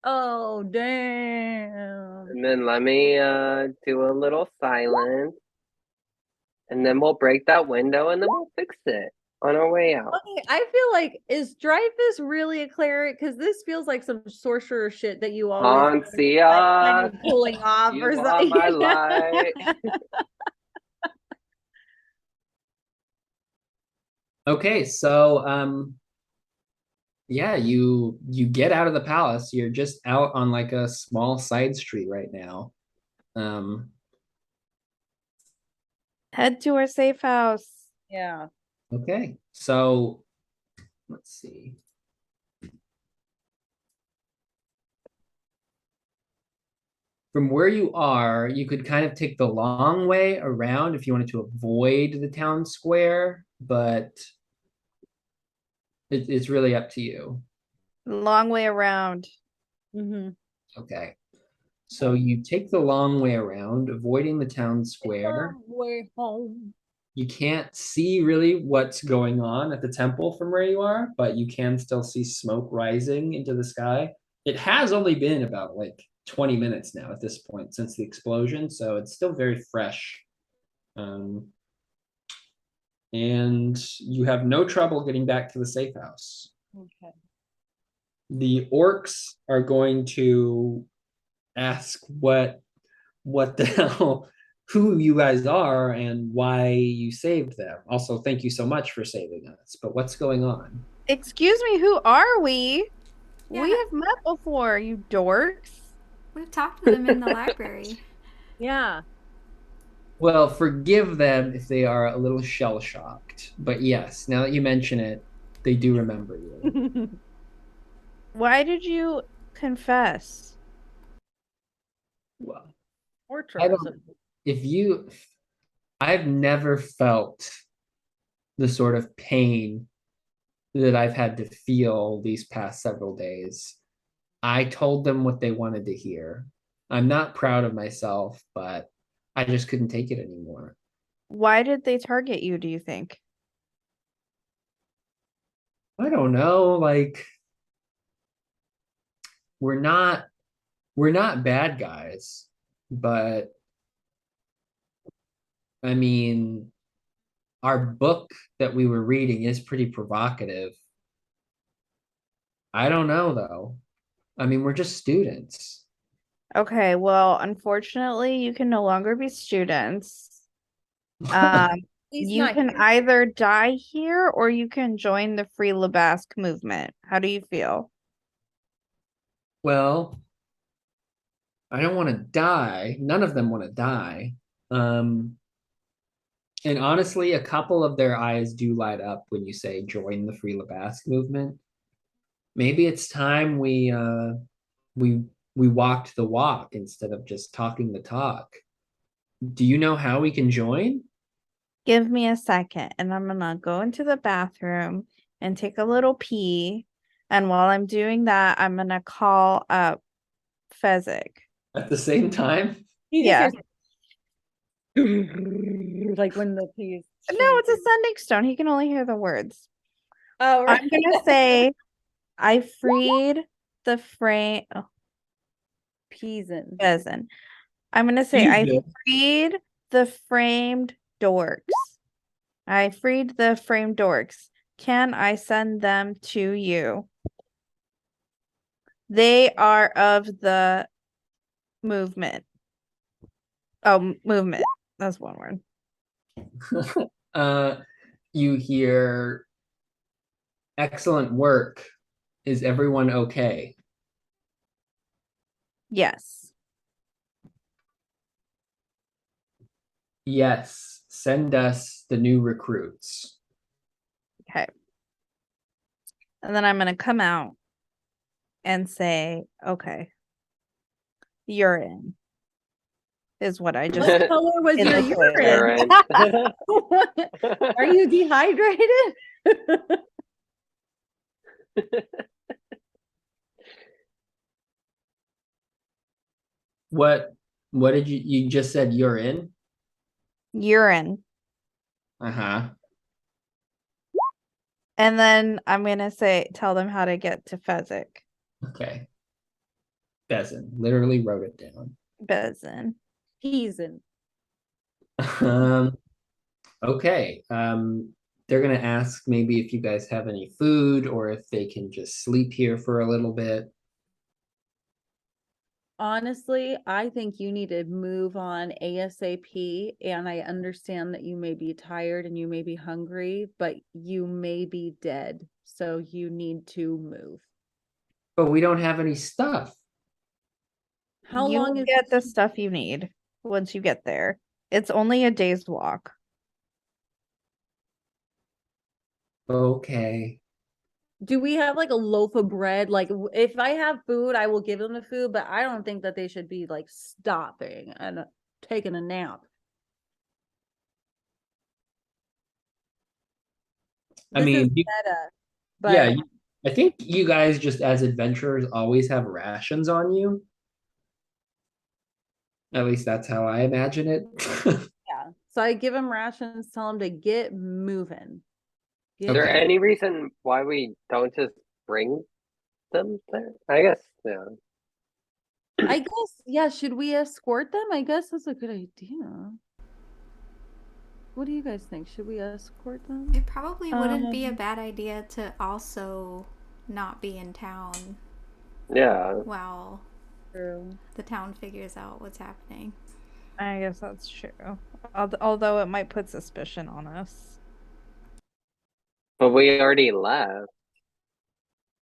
Oh, damn. And then let me do a little silence. And then we'll break that window and then we'll fix it on our way out. Okay, I feel like, is Dreyfus really a cleric? Because this feels like some sorcerer shit that you always Ansia, kind of pulling off you or are something. my light. Okay, so yeah, you get out of the palace. You're just out on like a small side street right now. Head to our safe house. Yeah. Okay, so let's see. From where you are, you could kind of take the long way around if you wanted to avoid the town square, but it's really up to you. Long way around. Mm-hmm. Okay. So you take the long way around, avoiding the town square. Way home. You can't see really what's going on at the temple from where you are, but you can still see smoke rising into the sky. It has only been about like 20 minutes now at this point since the explosion, so it's still very fresh. And you have no trouble getting back to the safe house. Okay. The orcs are going to ask what the hell, who you guys are and why you saved them. Also, thank you so much for saving us. But what's going on? Excuse me, who are we? We Yeah. have met before, you dorks. We've talked to them in the library. Yeah. Well, forgive them if they are a little shell shocked. But yes, now that you mention it, they do remember you. Why did you confess? Well, Or I don't, I've never felt the sort of pain that I've had to feel these past several days. I told them what they wanted to hear. I'm not proud of myself, but I just couldn't take it anymore. Why did they target you, do you think? I don't know, like we're not we're not bad guys, but I mean, our book that we were reading is pretty provocative. I don't know though. I mean, we're just students. Okay, well, unfortunately, you can no longer be students. Um, He's you not can here. either die here or you can join the Free Labasque movement. How do you feel? Well, I don't want to die. None of them want to die. Um, and honestly, a couple of their eyes do light up when you say join the Free Labasque movement. Maybe it's time we we walked the walk instead of just talking the talk. Do you know how we can join? Give me a second, and I'm gonna go into the bathroom and take a little pee. And while I'm doing that, I'm gonna call up Fezzik. At the same time? He just Yeah. hears like when the peas. No, it's a sending stone. He can only hear the words. Oh, right. I'm gonna say I freed the frame. Oh, Peasin. pheasant. I'm gonna say I Jesus. freed the framed dorks. I freed the framed dorks. Can I send them to you? They are of the movement. Oh, movement. That's one word. You hear excellent work. Is everyone okay? Yes. Yes, send us the new recruits. Okay. And then I'm gonna come out and say, okay, you're in. Is what I just What color was in your the toilet. urine? Are you dehydrated? What did you just said you're in? urine. Uh-huh. And then I'm gonna say, tell them how to get to Fezzik. Okay. Pheasant. Literally wrote it down. Bezin. Peasin. Okay. They're gonna ask maybe if you guys have any food or if they can just sleep here for a little bit. Honestly, I think you need to move on ASAP. And I understand that you may be tired and you may be hungry, but you may be dead. So you need to move. But we don't have any stuff. How You long will is get the stuff you need once you get there. It's only a day's walk. Okay. do we have like a loaf of bread? Like if I have food, I will give them the food, but I don't think that they should be like stopping and taking a nap. I This is mean, meta, but yeah, I think you guys just as adventurers always have rations on you. At least that's how I imagine it. yeah. So I give them rations, tell them to get moving. Is there Okay. any reason why we don't just bring them there? I guess, yeah. I guess, yeah, should we escort them? I guess that's a good idea. What do you guys think? Should we escort them? It probably wouldn't be a Um, bad idea to also not be in town Yeah. while True. the town figures out what's happening. I guess that's true. Although it might put suspicion on us. But we already left,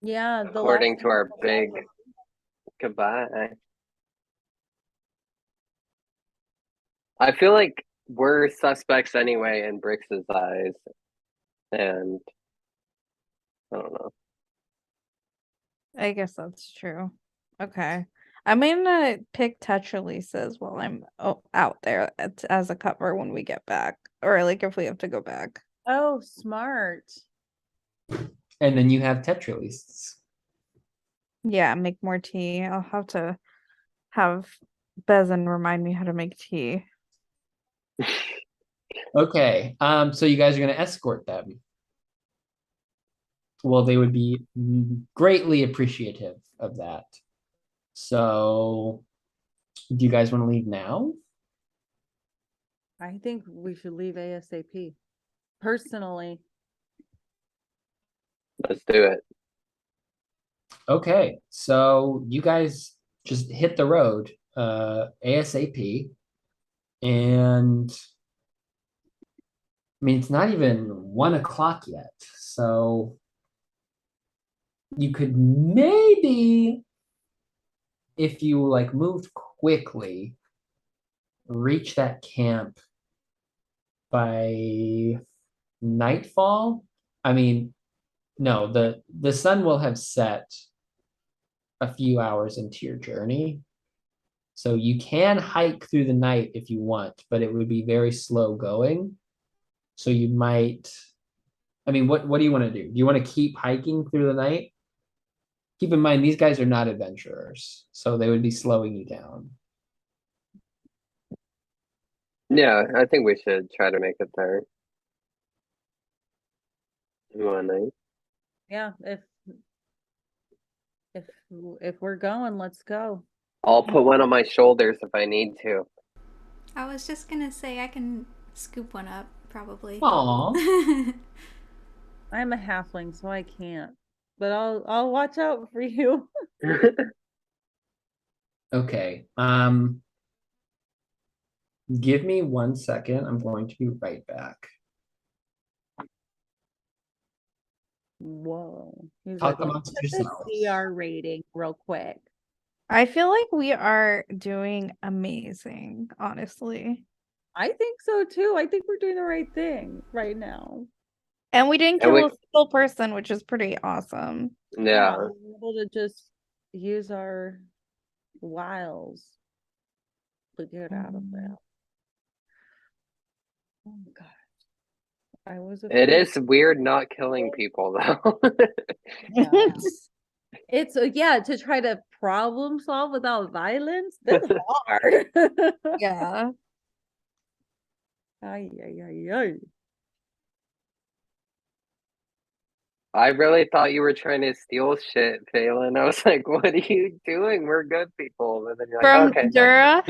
Yeah, the according last to our one- big goodbye. I feel like we're suspects anyway in Brix's eyes. And I don't know. I guess that's true. Okay. I'm gonna pick touch releases while I'm out there as a cover when we get back, or like if we have to go back. Oh, smart. And then you have Tetralists. Yeah, make more tea. I'll have to have Bezin remind me how to make tea. Okay, so you guys are gonna escort them. Well, they would be greatly appreciative of that. So, do you guys want to leave now? I think we should leave ASAP. Personally. Let's do it. Okay, so you guys just hit the road ASAP. And I mean, it's not even 1 o'clock yet. So you could maybe, if you like moved quickly, reach that camp by nightfall. I mean, no, the sun will have set a few hours into your journey. So you can hike through the night if you want, but it would be very slow going. So you might, I mean, what do you want to do? Do you want to keep hiking through the night? Keep in mind, these guys are not adventurers, so they would be slowing you down. Yeah, I think we should try to make it there. One night. Yeah, if we're going, let's go. I'll put one on my shoulders if I need to. I was just gonna say I can scoop one up, probably. Aw. I'm a halfling, so I can't. But I'll watch out for you. Okay. Give me 1 second. I'm going to be right back. Whoa. He's Talk like, amongst "Let's get yourselves. the CR rating real quick." I feel like we are doing amazing, honestly. I think so too. I think we're doing the right thing right now. And we didn't And kill we- a single person, which is pretty awesome. Yeah. We're able to just use our wiles to get out of that. Oh god. I was It afraid. is weird not killing people though. Yeah. It's yeah, to try to problem solve without violence. That's hard. Yeah. Ay, ay, ay, ay. I really thought you were trying to steal shit, Phelan. I was like, what are you doing? We're good people. And then you're From like, okay. Dura?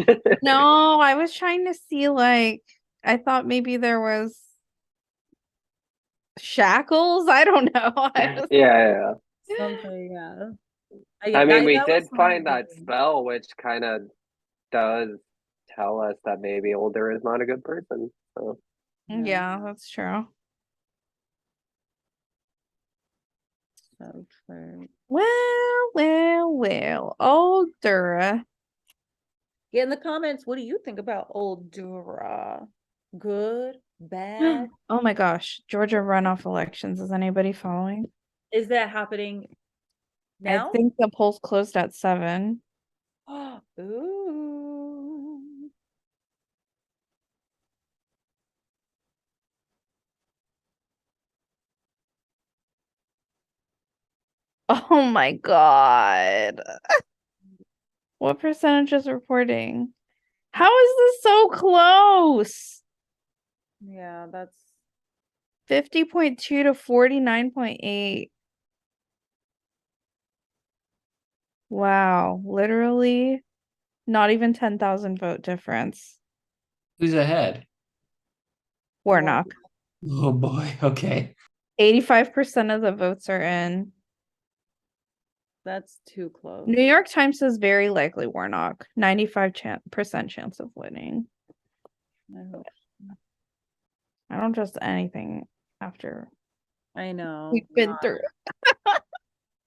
No, I was trying to see, like, I thought maybe there was shackles. I don't know. Yeah. Something, yeah. I mean, we that did was my find that doing. spell, which kind of does tell us that maybe Older is not a good person. So Yeah, that's true. So true. Well. Oh, Dura. Get in the comments. What do you think about old Dura? Good, bad? Oh my gosh. Georgia runoff elections. Is anybody following? Is that happening now? I think the polls closed at 7. Ooh. Oh my god. What percentage is reporting? How is this so close? Yeah, that's 50.2 to 49.8. Wow, literally not even 10,000 vote difference. Who's ahead? Warnock. Oh boy. Okay. 85% of the votes are in. that's too close. New York Times says very likely Warnock. 95% chance of winning. I hope. I don't trust anything after I know. we've been God. through.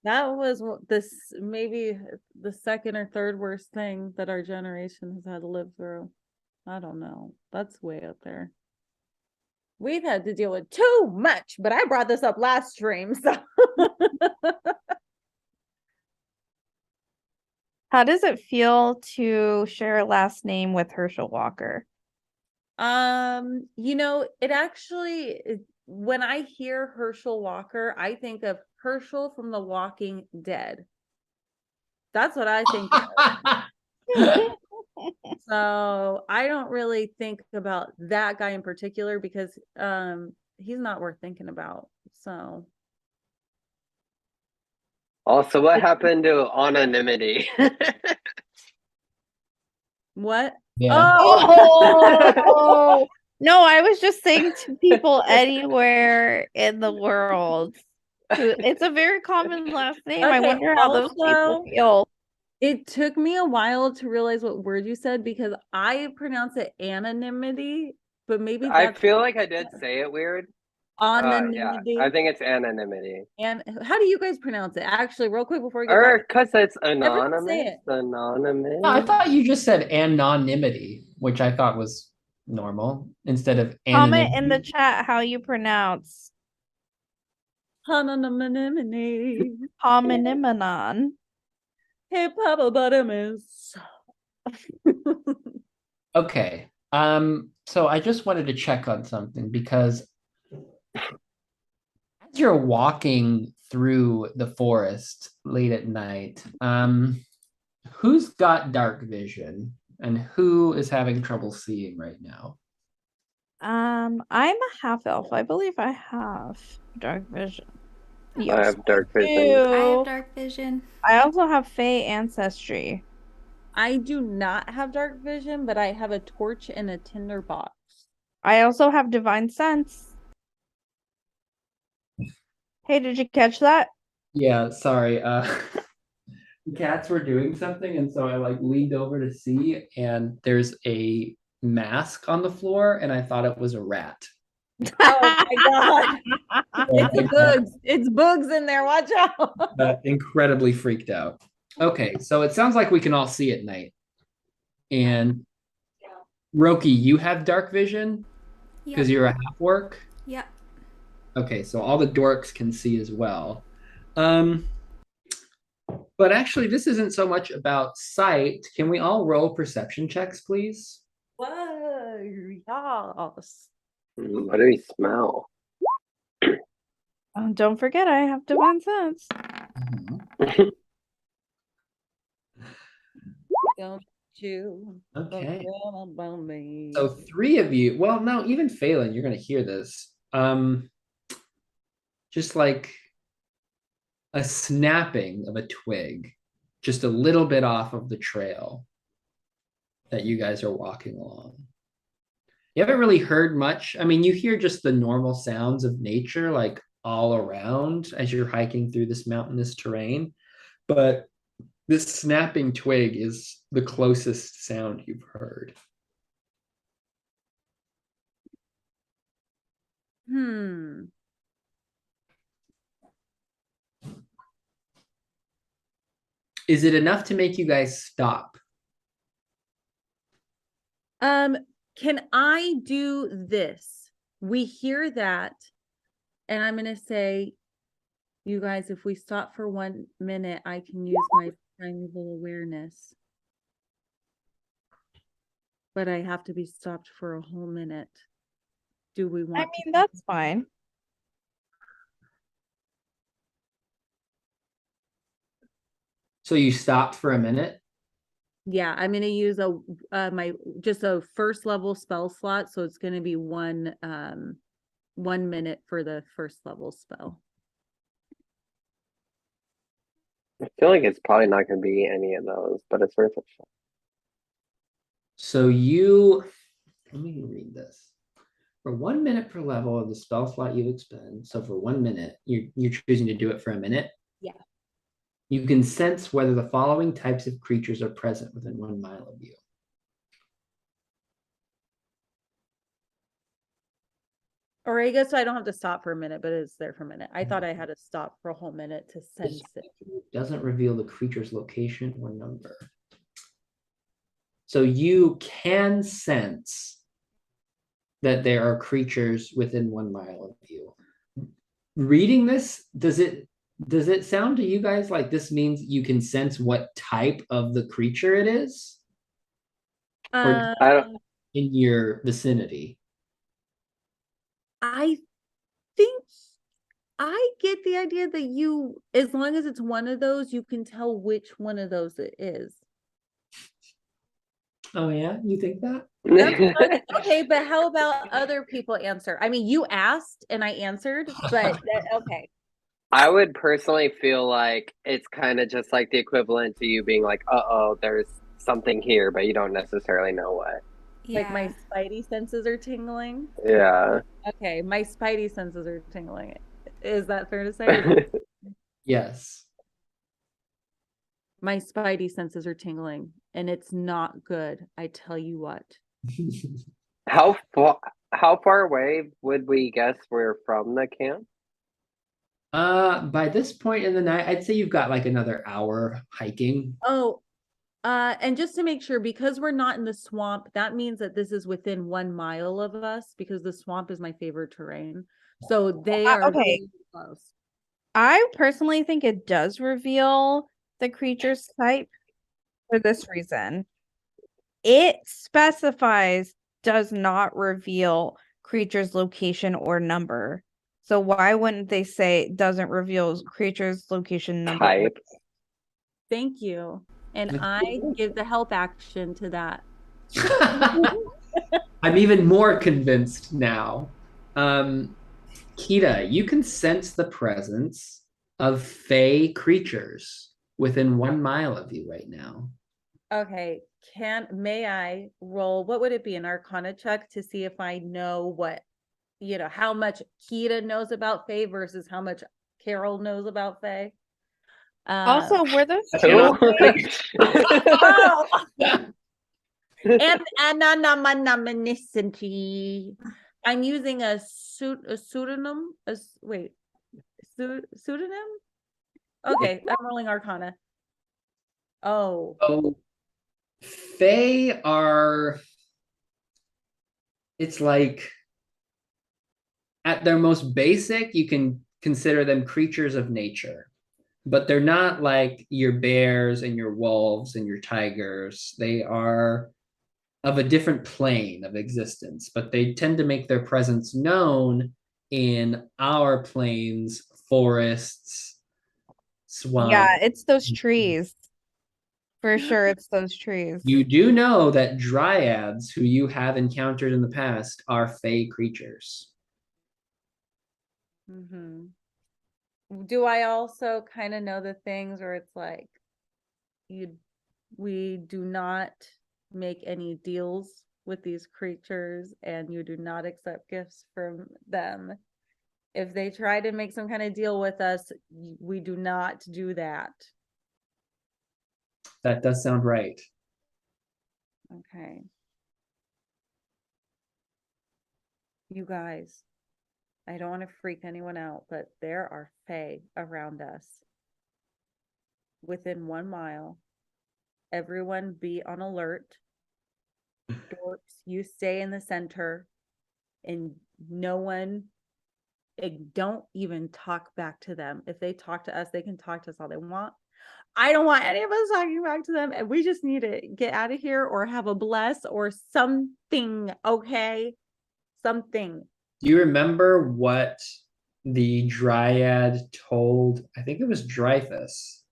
That was this maybe the second or third worst thing that our generation has had to live through. I don't know. That's way up there. We've had to deal with too much, but I brought this up last stream. So How does it feel to share a last name with Herschel Walker? it actually when I hear Herschel Walker, I think of Herschel from The Walking Dead. That's what I think of. So I don't really think about that guy in particular because he's not worth thinking about. So Also, what happened to anonymity? what? Yeah. Oh no, I was just saying to people anywhere in the world. It's a very common last name. I Okay, wonder how those people also, feel. it took me a while to realize what word you said because I pronounce it anonymity, but maybe I that's feel like I did say it weird. Yeah, I anonymity. think it's anonymity. And how do you guys pronounce it? Actually, real quick before we get Or back, because it's everyone say anonymous, it. anonymous. No, I thought you just said anonymity, which I thought was normal instead of Comment in the anonymity. chat how you pronounce Anonymity. homonymonon. Hippopotamus. Okay. So I just wanted to check on something because as you're walking through the forest late at night, who's got dark vision and who is having trouble seeing right now? I'm a half elf. I believe I have dark vision. I Yes, have dark vision. I have do. dark vision. I also have Fey ancestry. I do not have dark vision, but I have a torch and a tinder box. I also have divine sense. Hey, did you catch that? Yeah, sorry. The cats were doing something, and so I like leaned over to see, and there's a mask on the floor, and I thought it was a rat. Oh my god. It's I bugs. It's bugs in there. Watch out. got incredibly freaked out. Okay, so it sounds like we can all see at night. And Roki, you have dark vision because Yep. you're a half orc. Yep. Okay, so all the dorks can see as well. But actually, this isn't so much about sight. Can we all roll perception checks, please? Whoa, yes. What do we smell? Don't forget, I have divine sense. Don't you Okay. forget about me. So three of you, well, no, even Phelan, you're gonna hear this. Just like a snapping of a twig, just a little bit off of the trail that you guys are walking along. You haven't really heard much. I mean, you hear just the normal sounds of nature, like all around as you're hiking through this mountainous terrain. But this snapping twig is the closest sound you've heard. Is it enough to make you guys stop? Can I do this? We hear that, and I'm gonna say, you guys, if we stop for 1 minute, I can use my primeval awareness. But I have to be stopped for a whole minute. Do we want I mean, that's fine. So you stopped for a minute? Yeah, I'm gonna use a my just a first level spell slot, so it's gonna be 1 minute for the first level spell. I feel like it's probably not going to be any of those, but it's worth a shot. So you, let me read this. For 1 minute per level of the spell slot you expend, so for 1 minute, you're choosing to do it for a minute? Yeah. You can sense whether the following types of creatures are present within 1 mile of you. Or I guess I don't have to stop for a minute, but it's there for a minute. I thought I had to stop for a whole minute to sense it. Doesn't reveal the creature's location or number. So you can sense that there are creatures within 1 mile of you. Reading this, does it sound to you guys like this means you can sense what type of the creature it is? Or I don't. in your vicinity? I think I get the idea that you, as long as it's one of those, you can tell which one of those it is. Oh yeah, you think that? Okay, okay, but how about other people answer? I mean, you asked and I answered, but okay. I would personally feel like it's kind of just like the equivalent to you being like, uh-oh, there's something here, but you don't necessarily know what. Like my Yeah. spidey senses are tingling. Yeah. Okay, my spidey senses are tingling. Is that fair to say? Is that Yes. my spidey senses are tingling and it's not good. I tell you what. How far how far away would we guess we're from the camp? By this point in the night, I'd say you've got like another hour hiking. Oh, and just to make sure, because we're not in the swamp, that means that this is within 1 mile of us because the swamp is my favorite terrain. So they are okay. really close. I personally think it does reveal the creature's type for this reason. It specifies does not reveal creature's location or number. So why wouldn't they say doesn't reveal creature's location, number, or Type. Thank you. And That's I cool. give the help action to that. I'm even more convinced now. Kita, you can sense the presence of fey creatures within 1 mile of you right now. Okay, may I roll, what would it be, an Arcana check to see if I know what, how much Kita knows about Faye versus how much Carol knows about Faye? Also, were those Who? Oh! And anonymity. I'm using a pseudonym. Pseudonym. Okay, I'm rolling Arcana. Oh, Oh, fey are, it's like at their most basic, you can consider them creatures of nature, but they're not like your bears and your wolves and your tigers. They are of a different plane of existence, but they tend to make their presence known in our plains, forests, Yeah, swamps. it's those trees. For sure, it's those trees. You do know that dryads who you have encountered in the past are fey creatures. mm-hmm. Do I also kind of know the things where it's like we do not make any deals with these creatures and you do not accept gifts from them. If they try to make some kind of deal with us, we do not do that. That does sound right. Okay. You guys, I don't want to freak anyone out, but there are fae around us. Within 1 mile, everyone be on alert. Dorks, you stay in the center and no one, don't even talk back to them. If they talk to us, they can talk to us all they want. I don't want any of us talking back to them, and we just need to get out of here or have a bless or something, okay? Something. Do you remember what the dryad told? I think it was Dreyfus.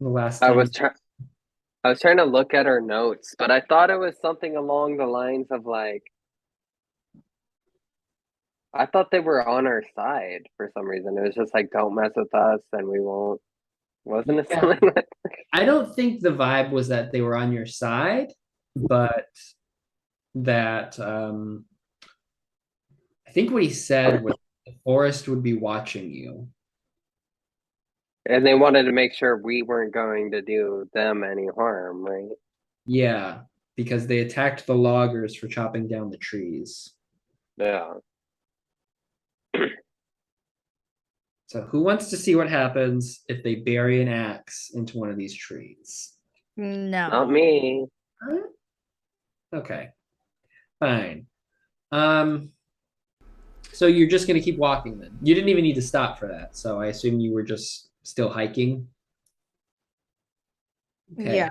The last I time. was trying I was trying to look at her notes, but I thought it was something along the lines of like I thought they were on our side for some reason. It was just like don't mess with us and we won't. Wasn't it Yeah. something like I don't think the vibe was that they were on your side, but that I think what he said was the forest would be watching you. and they wanted to make sure we weren't going to do them any harm, right? Yeah, because they attacked the loggers for chopping down the trees. Yeah. So who wants to see what happens if they bury an axe into one of these trees? Not No. me. Okay, fine. So you're just gonna keep walking then. You didn't even need to stop for that. So I assume you were just still hiking. Okay. Yeah.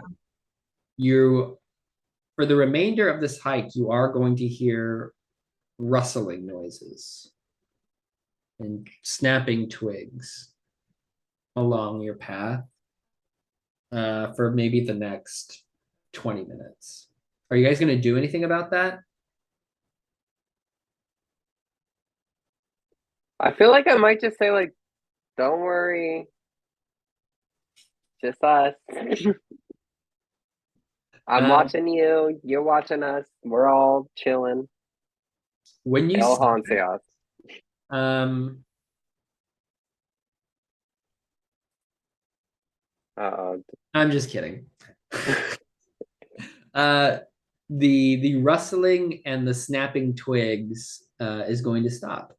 You, for the remainder of this hike, you are going to hear rustling noises and snapping twigs along your path for maybe the next 20 minutes. Are you guys going to do anything about that? I feel like I might just say like, don't worry, just us. I'm Um, watching you. You're watching us. We're all chilling. When you El say, Honseas. um, Uh-oh. I'm just kidding. uh, the rustling and the snapping twigs is going to stop.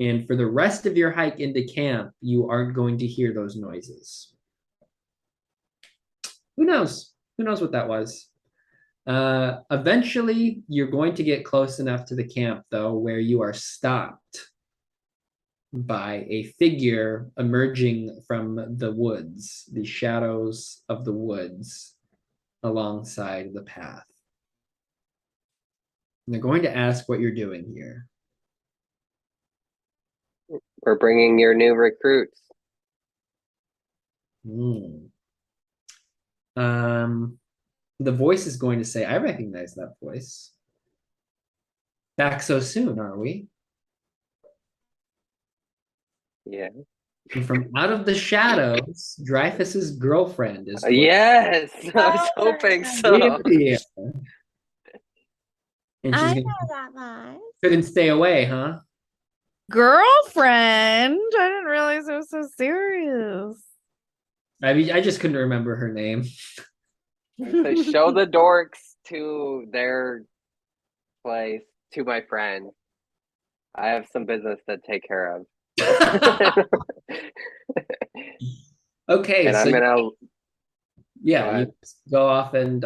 And for the rest of your hike into camp, you aren't going to hear those noises. Who knows? Who knows what that was? Eventually, you're going to get close enough to the camp, though, where you are stopped by a figure emerging from the woods, the shadows of the woods alongside the path. And they're going to ask what you're doing here. We're bringing your new recruits. Hmm. The voice is going to say, I recognize that voice. Back so soon, are we? Yeah. And from out of the shadows, Dreyfus's girlfriend is Yes, I was hoping so. here. And she's I gonna know that line. couldn't stay away, huh? Girlfriend. I didn't realize it was so serious. I mean, I just couldn't remember her name. So show the dorks to their place, to my friend. I have some business to take care of. Okay, And so I'm gonna Go yeah, you ahead. go off and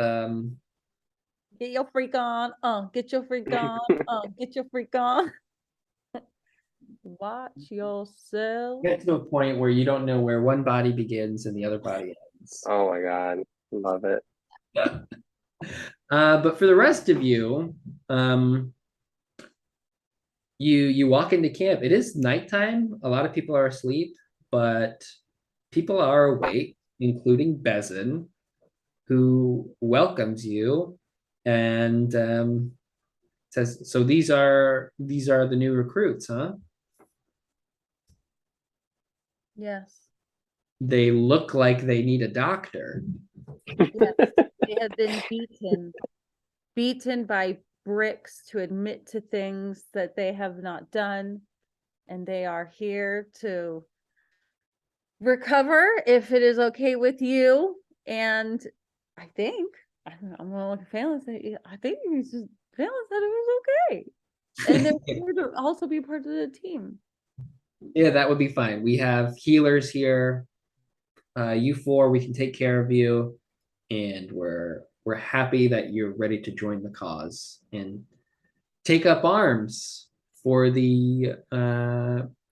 Get your freak on. Get your freak on. Get your freak on. Watch yourself. get to a point where you don't know where one body begins and the other body ends. Oh my god, love it. But for the rest of you, you walk into camp. It is nighttime. A lot of people are asleep, but people are awake, including Bezin, who welcomes you and says, "So these are the new recruits, huh? Yes. They look like they need a doctor." Yes. They have been beaten by bricks to admit to things that they have not done. And they are here to recover if it is okay with you. And I think, I'm gonna look at Phelan and say, I think he's just, Phelan said it was okay. And they're here to also be part of the team. Yeah, that would be fine. We have healers here. You four, we can take care of you, and we're happy that you're ready to join the cause and take up arms for the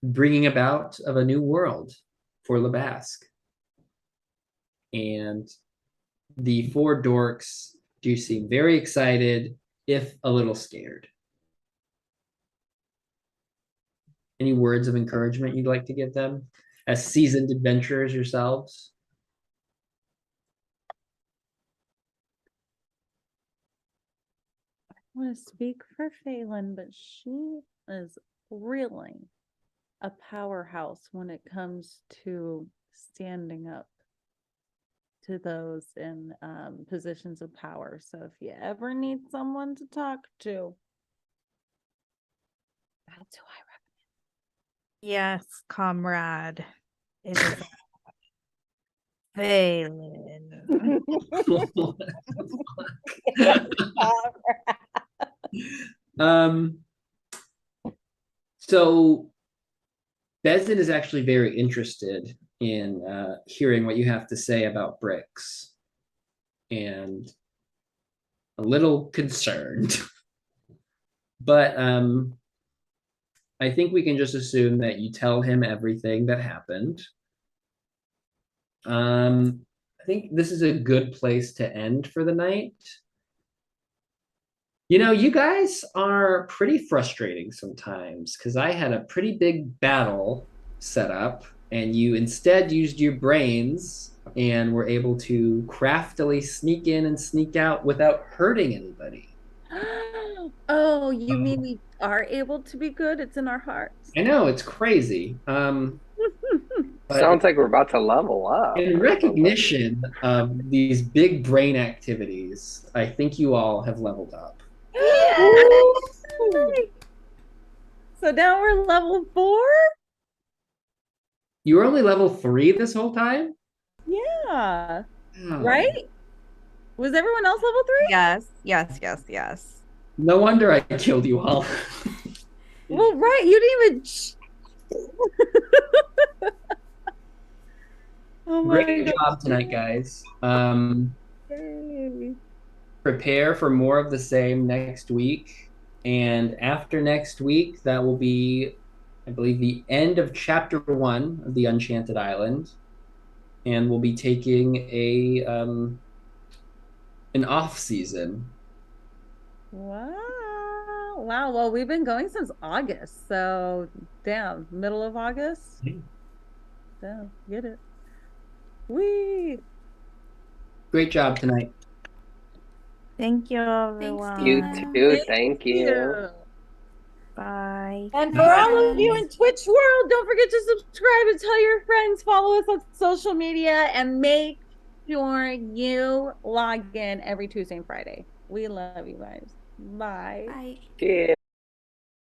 bringing about of a new world for Labasque. And the four dorks do seem very excited, if a little scared. Any words of encouragement you'd like to give them as seasoned adventurers yourselves? I want to speak for Phelan, but she is really a powerhouse when it comes to standing up to those in positions of power. So if you ever need someone to talk to, that's who I Yes, comrade. It is Phelan. um, so Bezin is actually very interested in hearing what you have to say about bricks and a little concerned. But I think we can just assume that you tell him everything that happened. I think this is a good place to end for the night. You know, you guys are pretty frustrating sometimes because I had a pretty big battle set up and you instead used your brains and we're able to craftily sneak in and sneak out without hurting anybody. Oh, you mean we are able to be good? It's in our hearts. I know it's crazy. But Sounds like we're about to level up in or something. recognition of these big brain activities, I think you all have leveled up. Yay! So now we're level 4? You were only level 3 this whole time? Yeah. Oh. Right? Was everyone else level 3? Yes, yes, yes, yes. No wonder I killed you all. Well, right. You didn't even. Oh my Great gosh. job tonight, guys. Yay. Prepare for more of the same next week. And after next week, that will be, I believe, the end of chapter 1 of the Enchanted Island. And we'll be taking an off season. Wow. Wow. Well, we've been going since August. So, damn, middle of August. Yeah. Damn, get it. Wee. Great job tonight. Thank you, everyone. You Dana. too. Thank you. Bye. And for all of you in Twitch world, don't forget to subscribe and tell your friends, follow us on social media, and make sure you log in every Tuesday and Friday. We love you guys. Bye. Bye. Yeah.